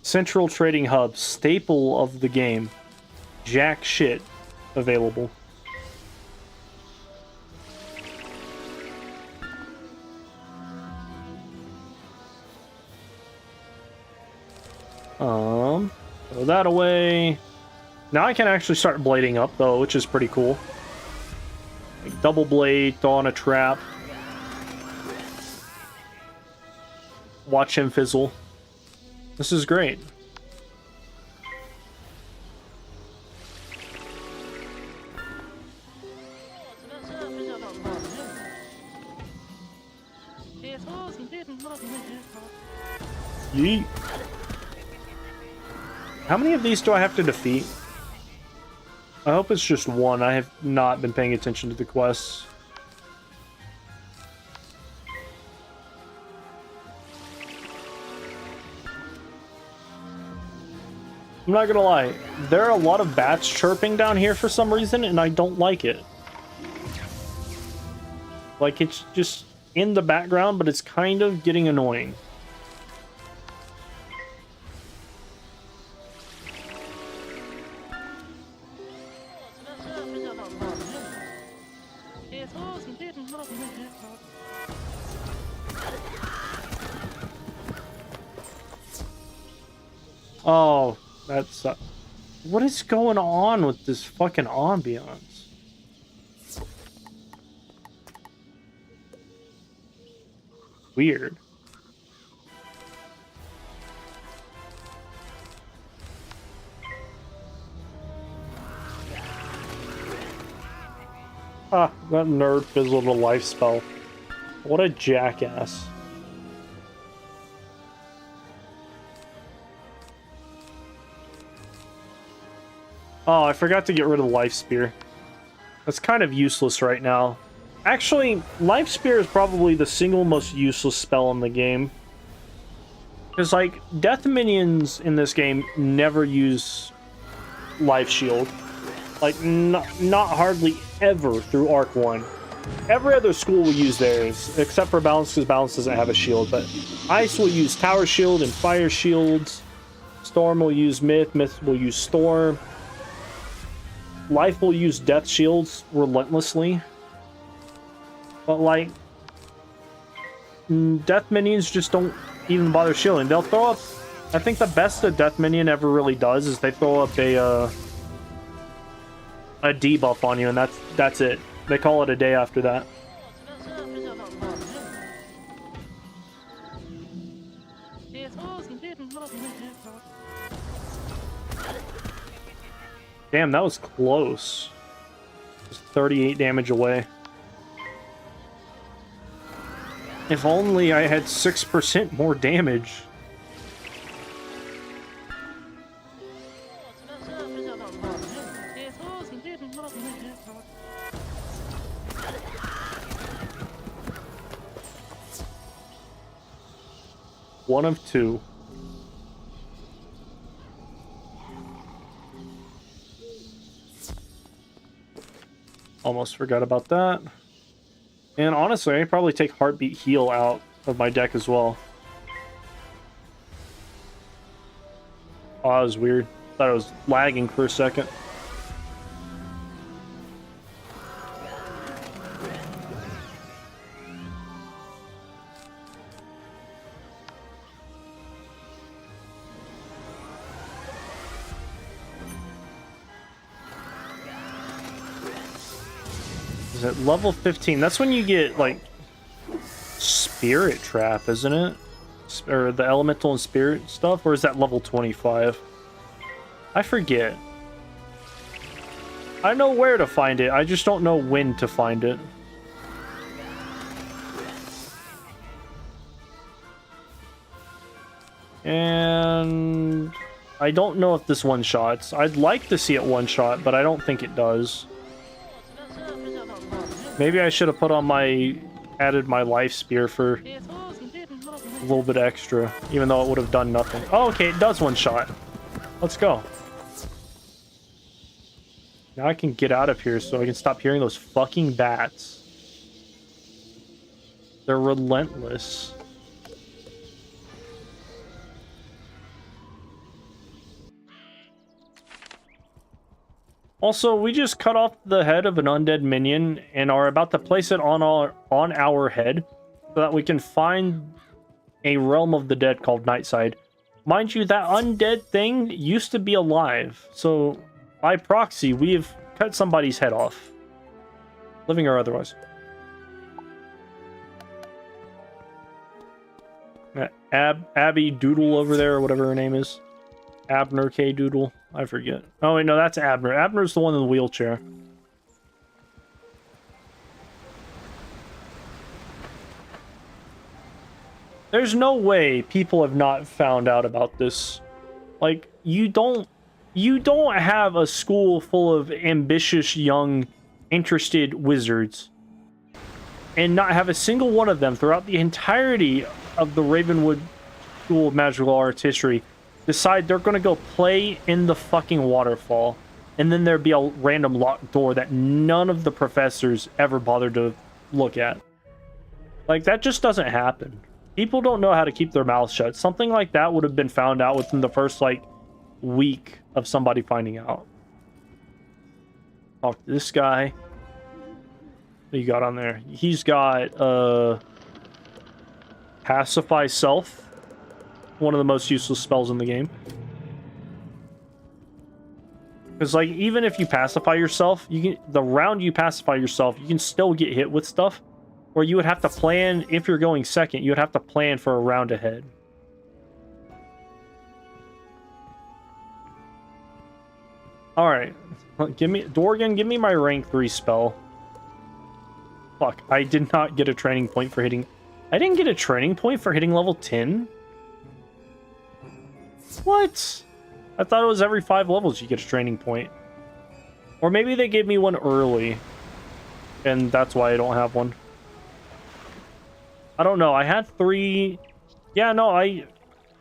Central Trading Hub, staple of the game. jack shit available. Throw that away. Now I can actually start blading up though, which is pretty cool. Like double blade, throw on a trap. Watch him fizzle. This is great. Yeet. How many of these do I have to defeat? I hope it's just one. I have not been paying attention to the quests. I'm not gonna lie, there are a lot of bats chirping down here for some reason, and I don't like it. Like, it's just in the background, but it's kind of getting annoying. Oh, that's... what is going on with this fucking ambiance? Weird. Ah, that nerd fizzled a life spell. What a jackass. Oh, I forgot to get rid of the life spear. That's kind of useless right now. Actually, life spear is probably the single most useless spell in the game. Because, like, death minions in this game never use life shield. Like, not hardly ever through Arc 1. Every other school will use theirs, except for Balance, because Balance doesn't have a shield. But Ice will use Tower Shield and Fire Shields. Storm will use Myth. Myth will use Storm. Life will use Death Shields relentlessly. But, like, Death Minions just don't even bother shielding. They'll throw up... I think the best a Death Minion ever really does is they throw up a debuff on you, and that's it. They call it a day after that. Damn, that was close. Just 38 damage away. If only I had 6% more damage. One of two. Almost forgot about that. And honestly, I'd probably take Heartbeat Heal out of my deck as well. Oh, that was weird. Thought I was lagging for a second. Is it level 15? That's when you get, like, Spirit Trap, isn't it? Or the Elemental and Spirit stuff? Or is that level 25? I forget. I know where to find it. I just don't know when to find it. And... I don't know if this one-shots. I'd like to see it one-shot, but I don't think it does. Maybe I should have put on my... added my life spear for a little bit extra, even though it would have done nothing. Oh, okay, it does one shot. Let's go. Now I can get out of here so I can stop hearing those fucking bats. They're relentless. Also, we just cut off the head of an undead minion and are about to place it on our head so that we can find a realm of the dead called Nightside. Mind you, that undead thing used to be alive, so by proxy, we've cut somebody's head off. Living or otherwise. Abby Doodle over there, or whatever her name is. Abner K. Doodle. I forget. Oh, wait, no, that's Abner. Abner's the one in the wheelchair. There's no way people have not found out about this. Like, you don't have a school full of ambitious, young, interested wizards and not have a single one of them throughout the entirety of the Ravenwood School of Magical Arts history decide they're going to go play in the fucking waterfall, and then there'd be a random locked door that none of the professors ever bothered to look at. Like, that just doesn't happen. People don't know how to keep their mouths shut. Something like that would have been found out within the first, like, week of somebody finding out. Talk to this guy. What do you got on there? He's got, Pacify Self. One of the most useless spells in the game. Because, like, even if you pacify yourself, the round you pacify yourself, you can still get hit with stuff. Or you would have to plan, if you're going second, you would have to plan for a round ahead. Alright. Dorgan, give me my rank 3 spell. Fuck, I did not get a training point for hitting... I didn't get a training point for hitting level 10? What? I thought it was every 5 levels you get a training point. Or maybe they gave me one early. And that's why I don't have one. I don't know. I had 3... Yeah, no, I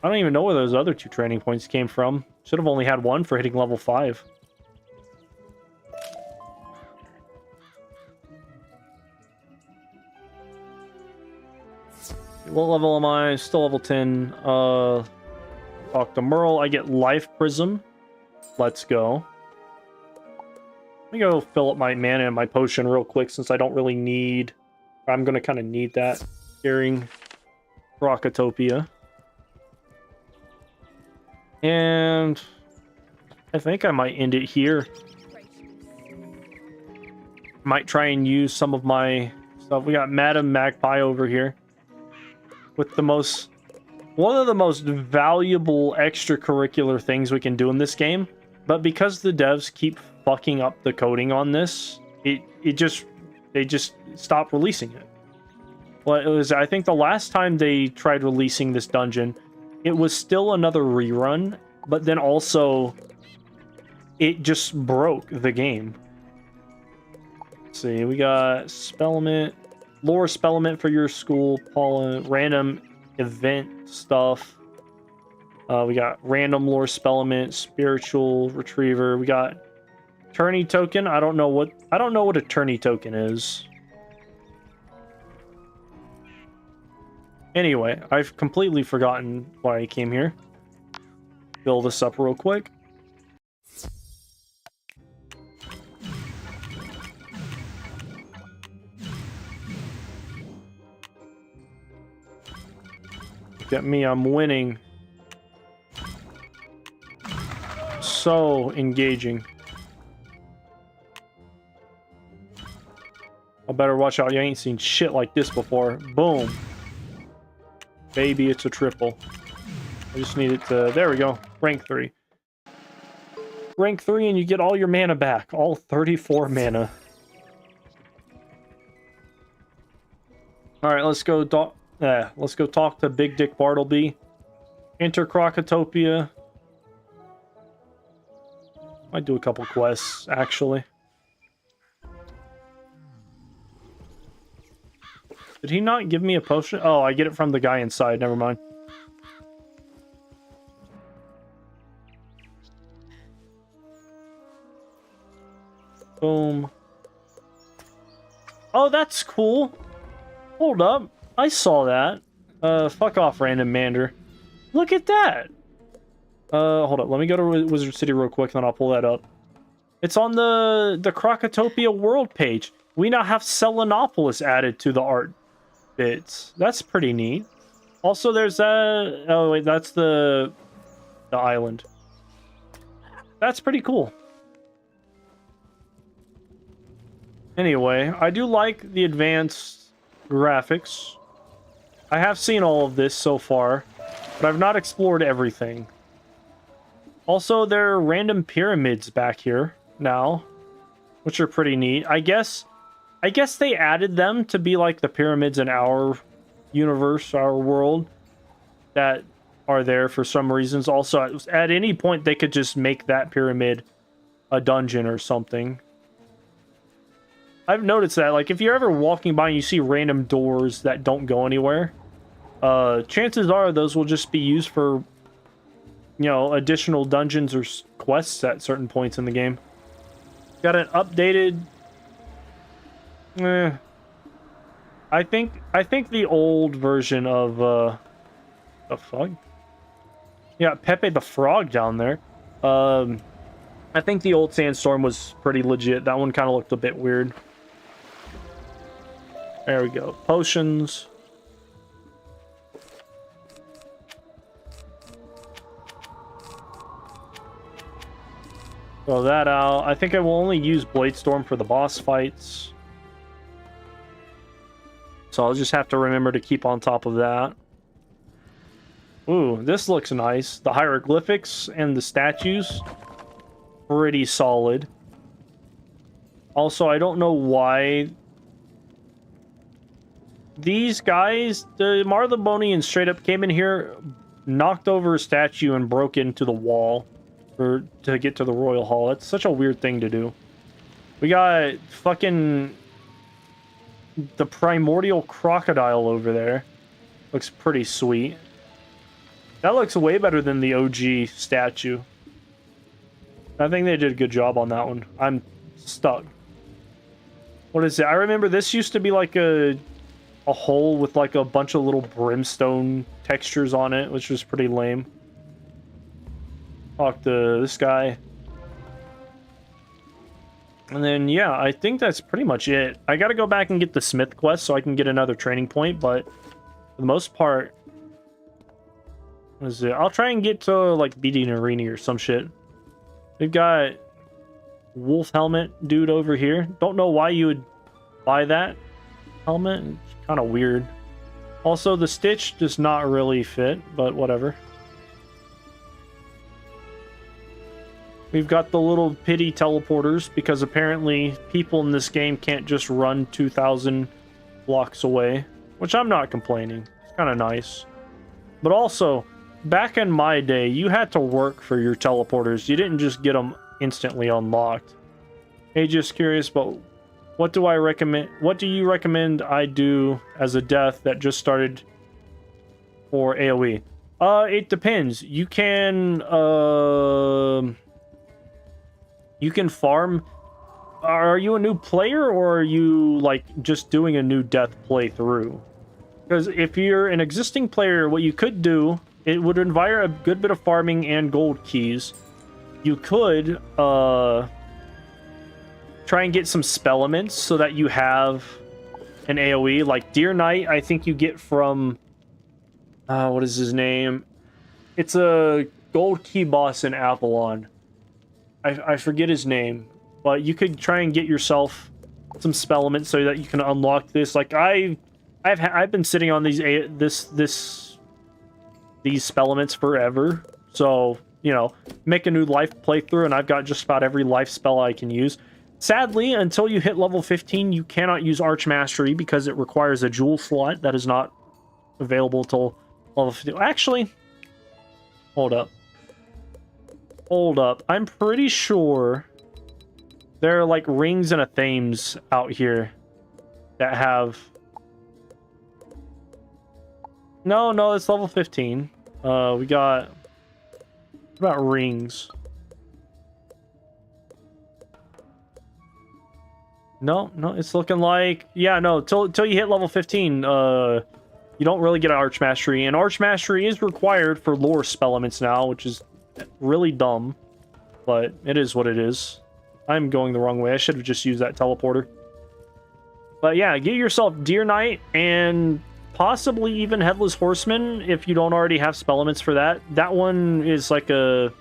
don't even know where those other 2 training points came from. Should have only had 1 for hitting level 5. What level am I? Still level 10. Talk to Merle. I get Life Prism. Let's go. Let me go fill up my mana and my potion real quick since I don't really need... I'm going to kind of need that during Rocketopia. And I think I might end it here. Might try and use some of my stuff. We got Madam Magpie over here. With the most... One of the most valuable extracurricular things we can do in this game. But because the devs keep fucking up the coding on this, they just stopped releasing it. Well, it was, I think the last time they tried releasing this dungeon, it was still another rerun, but then also it just broke the game. Let's see, we got Spellament, Lore Spellament for your school, Paula, random event stuff. We got random Lore Spellament, Spiritual Retriever. We got Tourney Token. I don't know what a Tourney Token is. Anyway, I've completely forgotten why I came here. Fill this up real quick. Look at me, I'm winning. So engaging. I better watch out, you ain't seen shit like this before. Boom. Baby, it's a triple. I just need it to... There we go. Rank 3. Rank 3 and you get all your mana back. All 34 mana. Alright, let's go talk to Big Dick Bartleby. Enter Crocotopia. Might do a couple quests, actually. Did he not give me a potion? Oh, I get it from the guy inside. Never mind. Boom. Oh, that's cool. Hold up. I saw that. Fuck off, random Mander. Look at that. Hold up. Let me go to Wizard City real quick, and then I'll pull that up. It's on the Crocotopia world page. We now have Selenopolis added to the art bits. That's pretty neat. Also, there's oh wait, that's the island. That's pretty cool. Anyway, I do like the advanced graphics. I have seen all of this so far, but I've not explored everything. Also, there are random pyramids back here now, which are pretty neat. I guess they added them to be like the pyramids in our universe, our world, that are there for some reasons. Also, at any point, they could just make that pyramid a dungeon or something. I've noticed that, like, if you're ever walking by and you see random doors that don't go anywhere, chances are those will just be used for, you know, additional dungeons or quests at certain points in the game. Got an updated... I think the old version of, the fuck? Yeah, Pepe the Frog down there. I think the old Sandstorm was pretty legit. That one kind of looked a bit weird. There we go. Potions. Throw that out. I think I will only use Bladestorm for the boss fights. So I'll just have to remember to keep on top of that. Ooh, this looks nice. The hieroglyphics and the statues. Pretty solid. Also, I don't know why... These guys, the Marlebonians straight up came in here, knocked over a statue, and broke into the wall to get to the Royal Hall. That's such a weird thing to do. We got fucking the primordial crocodile over there. Looks pretty sweet. That looks way better than the OG statue. I think they did a good job on that one. I'm stuck. What is it? I remember this used to be like a hole with like a bunch of little brimstone textures on it, which was pretty lame. Talk to this guy. And then, yeah, I think that's pretty much it. I gotta go back and get the Smith quest so I can get another training point, but for the most part, what is it? I'll try and get to, like, beating Arena or some shit. We've got wolf helmet dude over here. Don't know why you would buy that helmet. It's kind of weird. Also, the stitch does not really fit, but whatever. We've got the little pity teleporters, because apparently people in this game can't just run 2,000 blocks away, which I'm not complaining. It's kind of nice. But also, back in my day, you had to work for your teleporters. You didn't just get them instantly unlocked. Hey, just curious, but what do I recommend? What do you recommend I do as a death that just started for AoE? It depends. You can farm. Are you a new player, or are you like just doing a new death playthrough? Because if you're an existing player, what you could do, it would require a good bit of farming and gold keys. You could try and get some spellements so that you have an AoE. Like Deer Knight, I think you get from what is his name? It's a gold key boss in Avalon. I forget his name, but you could try and get yourself some spellements so that you can unlock this. Like I've been sitting on these spellements forever, so you know, make a new life playthrough, and I've got just about every life spell I can use. Sadly, until you hit level 15, you cannot use Arch Mastery because it requires a jewel slot that is not available till level 15. Actually, hold up. Hold up. I'm pretty sure there are like rings and a Thames out here that have... No, it's level 15. We got... What about rings? No, it's looking like... Yeah, no, till you hit level 15, you don't really get an Arch Mastery. And Arch Mastery is required for lore spellements now, which is really dumb. But it is what it is. I'm going the wrong way. I should have just used that teleporter. But yeah, get yourself Deer Knight and possibly even Headless Horseman if you don't already have spell elements for that. That one is like a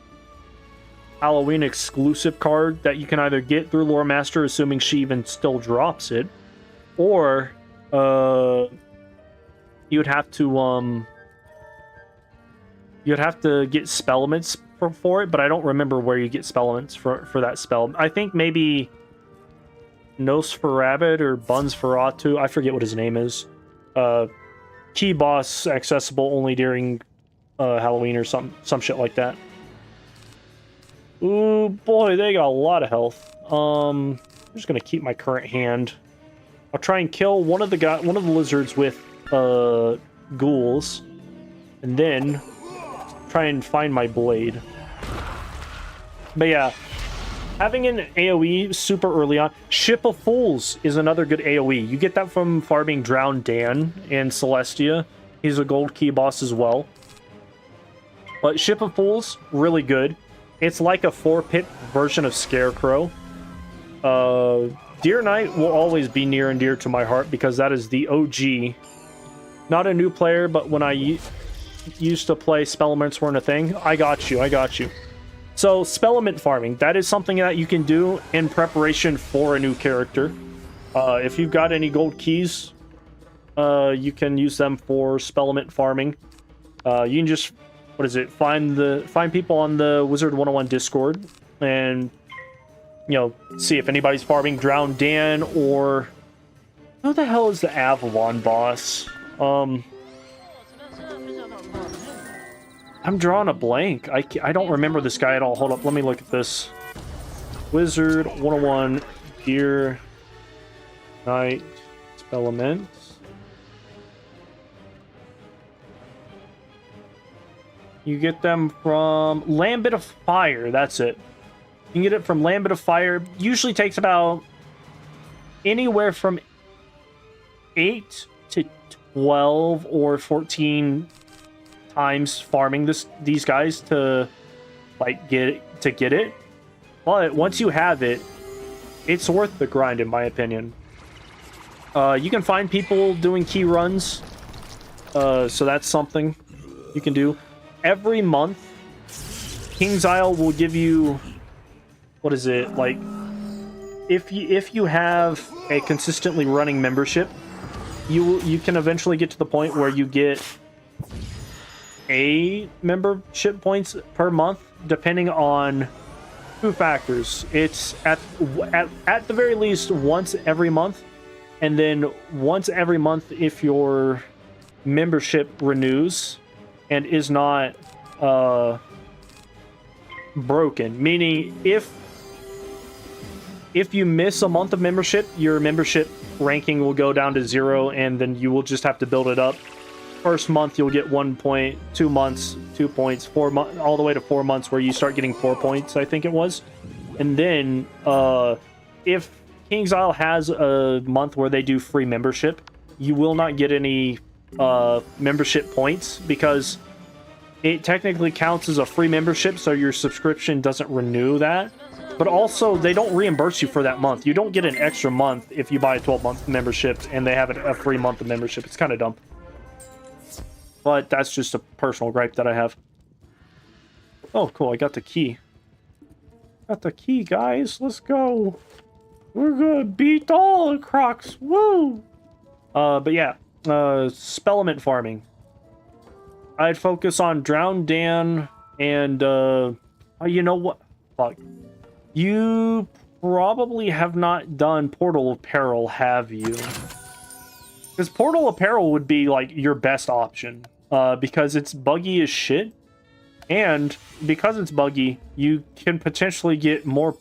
Halloween exclusive card that you can either get through Lore Master, assuming she even still drops it, or you'd have to get spell elements for it, but I don't remember where you get spell elements for that spell. I think maybe Nosferatu or Bunsferatu, I forget what his name is. Key boss accessible only during Halloween or some shit like that. Ooh boy, they got a lot of health. I'm just gonna keep my current hand. I'll try and kill one of the lizards with ghouls, and then try and find my blade. But yeah, having an AoE super early on. Ship of Fools is another good AoE. You get that from farming Drowned Dan and Celestia. He's a gold key boss as well. But Ship of Fools, really good. It's like a 4-pit version of Scarecrow. Deer Knight will always be near and dear to my heart because that is the OG. Not a new player, but when I used to play, spell elements weren't a thing. I got you. So, spell element farming, that is something that you can do in preparation for a new character. If you've got any gold keys, you can use them for spell element farming. You can just, find people on the Wizard101 Discord and, see if anybody's farming Drowned Dan or... Who the hell is the Avalon boss? I'm drawing a blank. I don't remember this guy at all. Hold up, let me look at this. Wizard101 Deer Knight Elements. You get them from Lambit of Fire. That's it. You can get it from Lambit of Fire. Usually takes about anywhere from 8 to 12 or 14 times farming these guys to get it. But once you have it, it's worth the grind in my opinion. You can find people doing key runs, so that's something you can do. Every month, King's Isle will give you, if you have a consistently running membership, you can eventually get to the point where you get a membership points per month, depending on 2 factors. It's at the very least once every month, and then once every month if your membership renews and is not broken. Meaning, if you miss a month of membership, your membership ranking will go down to 0, and then you will just have to build it up. First month you'll get 1 point, 2 months 2 points, 4 months, all the way to 4 months where you start getting 4 points, I think it was. And then if King's Isle has a month where they do free membership, you will not get any membership points because it technically counts as a free membership, so your subscription doesn't renew that. But also, they don't reimburse you for that month. You don't get an extra month if you buy a 12-month membership and they have a free month of membership. It's kind of dumb. But that's just a personal gripe that I have. Oh, cool. I got the key. Got the key, guys. Let's go. We're gonna beat all the crocs. Woo! But yeah. Spellement farming. I'd focus on Drowned Dan and, you know what? Fuck. You probably have not done Portal of Peril, have you? Because Portal of Peril would be, like, your best option. Because it's buggy as shit. And because it's buggy, you can potentially get more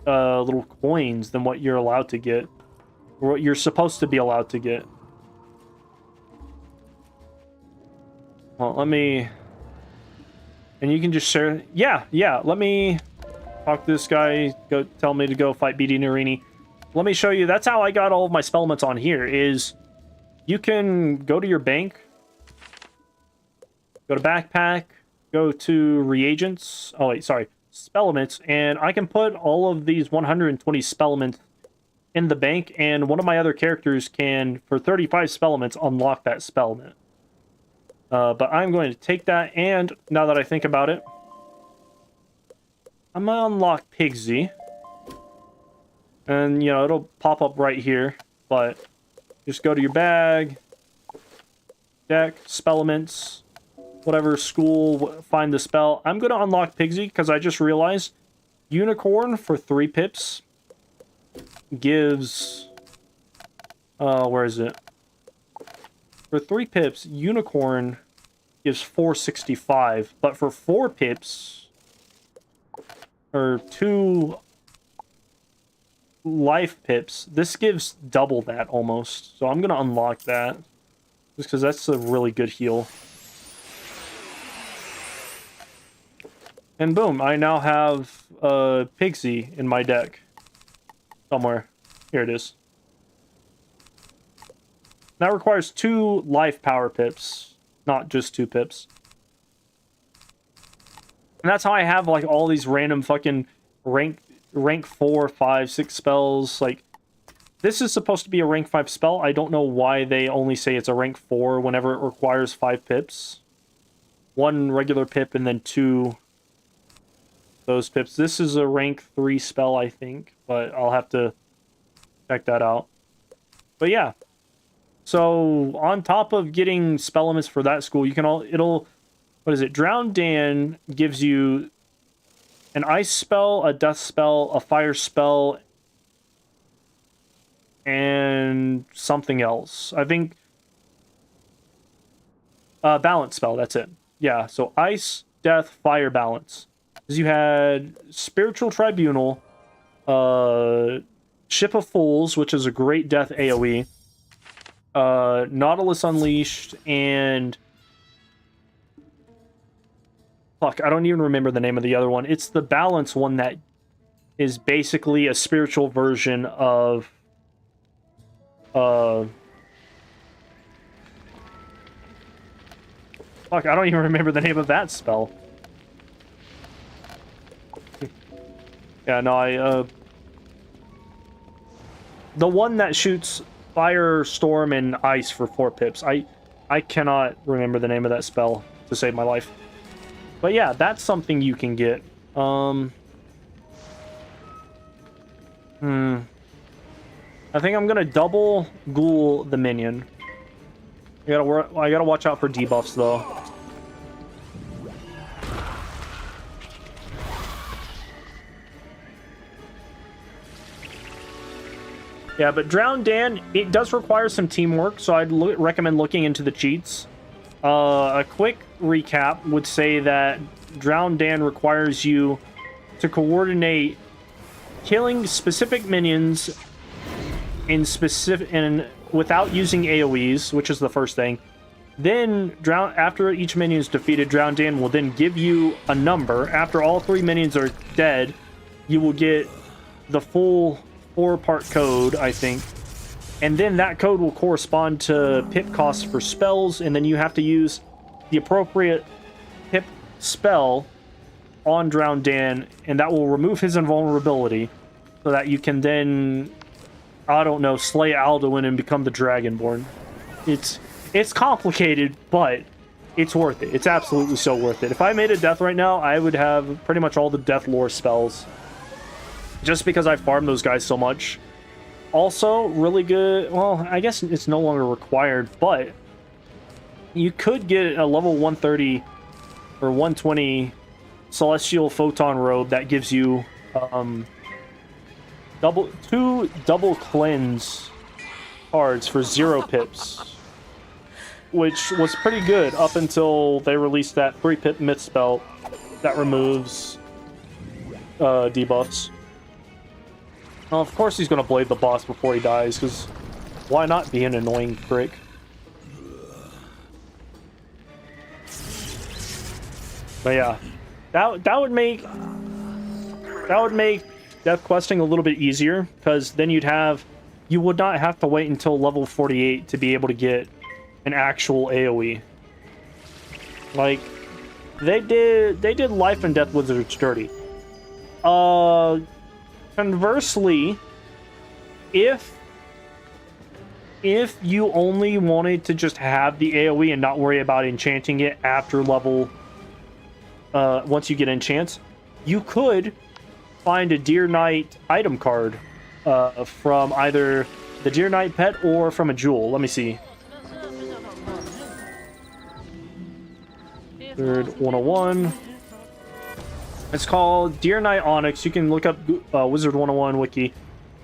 little coins than what you're allowed to get. Or what you're supposed to be allowed to get. Well, let me... And you can just share... Yeah, let me talk to this guy. Go tell me to go fight BD Narini. Let me show you. That's how I got all of my spellments on here, is... You can go to your bank. Go to backpack. Go to reagents. Oh, wait, sorry. spell elements, and I can put all of these 120 spell elements in the bank, and one of my other characters can, for 35 spell elements, unlock that spell element. But I'm going to take that, and now that I think about it, I'm going to unlock Pigsy. And, you know, it'll pop up right here, but just go to your bag, deck, spell elements, whatever school, find the spell. I'm going to unlock Pigsy because I just realized Unicorn for 3 pips gives... where is it? For 3 pips, Unicorn gives 465, but for 4 pips, or 2 life pips, this gives double that almost. So I'm going to unlock that, just because that's a really good heal. And boom, I now have Pigsy in my deck. Somewhere. Here it is. That requires 2 life power pips, not just 2 pips. And that's how I have like all these random fucking rank 4, 5, 6 spells. Like, this is supposed to be a rank 5 spell. I don't know why they only say it's a rank 4 whenever it requires 5 pips. 1 regular pip and then 2 those pips. This is a rank 3 spell, I think, but I'll have to check that out. But yeah. So, on top of getting spell elements for that school, you can what is it? Drown Dan gives you an ice spell, a death spell, a fire spell, and something else. I think balance spell, that's it. Yeah, so ice, death, fire, balance. Because you had Spiritual Tribunal, Ship of Fools, which is a great death AoE, Nautilus Unleashed, and fuck, I don't even remember the name of the other one. It's the balance one that is basically a spiritual version of fuck, I don't even remember the name of that spell. Yeah, no, the one that shoots fire, storm, and ice for 4 pips. I cannot remember the name of that spell to save my life. But yeah, that's something you can get. I think I'm gonna double ghoul the minion. I gotta watch out for debuffs though. Yeah, but Drown Dan, it does require some teamwork, so I'd recommend looking into the cheats. A quick recap would say that Drown Dan requires you to coordinate killing specific minions without using AoEs, which is the first thing. Then, after each minion is defeated, Drown Dan will then give you a number. After all 3 minions are dead, you will get the full 4-part code, I think. And then that code will correspond to pip costs for spells, and then you have to use the appropriate pip spell on Drown Dan, and that will remove his invulnerability, so that you can then, I don't know, slay Alduin and become the Dragonborn. It's complicated, but it's worth it. It's absolutely so worth it. If I made a death right now, I would have pretty much all the death lore spells, just because I farmed those guys so much. Also, really good... Well, I guess it's no longer required, but you could get a level 130 or 120 Celestial Photon Robe that gives you 2 double cleanse cards for 0 pips, which was pretty good up until they released that 3-pip myth spell that removes debuffs. Well, of course he's going to blade the boss before he dies, because why not be an annoying prick? But yeah, that would make death questing a little bit easier, because then you would not have to wait until level 48 to be able to get an actual AoE. Like, they did Life and Death Wizards dirty. Conversely, if you only wanted to just have the AoE and not worry about enchanting it after level, once you get enchants, you could find a Deer Knight item card from either the Deer Knight pet or from a jewel. Let me see. Wizard101. It's called Deer Knight Onyx. You can look up Wizard101 wiki.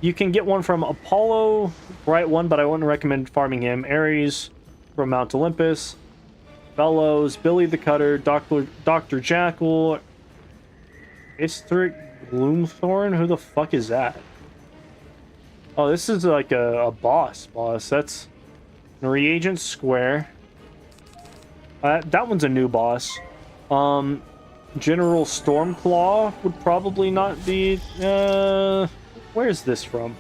You can get one from Apollo, right one, but I wouldn't recommend farming him. Ares from Mount Olympus. Bellows, Billy the Cutter, Dr. Jackal, Isthric Gloomthorn. Who the fuck is that? Oh, this is like a boss. That's Reagent Square. That one's a new boss. General Stormclaw would probably not be. Where is this from?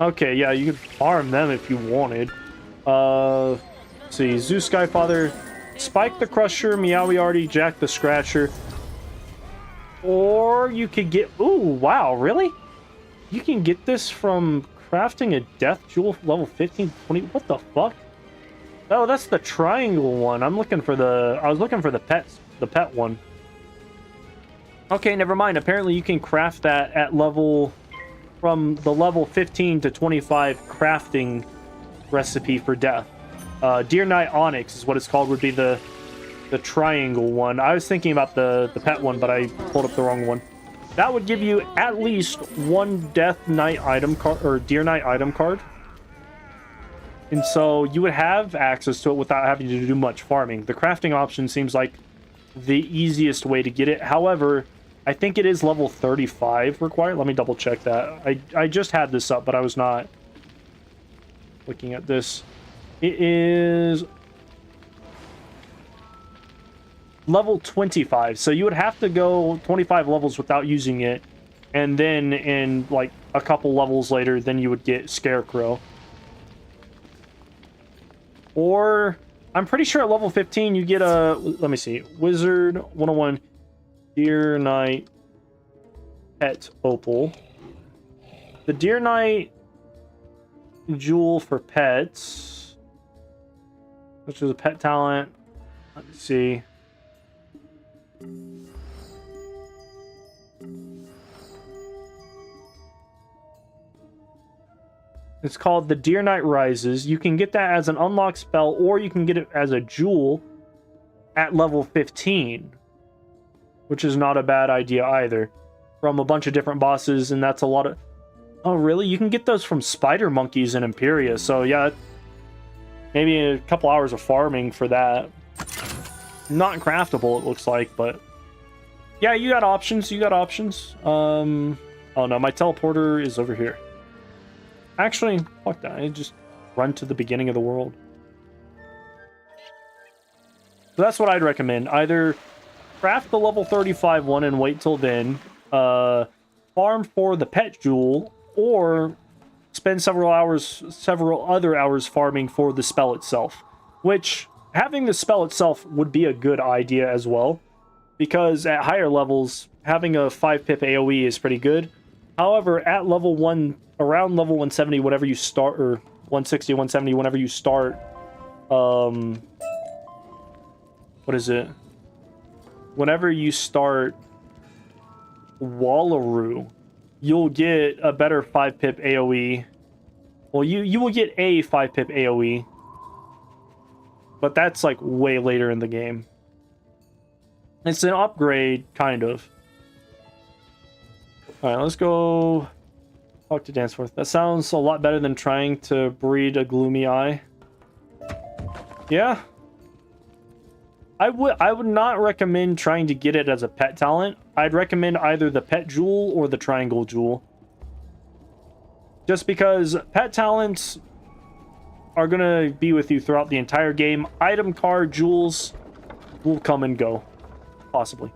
Okay, yeah, you could farm them if you wanted. Let's see, Zeus Skyfather, Spike the Crusher, Meowiarty, Jack the Scratcher. Or you could get... Ooh, wow, really? You can get this from crafting a Death Jewel level 15, 20... What the fuck? Oh, that's the triangle one. I was looking for the pet one. Okay, never mind. Apparently you can craft that at level... From the level 15 to 25 crafting recipe for death. Deer Knight Onyx is what it's called, would be the triangle one. I was thinking about the pet one, but I pulled up the wrong one. That would give you at least one Death Knight item card, or Deer Knight item card. And so you would have access to it without having to do much farming. The crafting option seems like the easiest way to get it. However, I think it is level 35 required. Let me double check that. I just had this up, but I was not looking at this. It is level 25. So you would have to go 25 levels without using it. And then in like a couple levels later, then you would get Scarecrow. Or I'm pretty sure at level 15 you get a, let me see, Wizard101 Deer Knight Pet Opal. The Deer Knight Jewel for pets, which is a pet talent. Let's see. It's called the Deer Knight Rises. You can get that as an unlocked spell, or you can get it as a jewel at level 15, which is not a bad idea either. From a bunch of different bosses, and that's a lot of... Oh, really? You can get those from spider monkeys in Imperia, so yeah, maybe a couple hours of farming for that. Not craftable, it looks like, but... Yeah, you got options, Oh no, my teleporter is over here. Actually, fuck that. I just run to the beginning of the world. So that's what I'd recommend. Either craft the level 35 one and wait till then, farm for the pet jewel, or spend several other hours farming for the spell itself. Which, having the spell itself would be a good idea as well, because at higher levels, having a 5-pip AoE is pretty good. However, at level 1, around level 170, whenever you start, or 160, 170, whenever you start, what is it? Whenever you start Wallaroo, you'll get a better 5-pip AoE. Well, you will get a 5-pip AoE, but that's like way later in the game. It's an upgrade, kind of. Alright, let's go talk to Danceforth. That sounds a lot better than trying to breed a gloomy eye. Yeah. I would not recommend trying to get it as a pet talent. I'd recommend either the pet jewel or the triangle jewel. Just because pet talents are going to be with you throughout the entire game. Item card jewels will come and go. Possibly.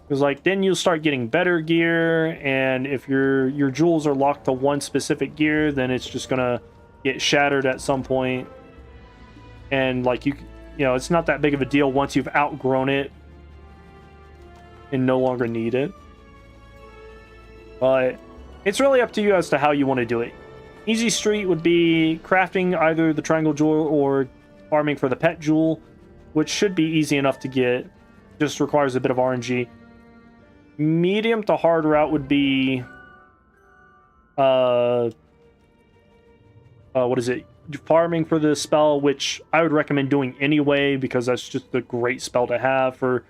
Because like then you'll start getting better gear, and if your jewels are locked to one specific gear, then it's just gonna get shattered at some point. And like you you know, it's not that big of a deal once you've outgrown it and no longer need it. But it's really up to you as to how you want to do it. Easy street would be crafting either the triangle jewel or farming for the pet jewel, which should be easy enough to get. Just requires a bit of RNG. Medium to hard route would be what is it? Farming for the spell, which I would recommend doing anyway because that's just a great spell to have for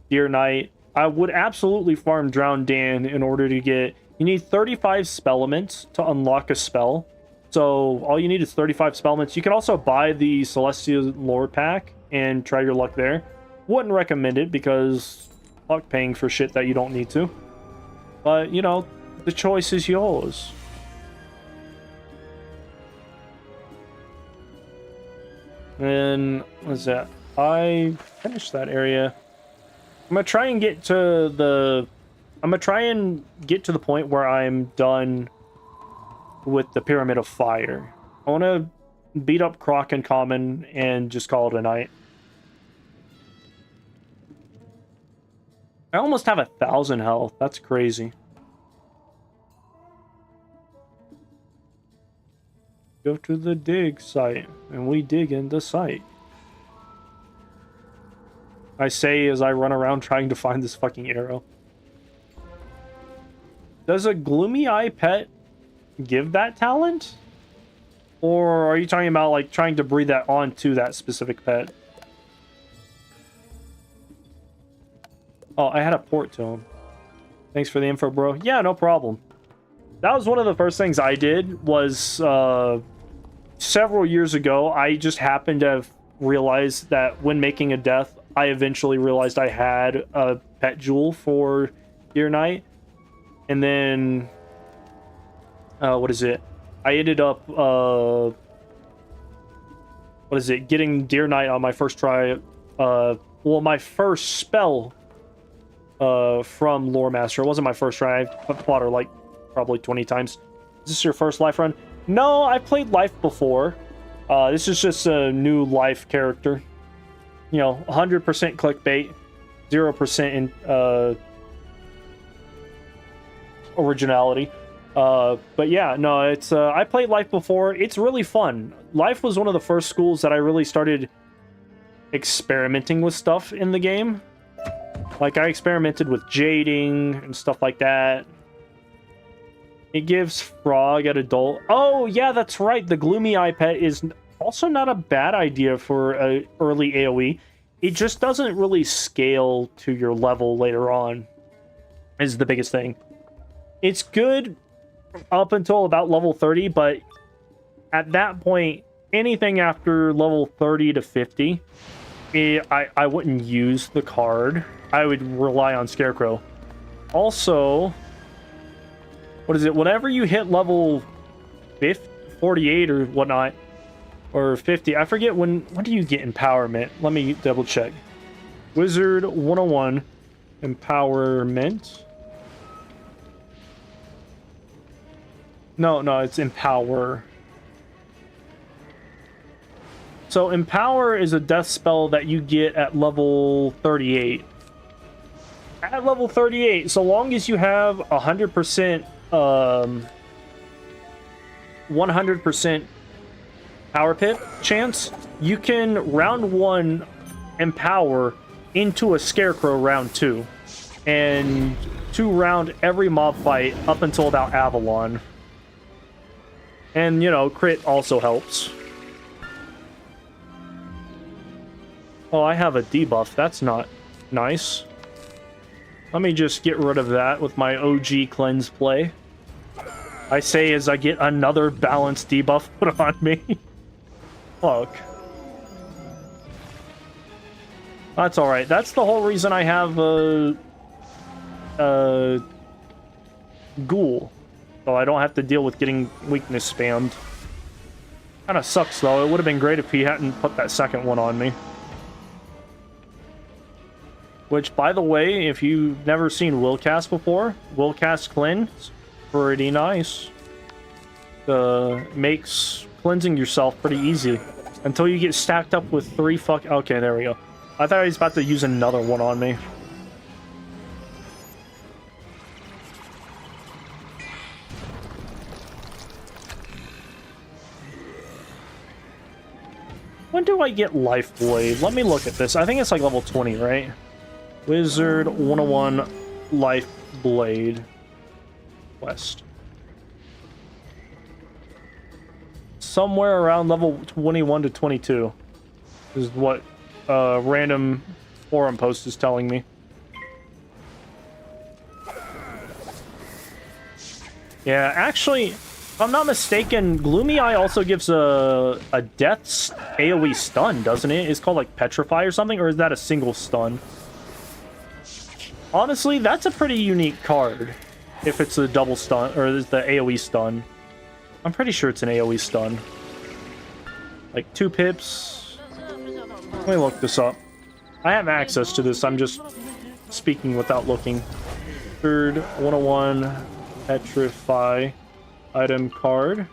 Deer Knight. I would absolutely farm Drown Dan in order to get... You need 35 spell elements to unlock a spell. So all you need is 35 spell elements. You can also buy the Celestial Lore pack and try your luck there. Wouldn't recommend it because fuck paying for shit that you don't need to. But, you know, the choice is yours. And what is that? I finished that area. I'm gonna try and get to the point where I'm done with the Pyramid of Fire. I want to beat up Croc and Common and just call it a night. I almost have 1,000 health. That's crazy. Go to the dig site, and we dig in the site. I say as I run around trying to find this fucking arrow. Does a gloomy eye pet give that talent? Or are you talking about like trying to breed that onto that specific pet? Oh, I had a port to him. Thanks for the info, bro. Yeah, no problem. That was one of the first things I did was several years ago. I just happened to have realized that when making a death, I eventually realized I had a pet jewel for Deer Knight. And then, what is it? I ended up, getting Deer Knight on my first try. Well, my first spell from Lore Master. It wasn't my first try. I've fought her like probably 20 times. Is this your first life run? No, I played life before. This is just a new life character. You know, 100% clickbait, 0% in originality. But yeah, no, it's I played life before. It's really fun. Life was one of the first schools that I really started experimenting with stuff in the game. Like, I experimented with jading and stuff like that. It gives Frog at adult. Oh, yeah, that's right. The Gloomy Eye Pet is also not a bad idea for an early AoE. It just doesn't really scale to your level later on, is the biggest thing. It's good up until about level 30, but at that point, anything after level 30 to 50, I wouldn't use the card. I would rely on Scarecrow. Also, what is it? Whenever you hit level 48 or whatnot, or 50, I forget when do you get empowerment? Let me double check. Wizard101 empowerment. No, it's empower. So empower is a death spell that you get at level 38. At level 38, so long as you have 100% 100% power pip chance, you can round 1 empower into a Scarecrow round 2, and 2 round every mob fight up until about Avalon. And, you know, crit also helps. Oh, I have a debuff. That's not nice. Let me just get rid of that with my OG cleanse play. I say as I get another balanced debuff put on me. Fuck. That's alright. That's the whole reason I have a ghoul. So I don't have to deal with getting weakness spammed. Kinda sucks though. It would have been great if he hadn't put that second one on me. Which, by the way, if you've never seen Willcast before, Willcast Cleanse, pretty nice. Makes cleansing yourself pretty easy. Until you get stacked up with 3 fuck... Okay, there we go. I thought he was about to use another one on me. When do I get Life Blade? Let me look at this. I think it's like level 20, right? Wizard101 Life Blade. Quest. Somewhere around level 21 to 22 is what a random forum post is telling me. Yeah, actually, if I'm not mistaken, Gloomy Eye also gives a death's AoE stun, doesn't it? It's called like Petrify or something, or is that a single stun? Honestly, that's a pretty unique card. If it's a double stun, or is the AoE stun. I'm pretty sure it's an AoE stun. Like 2 pips. Let me look this up. I have access to this, I'm just speaking without looking. Third 101 Petrify item card.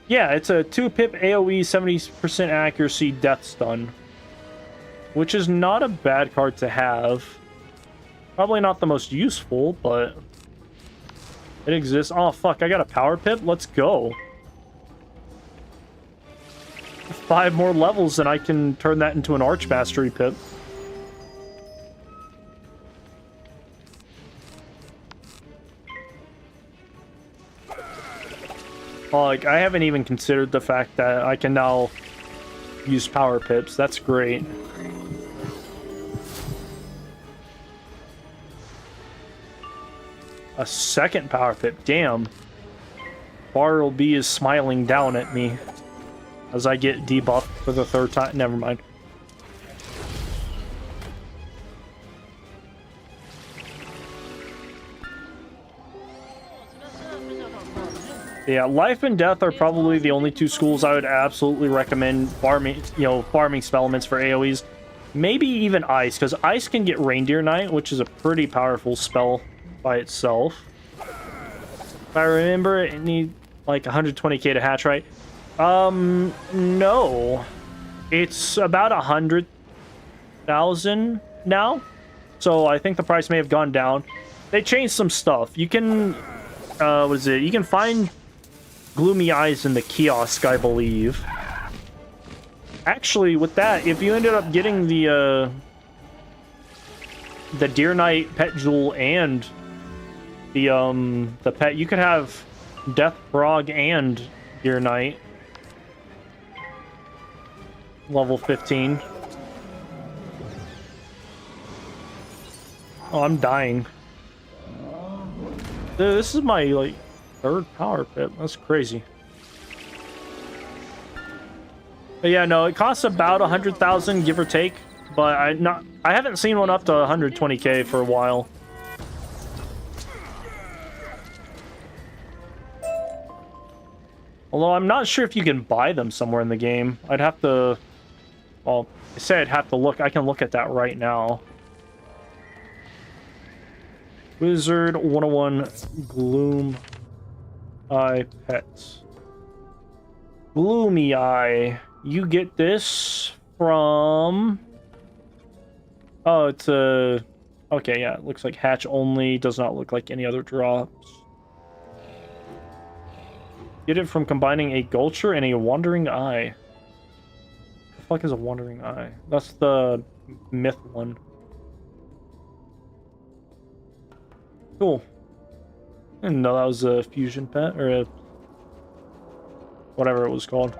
Yeah, it's a 2 pip AoE 70% accuracy death stun. Which is not a bad card to have. Probably not the most useful, but it exists. Oh fuck, I got a power pip? Let's go. 5 more levels and I can turn that into an Arch Mastery pip. Like, I haven't even considered the fact that I can now use power pips. That's great. A second power pip. Damn. Bartleby is smiling down at me as I get debuffed for the 3rd time. Never mind. Yeah, Life and Death are probably the only 2 schools I would absolutely recommend farming, farming spell elements for AoEs. Maybe even Ice, because Ice can get Reindeer Knight, which is a pretty powerful spell by itself. If I remember, it needs like 120k to hatch, right? No. It's about 100,000 now. So I think the price may have gone down. They changed some stuff. You can, what is it? You can find Gloomy Eyes in the kiosk, I believe. Actually, with that, if you ended up getting the Deer Knight pet jewel and the pet, you could have Death Frog and Deer Knight. Level 15. Oh, I'm dying. Dude, this is my, like, 3rd power pip. That's crazy. But yeah, no, it costs about 100,000, give or take. But I haven't seen one up to 120k for a while. Although I'm not sure if you can buy them somewhere in the game. I'd have to... Well, I say I'd have to look. I can look at that right now. Wizard101 Gloom Eye Pets. Gloomy Eye. You get this from... Oh, it's a... Okay, yeah, it looks like hatch only. Does not look like any other drops. Get it from combining a Gulcher and a Wandering Eye. The fuck is a Wandering Eye? That's the myth one. Cool. I didn't know that was a fusion pet, or a... whatever it was called.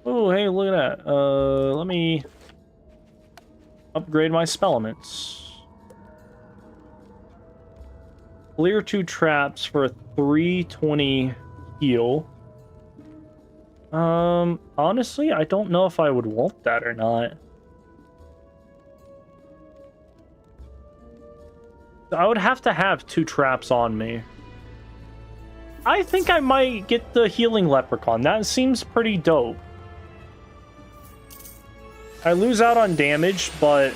Oh, hey, look at that. Let me upgrade my spell elements. Clear 2 traps for a 320 heal. Honestly, I don't know if I would want that or not. I would have to have 2 traps on me. I think I might get the Healing Leprechaun. That seems pretty dope. I lose out on damage, but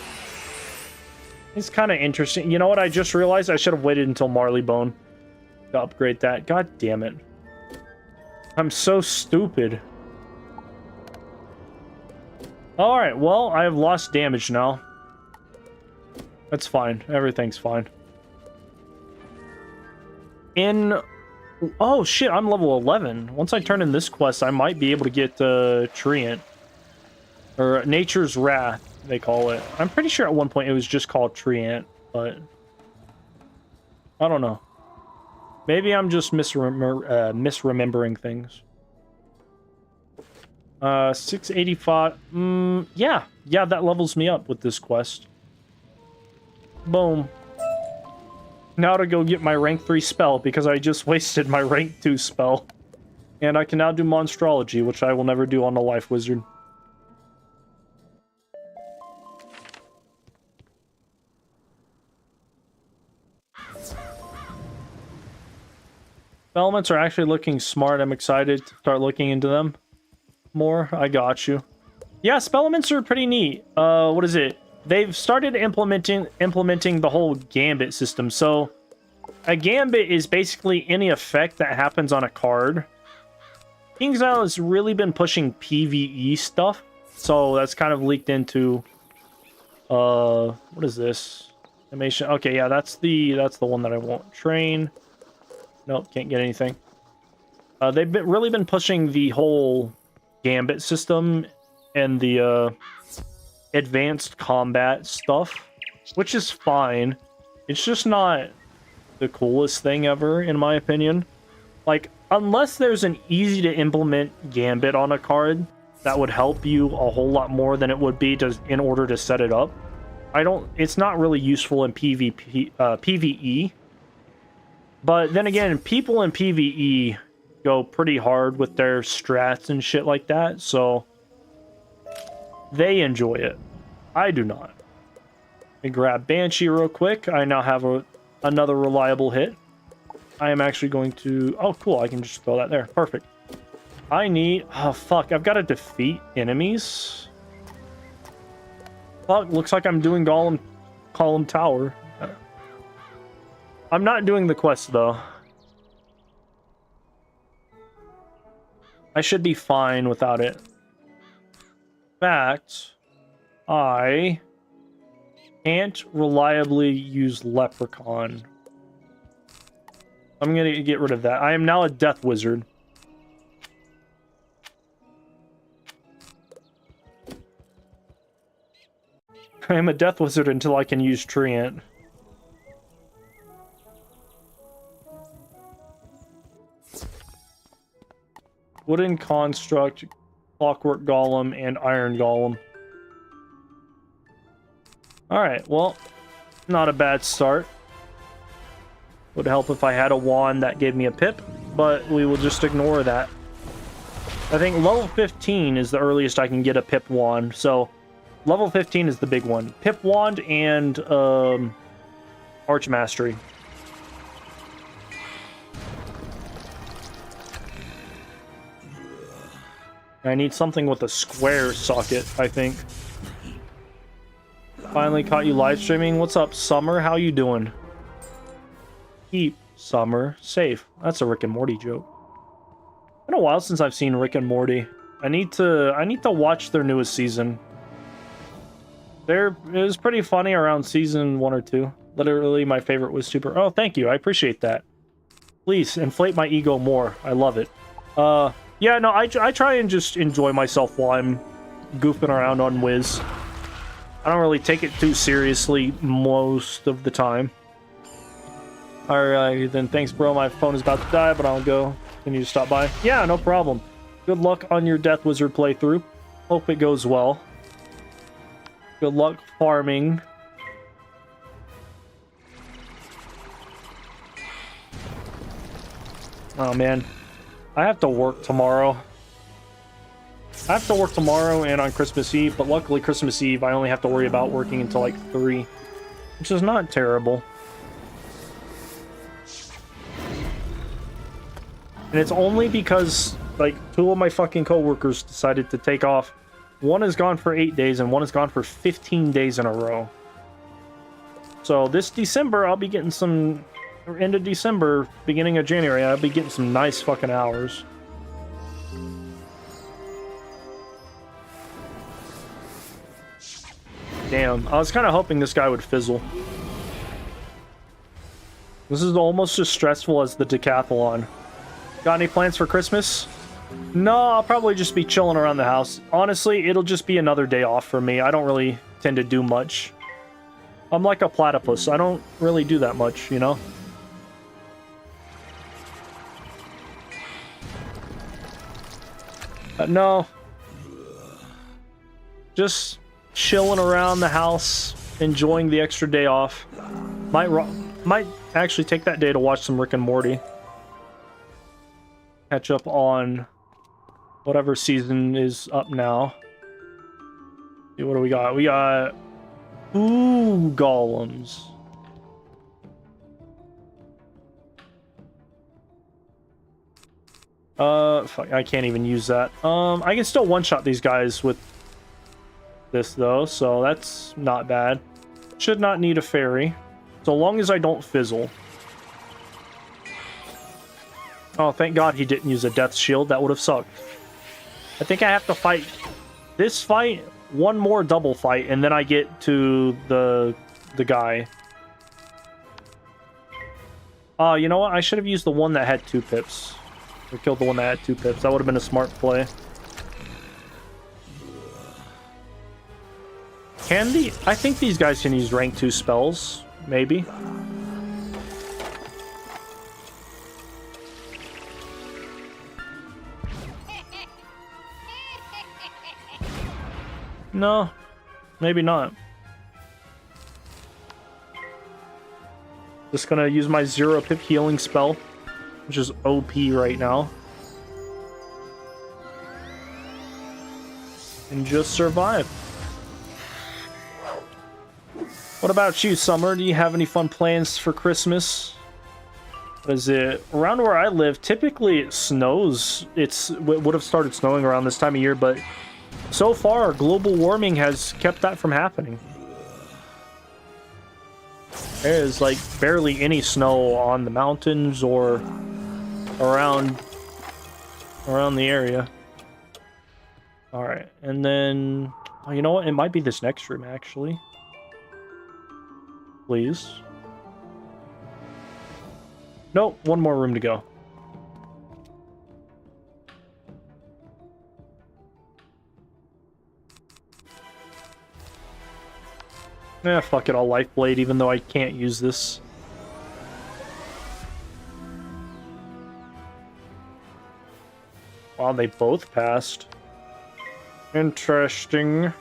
it's kind of interesting. You know what? I just realized I should have waited until Marleybone to upgrade that. God damn it. I'm so stupid. Alright, well, I have lost damage now. That's fine. Everything's fine. Oh, shit, I'm level 11. Once I turn in this quest, I might be able to get Treant. Or Nature's Wrath, they call it. I'm pretty sure at one point it was just called Treant, but... I don't know. Maybe I'm just misremembering things. 685. Yeah, that levels me up with this quest. Boom. Now to go get my rank 3 spell, because I just wasted my rank 2 spell. And I can now do Monstrology, which I will never do on the Life Wizard. Elements are actually looking smart. I'm excited to start looking into them more. I got you. Yeah, Spellements are pretty neat. What is it? They've started implementing the whole Gambit system. So, a Gambit is basically any effect that happens on a card. KingsIsle has really been pushing PvE stuff. So, that's kind of leaked into... what is this? Animation. Okay, yeah, that's the one that I want. Train... Nope, can't get anything. They've really been pushing the whole Gambit system and the advanced combat stuff, which is fine. It's just not the coolest thing ever, in my opinion. Like, unless there's an easy to implement Gambit on a card, that would help you a whole lot more than it would be in order to set it up. It's not really useful in PvE. But then again, people in PvE go pretty hard with their strats and shit like that, so they enjoy it. I do not. Let me grab Banshee real quick. I now have another reliable hit. I am actually going to... Oh, cool. I can just throw that there. Perfect. I need... Oh, fuck. I've got to defeat enemies. Fuck. Looks like I'm doing Column Tower. I'm not doing the quest, though. I should be fine without it. In fact, I can't reliably use Leprechaun. I'm going to get rid of that. I am now a Death Wizard. I am a Death Wizard until I can use Treant. Wooden Construct, Clockwork Golem, and Iron Golem. Alright, well, not a bad start. Would help if I had a wand that gave me a pip, but we will just ignore that. I think level 15 is the earliest I can get a pip wand, so level 15 is the big one. Pip wand and Arch Mastery. I need something with a square socket, I think. Finally caught you live streaming. What's up, Summer? How you doing? Keep Summer safe. That's a Rick and Morty joke. Been a while since I've seen Rick and Morty. I need to watch their newest season. It was pretty funny around season 1 or 2. Literally my favorite was Super. Oh, thank you. I appreciate that. Please inflate my ego more. I love it. Yeah, no, I try and just enjoy myself while I'm goofing around on Wiz. I don't really take it too seriously most of the time. Alright, then thanks, bro. My phone is about to die, but I'll go. Can you stop by? Yeah, no problem. Good luck on your Death Wizard playthrough. Hope it goes well. Good luck farming. Oh, man. I have to work tomorrow. I have to work tomorrow and on Christmas Eve, but luckily Christmas Eve I only have to worry about working until like 3, which is not terrible. And it's only because like 2 of my fucking coworkers decided to take off. One is gone for 8 days and one is gone for 15 days in a row. So this December I'll be getting some... End of December, beginning of January, I'll be getting some nice fucking hours. Damn, I was kind of hoping this guy would fizzle. This is almost as stressful as the decathlon. Got any plans for Christmas? No, I'll probably just be chilling around the house. Honestly, it'll just be another day off for me. I don't really tend to do much. I'm like a platypus. I don't really do that much, you know? No. Just chilling around the house, enjoying the extra day off. Might actually take that day to watch some Rick and Morty. Catch up on whatever season is up now. See, what do we got? We got golems. Fuck, I can't even use that. I can still one-shot these guys with this though, so that's not bad. Should not need a fairy, so long as I don't fizzle. Oh, thank God he didn't use a death shield. That would have sucked. I think I have to fight this fight, one more double fight, and then I get to the guy. You know what? I should have used the one that had 2 pips. Or killed the one that had 2 pips. That would have been a smart play. I think these guys can use rank 2 spells. Maybe. No. Maybe not. Just gonna use my 0 pip healing spell, which is OP right now. And just survive. What about you, Summer? Do you have any fun plans for Christmas? Is it around where I live? Typically it snows. It would have started snowing around this time of year, but so far global warming has kept that from happening. There is like barely any snow on the mountains or around the area. All right, and then you know what? It might be this next room actually. Please. Nope, one more room to go. Fuck it, I'll life blade even though I can't use this. Wow, they both passed. Interesting.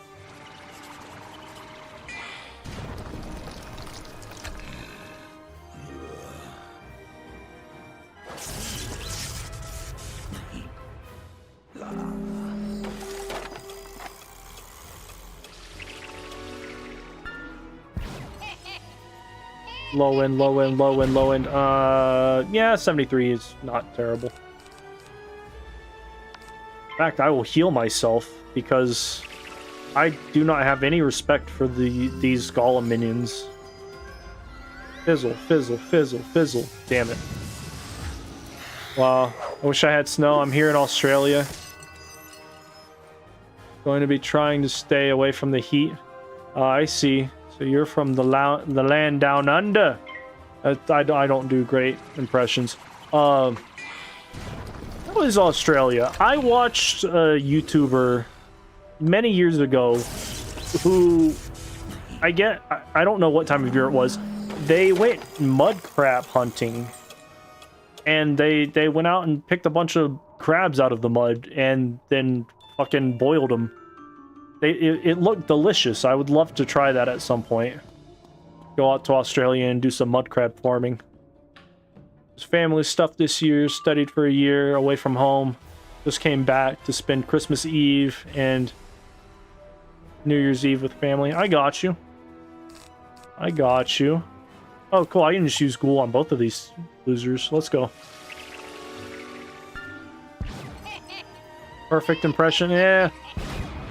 Low end, low end, low end, low end. Yeah, 73 is not terrible. In fact, I will heal myself because I do not have any respect for these golem minions. Fizzle, fizzle, fizzle, fizzle. Damn it. Wow. I wish I had snow. I'm here in Australia. Going to be trying to stay away from the heat. I see. So you're from the land down under. I don't do great impressions. That was Australia. I watched a YouTuber many years ago who I don't know what time of year it was. They went mud crab hunting, and they went out and picked a bunch of crabs out of the mud and then fucking boiled them. It looked delicious. I would love to try that at some point. Go out to Australia and do some mud crab farming. Family stuff this year. Studied for a year away from home. Just came back to spend Christmas Eve and New Year's Eve with family. I got you. I got you. Oh, cool. I can just use ghoul on both of these losers. Let's go. Perfect impression. Yeah.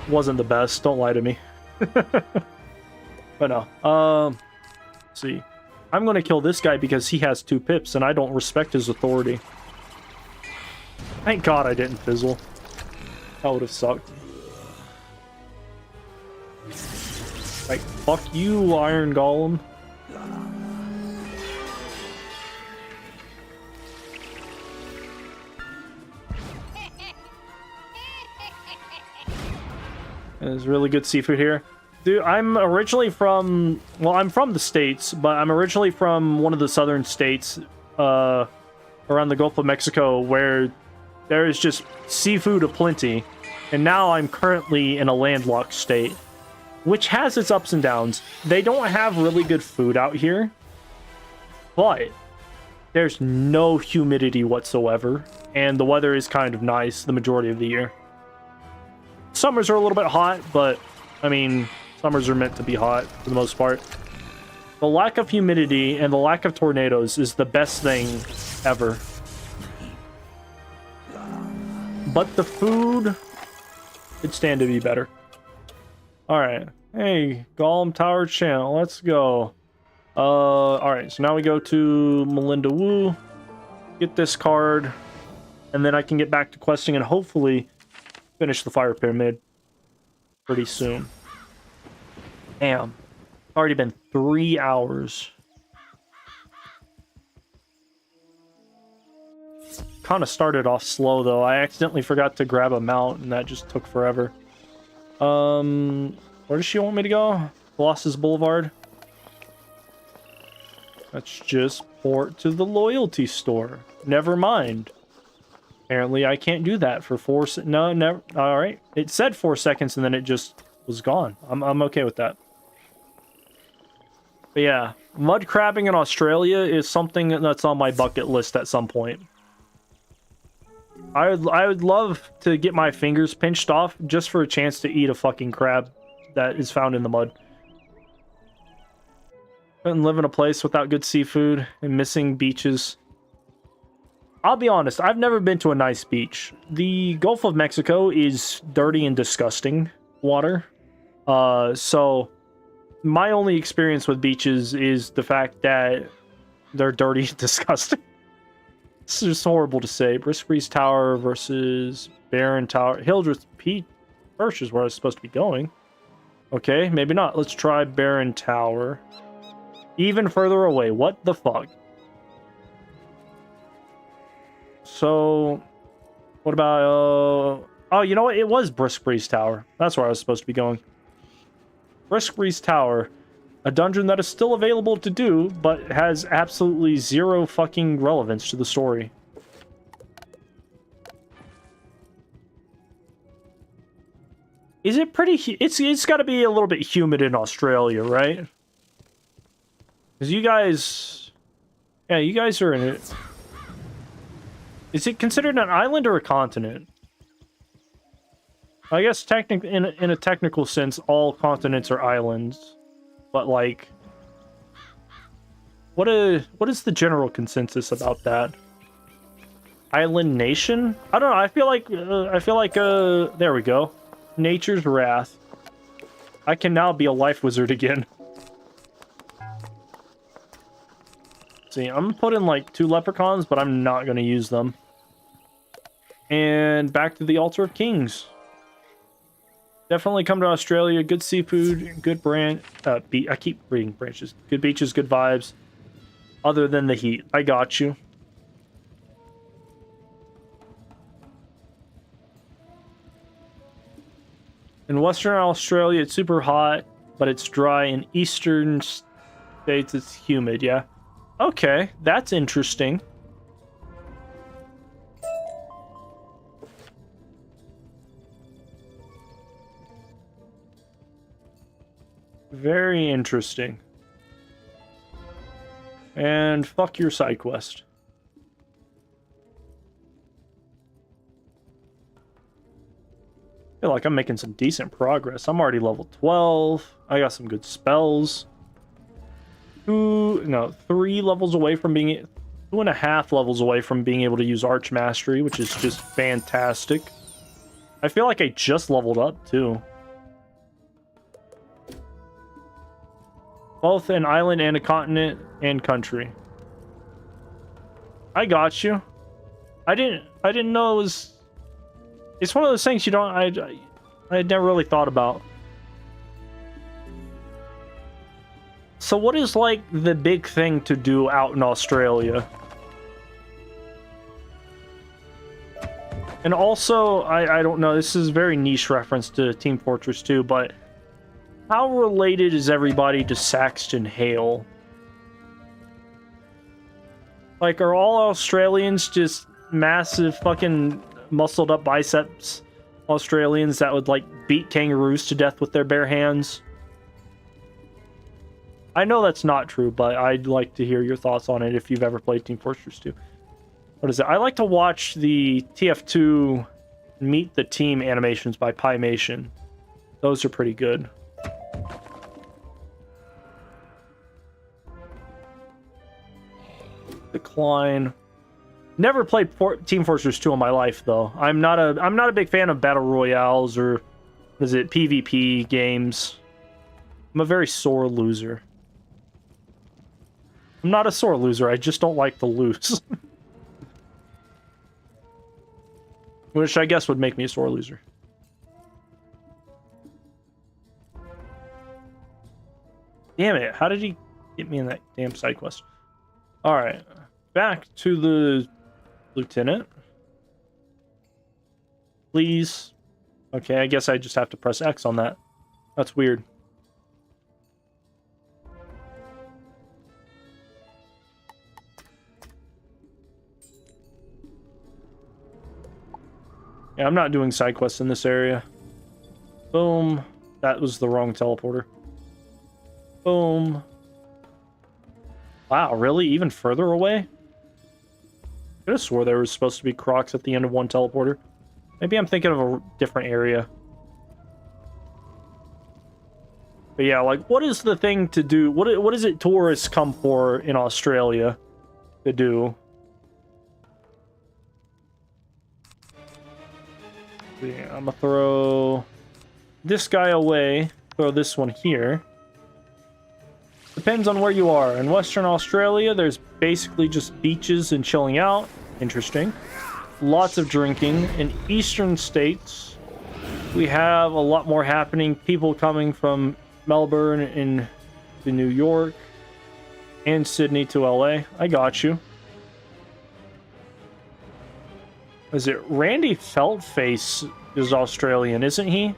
Wasn't the best. Don't lie to me. But no. Let's see. I'm going to kill this guy because he has 2 pips and I don't respect his authority. Thank God I didn't fizzle. That would have sucked. Like, fuck you, Iron Golem. There's really good seafood here. Dude, I'm originally from... Well, I'm from the States, but I'm originally from one of the southern states around the Gulf of Mexico where there is just seafood aplenty. And now I'm currently in a landlocked state, which has its ups and downs. They don't have really good food out here, but there's no humidity whatsoever, and the weather is kind of nice the majority of the year. Summers are a little bit hot, but, I mean, summers are meant to be hot for the most part. The lack of humidity and the lack of tornadoes is the best thing ever. But the food could stand to be better. Alright. Hey, Golem Tower Channel, let's go. Alright, so now we go to Melinda Wu, get this card, and then I can get back to questing and hopefully finish the Fire Pyramid pretty soon. Damn. It's already been 3 hours. Kind of started off slow, though. I accidentally forgot to grab a mount, and that just took forever. Where does she want me to go? Colossus Boulevard? Let's just port to the loyalty store. Never mind. Apparently, I can't do that for 4 seconds. No, never. All right. It said 4 seconds, and then it just was gone. I'm okay with that. But yeah, mud crabbing in Australia is something that's on my bucket list at some point. I would love to get my fingers pinched off just for a chance to eat a fucking crab that is found in the mud. Couldn't live in a place without good seafood and missing beaches. I'll be honest, I've never been to a nice beach. The Gulf of Mexico is dirty and disgusting water. So my only experience with beaches is the fact that they're dirty and disgusting. It's just horrible to say. Brisk Breeze Tower versus Barren Tower. Hildreth Peak Birch is where I was supposed to be going. Okay, maybe not. Let's try Barren Tower. Even further away. What the fuck? So, what about, oh, you know what? It was Brisk Breeze Tower. That's where I was supposed to be going. Brisk Breeze Tower. A dungeon that is still available to do, but has absolutely zero fucking relevance to the story. Is it pretty... It's got to be a little bit humid in Australia, right? Because you guys... Yeah, you guys are in it. Is it considered an island or a continent? I guess in a technical sense, all continents are islands. But, like... What is the general consensus about that? Island nation? I don't know, I feel like, there we go. Nature's Wrath. I can now be a life wizard again. See, I'm gonna put in like 2 leprechauns, but I'm not gonna use them. And back to the Altar of Kings. Definitely come to Australia. Good seafood, good brand. I keep reading branches. Good beaches, good vibes. Other than the heat. I got you. In Western Australia, it's super hot, but it's dry. In Eastern states, it's humid, yeah. Okay, that's interesting. Very interesting. And fuck your side quest. I feel like I'm making some decent progress. I'm already level 12. I got some good spells. 3 levels away from being... 2.5 levels away from being able to use Arch Mastery, which is just fantastic. I feel like I just leveled up, too. Both an island and a continent and country. I got you. I didn't know it was... It's one of those things you don't... I had never really thought about. So what is like the big thing to do out in Australia? And also, I don't know, this is a very niche reference to Team Fortress 2, but how related is everybody to Saxton Hale? Like, are all Australians just massive fucking muscled up biceps Australians that would like beat kangaroos to death with their bare hands? I know that's not true, but I'd like to hear your thoughts on it if you've ever played Team Fortress 2. What is it? I like to watch the TF2 Meet the Team animations by Pymation. Those are pretty good. Decline. Never played Team Fortress 2 in my life, though. I'm not a big fan of battle royales or is it PvP games. I'm a very sore loser. I'm not a sore loser. I just don't like to lose. Which I guess would make me a sore loser. Damn it. How did he get me in that damn side quest? Alright. Back to the lieutenant. Please. Okay, I guess I just have to press X on that. That's weird. Yeah, I'm not doing side quests in this area. Boom. That was the wrong teleporter. Boom. Wow, really? Even further away? I could have swore there was supposed to be crocs at the end of one teleporter. Maybe I'm thinking of a different area. But yeah, like, what is the thing to do? What is it tourists come for in Australia to do? Yeah, I'm gonna throw this guy away. Throw this one here. Depends on where you are. In Western Australia, there's basically just beaches and chilling out. Interesting. Lots of drinking. In eastern states, we have a lot more happening. People coming from Melbourne to New York and Sydney to LA. I got you. Is it Randy Feltface is Australian, isn't he?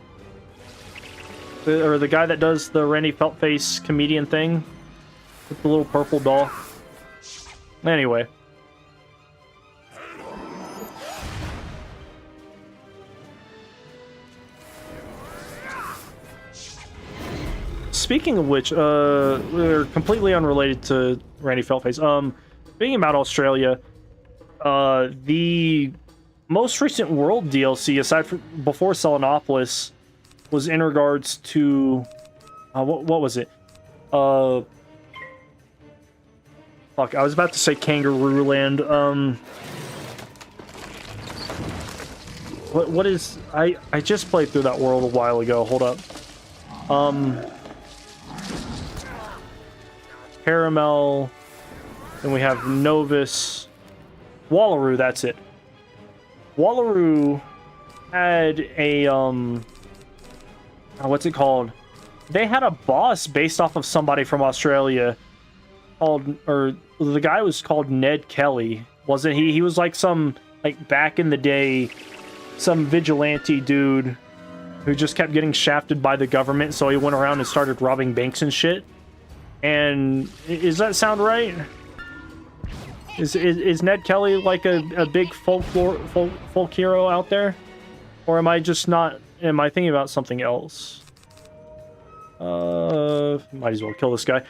Or the guy that does the Randy Feltface comedian thing with the little purple doll. Anyway. Speaking of which, we're completely unrelated to Randy Feltface. Speaking about Australia, the most recent World DLC, aside from before Selenopolis, was in regards to what was it? Fuck, I was about to say Kangaroo Land. What is I just played through that world a while ago. Hold up. Caramel. Then we have Novus. Wallaroo, that's it. Wallaroo had a what's it called? They had a boss based off of somebody from Australia called, or the guy was called Ned Kelly, wasn't he? He was like some, like back in the day, some vigilante dude who just kept getting shafted by the government, so he went around and started robbing banks and shit. And does that sound right? Is Ned Kelly like a big folk hero out there? Or am I just not... Am I thinking about something else? Might as well kill this guy.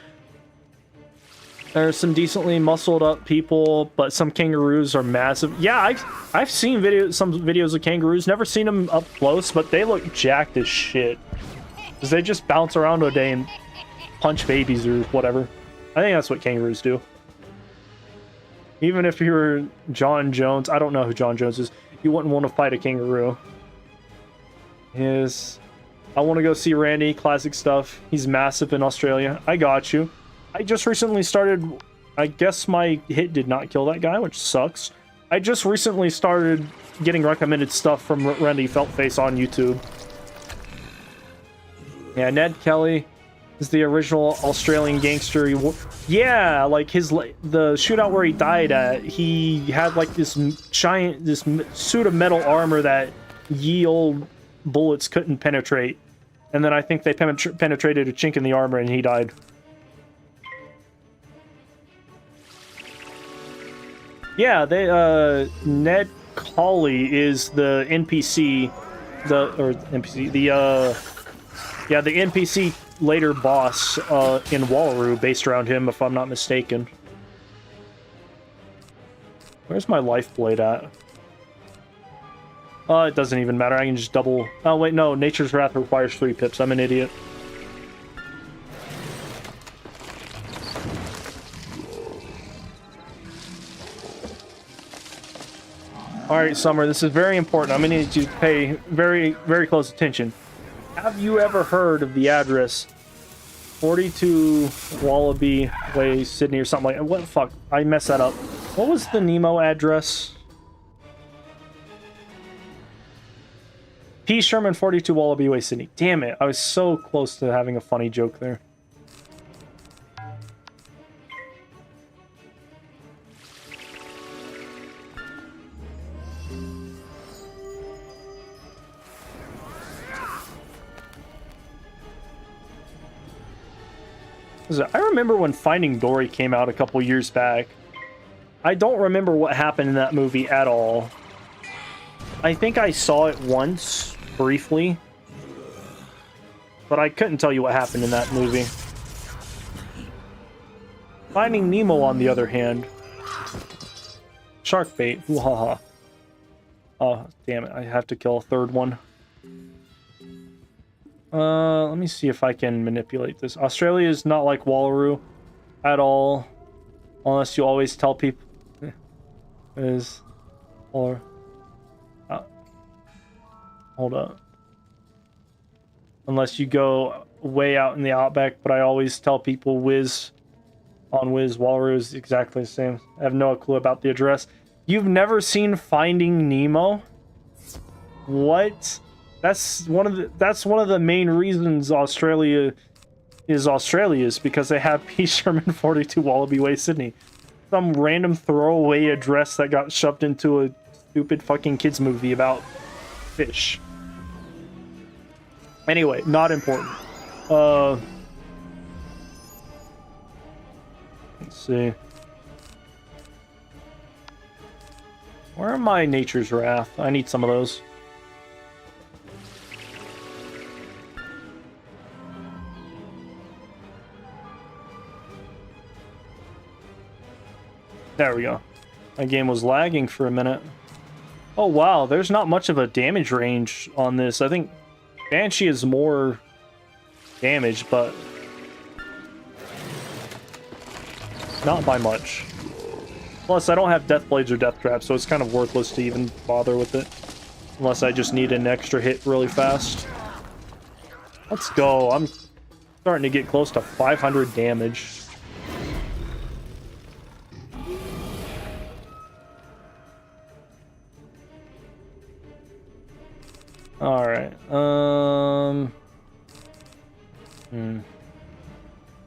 There's some decently muscled up people, but some kangaroos are massive. Yeah, I've seen some videos of kangaroos. Never seen them up close, but they look jacked as shit. Because they just bounce around all day and punch babies or whatever. I think that's what kangaroos do. Even if you were John Jones, I don't know who John Jones is, you wouldn't want to fight a kangaroo. Yes. I want to go see Randy, classic stuff. He's massive in Australia. I got you. I just recently started... I guess my hit did not kill that guy, which sucks. I just recently started getting recommended stuff from Randy Feltface on YouTube. Yeah, Ned Kelly. Is the original Australian gangster. Yeah, like the shootout where he died at, he had like this suit of metal armor that ye old bullets couldn't penetrate. And then I think they penetrated a chink in the armor and he died. Yeah, Ned Colley is the NPC, the NPC later boss in Wallaroo, based around him, if I'm not mistaken. Where's my life blade at? It doesn't even matter. I can just double... Oh, wait, no. Nature's Wrath requires 3 pips. I'm an idiot. Alright, Summer, this is very important. I'm going to need you to pay very, very close attention. Have you ever heard of the address 42 Wallaby Way, Sydney, or something like that? What the fuck? I messed that up. What was the Nemo address? P. Sherman, 42 Wallaby Way, Sydney. Damn it. I was so close to having a funny joke there. I remember when Finding Dory came out a couple years back. I don't remember what happened in that movie at all. I think I saw it once, briefly. But I couldn't tell you what happened in that movie. Finding Nemo, on the other hand. Shark bait. Ooh, ha ha. Oh, damn it. I have to kill a third one. Let me see if I can manipulate this. Australia is not like Wallaroo at all. Unless you always tell people... is... Or... hold up. Unless you go way out in the outback, but I always tell people Wallaroo is exactly the same. I have no clue about the address. You've never seen Finding Nemo? What? That's one of the main reasons Australia is because they have P. Sherman 42 Wallaby Way, Sydney. Some random throwaway address that got shoved into a stupid fucking kids movie about fish. Anyway, not important. Let's see. Where are my Nature's Wrath? I need some of those. There we go. My game was lagging for a minute. Oh wow, there's not much of a damage range on this. I think Banshee is more damage, but not by much. Plus, I don't have Death Blades or Death Traps, so it's kind of worthless to even bother with it. Unless I just need an extra hit really fast. Let's go. I'm starting to get close to 500 damage. Alright,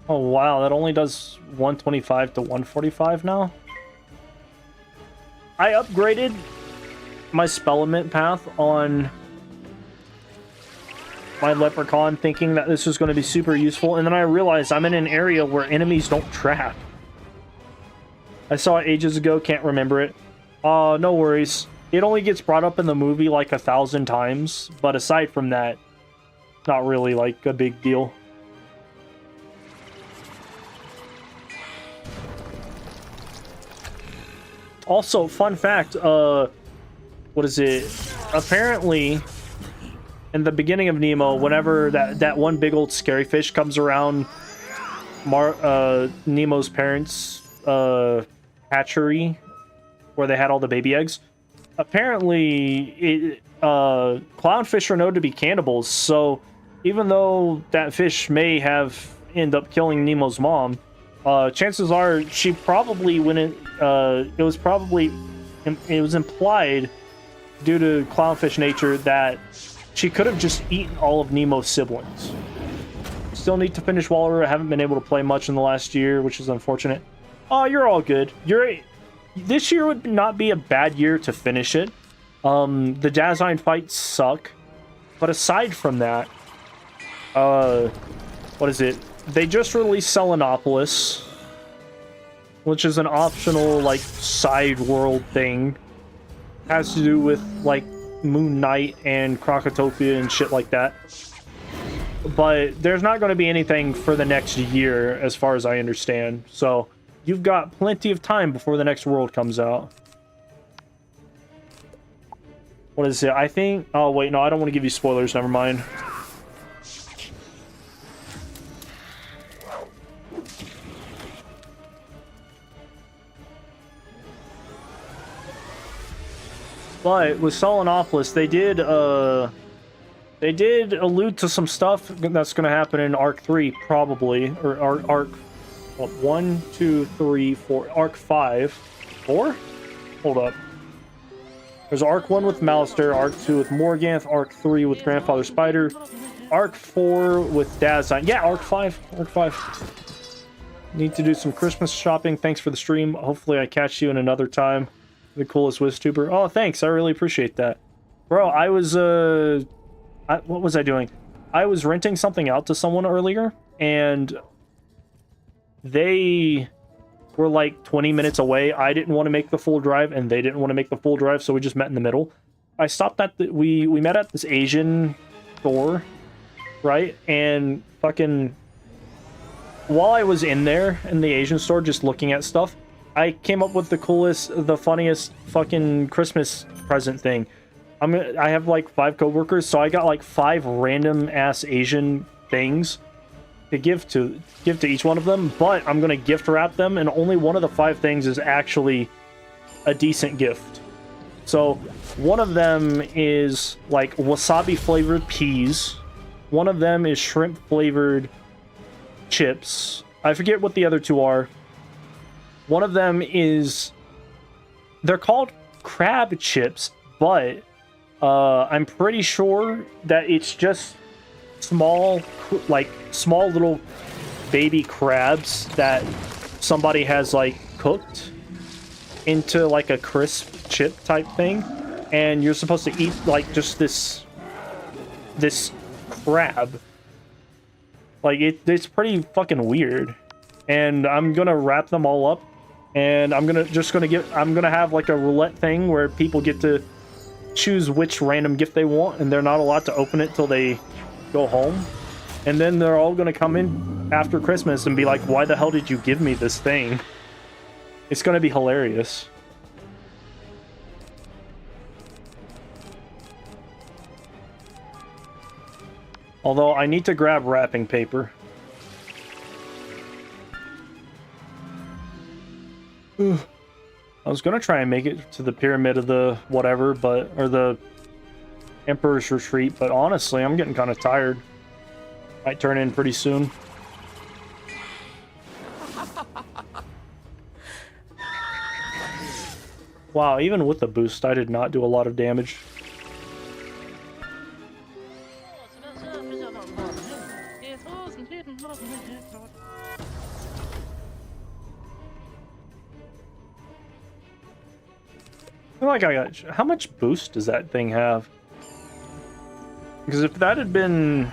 Oh wow, that only does 125 to 145 now? I upgraded my Spellament path on my Leprechaun thinking that this was going to be super useful, and then I realized I'm in an area where enemies don't trap. I saw it ages ago, can't remember it. No worries. It only gets brought up in the movie like 1,000 times, but aside from that, not really like a big deal. Also, fun fact, what is it? Apparently, in the beginning of Nemo, whenever that one big old scary fish comes around Nemo's parents' hatchery, where they had all the baby eggs, apparently clownfish are known to be cannibals, so even though that fish may have ended up killing Nemo's mom, chances are she probably it was implied due to clownfish nature that she could have just eaten all of Nemo's siblings. Still need to finish Waller. I haven't been able to play much in the last year, which is unfortunate. Oh, you're all good. This year would not be a bad year to finish it. The Dasein fights suck. But aside from that, what is it? They just released Selenopolis, which is an optional, like, side world thing. Has to do with, like, Moon Knight and Crocotopia and shit like that. But there's not going to be anything for the next year, as far as I understand. So, you've got plenty of time before the next world comes out. What is it? I think... Oh, wait, no, I don't want to give you spoilers. Never mind. But with Selenopolis, they did allude to some stuff that's going to happen in Arc 3, probably. Or Arc... What, 1, 2, 3, 4... Arc 5. 4? Hold up. There's Arc 1 with Malister, Arc 2 with Morganth, Arc 3 with Grandfather Spider, Arc 4 with Dasein. Yeah, Arc 5. Arc 5. Need to do some Christmas shopping. Thanks for the stream. Hopefully I catch you in another time. The coolest WizTuber. Oh, thanks. I really appreciate that. Bro, I was, what was I doing? I was renting something out to someone earlier, and they were like 20 minutes away. I didn't want to make the full drive, and they didn't want to make the full drive, so we just met in the middle. I stopped at we met at this Asian store, right? And fucking while I was in there in the Asian store just looking at stuff, I came up with the coolest, the funniest fucking Christmas present thing. I have like 5 coworkers, so I got like 5 random ass Asian things to give to each one of them, but I'm gonna gift wrap them, and only one of the 5 things is actually a decent gift. So one of them is like wasabi flavored peas, one of them is shrimp flavored chips. I forget what the other 2 are. One of them is, they're called crab chips, but I'm pretty sure that it's just small little baby crabs that somebody has like cooked into like a crisp chip type thing, and you're supposed to eat like just this crab. Like it's pretty fucking weird, and I'm gonna wrap them all up, and I'm gonna have like a roulette thing where people get to choose which random gift they want, and they're not allowed to open it till they go home. And then they're all gonna come in after Christmas and be like, why the hell did you give me this thing? It's gonna be hilarious. Although I need to grab wrapping paper. I was gonna try and make it to the pyramid of the whatever, or the Emperor's Retreat, but honestly, I'm getting kind of tired. Might turn in pretty soon. Wow, even with the boost, I did not do a lot of damage. I feel like I got... How much boost does that thing have? Because if that had been...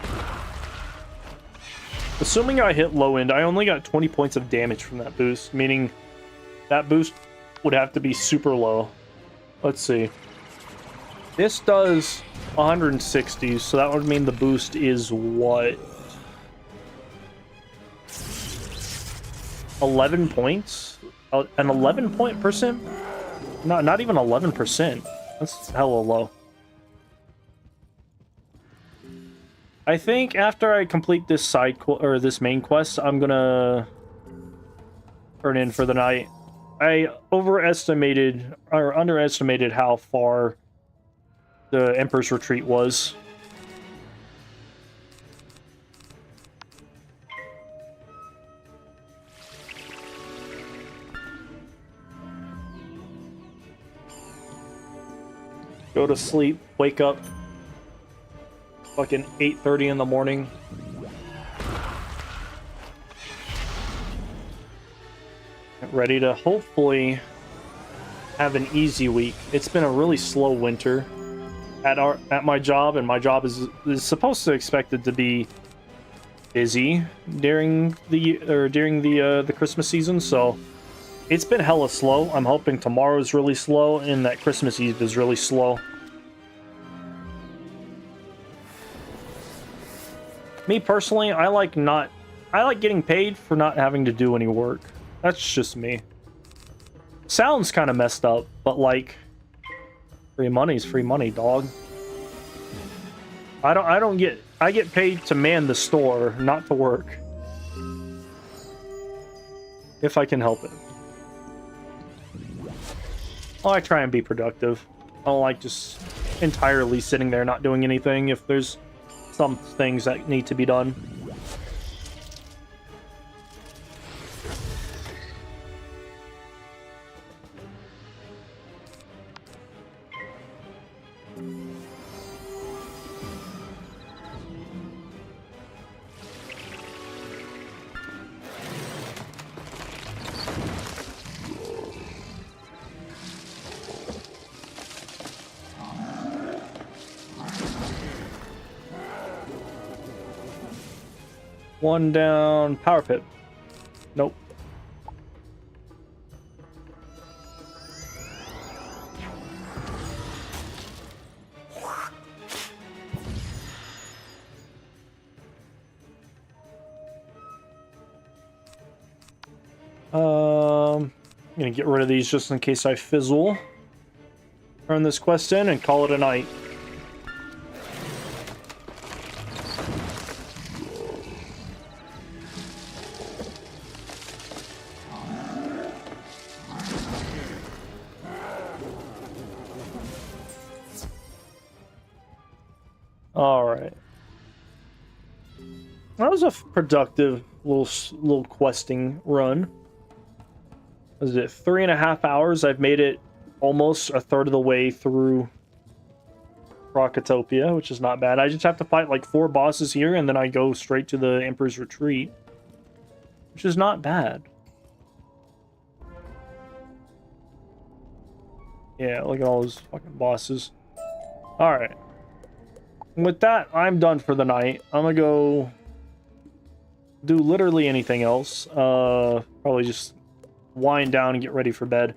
Assuming I hit low end, I only got 20 points of damage from that boost, meaning that boost would have to be super low. Let's see. This does 160, so that would mean the boost is what? 11 points? An 11 point percent? No, not even 11%. That's hella low. I think after I complete this this main quest, I'm gonna turn in for the night. I overestimated or underestimated how far the Emperor's Retreat was. Go to sleep, wake up fucking 8:30 in the morning. ready to hopefully have an easy week. It's been a really slow winter at my job, and my job is supposed to expected to be busy during the Christmas season, so it's been hella slow. I'm hoping tomorrow's really slow and that Christmas Eve is really slow. Me personally, I like getting paid for not having to do any work. That's just me. Sounds kind of messed up, but like, free money's free money, dog. I get paid to man the store, not to work. If I can help it. Well, I try and be productive. I don't like just entirely sitting there not doing anything if there's some things that need to be done. One down, power pit. Nope. I'm gonna get rid of these just in case I fizzle. Turn this quest in and call it a night. Alright. That was a productive little questing run. Was it 3.5 hours? I've made it almost a third of the way through Rocketopia, which is not bad. I just have to fight like 4 bosses here, and then I go straight to the Emperor's Retreat, which is not bad. Yeah, look at all those fucking bosses. Alright. With that, I'm done for the night. I'm gonna go do literally anything else. Probably just wind down and get ready for bed.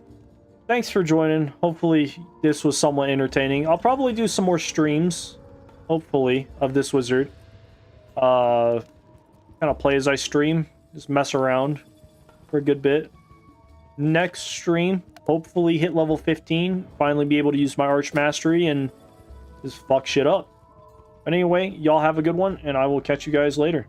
Thanks for joining. Hopefully this was somewhat entertaining. I'll probably do some more streams, hopefully, of this wizard. Kind of play as I stream. Just mess around for a good bit. Next stream, hopefully hit level 15. Finally be able to use my Arch Mastery and just fuck shit up. But anyway, y'all have a good one, and I will catch you guys later.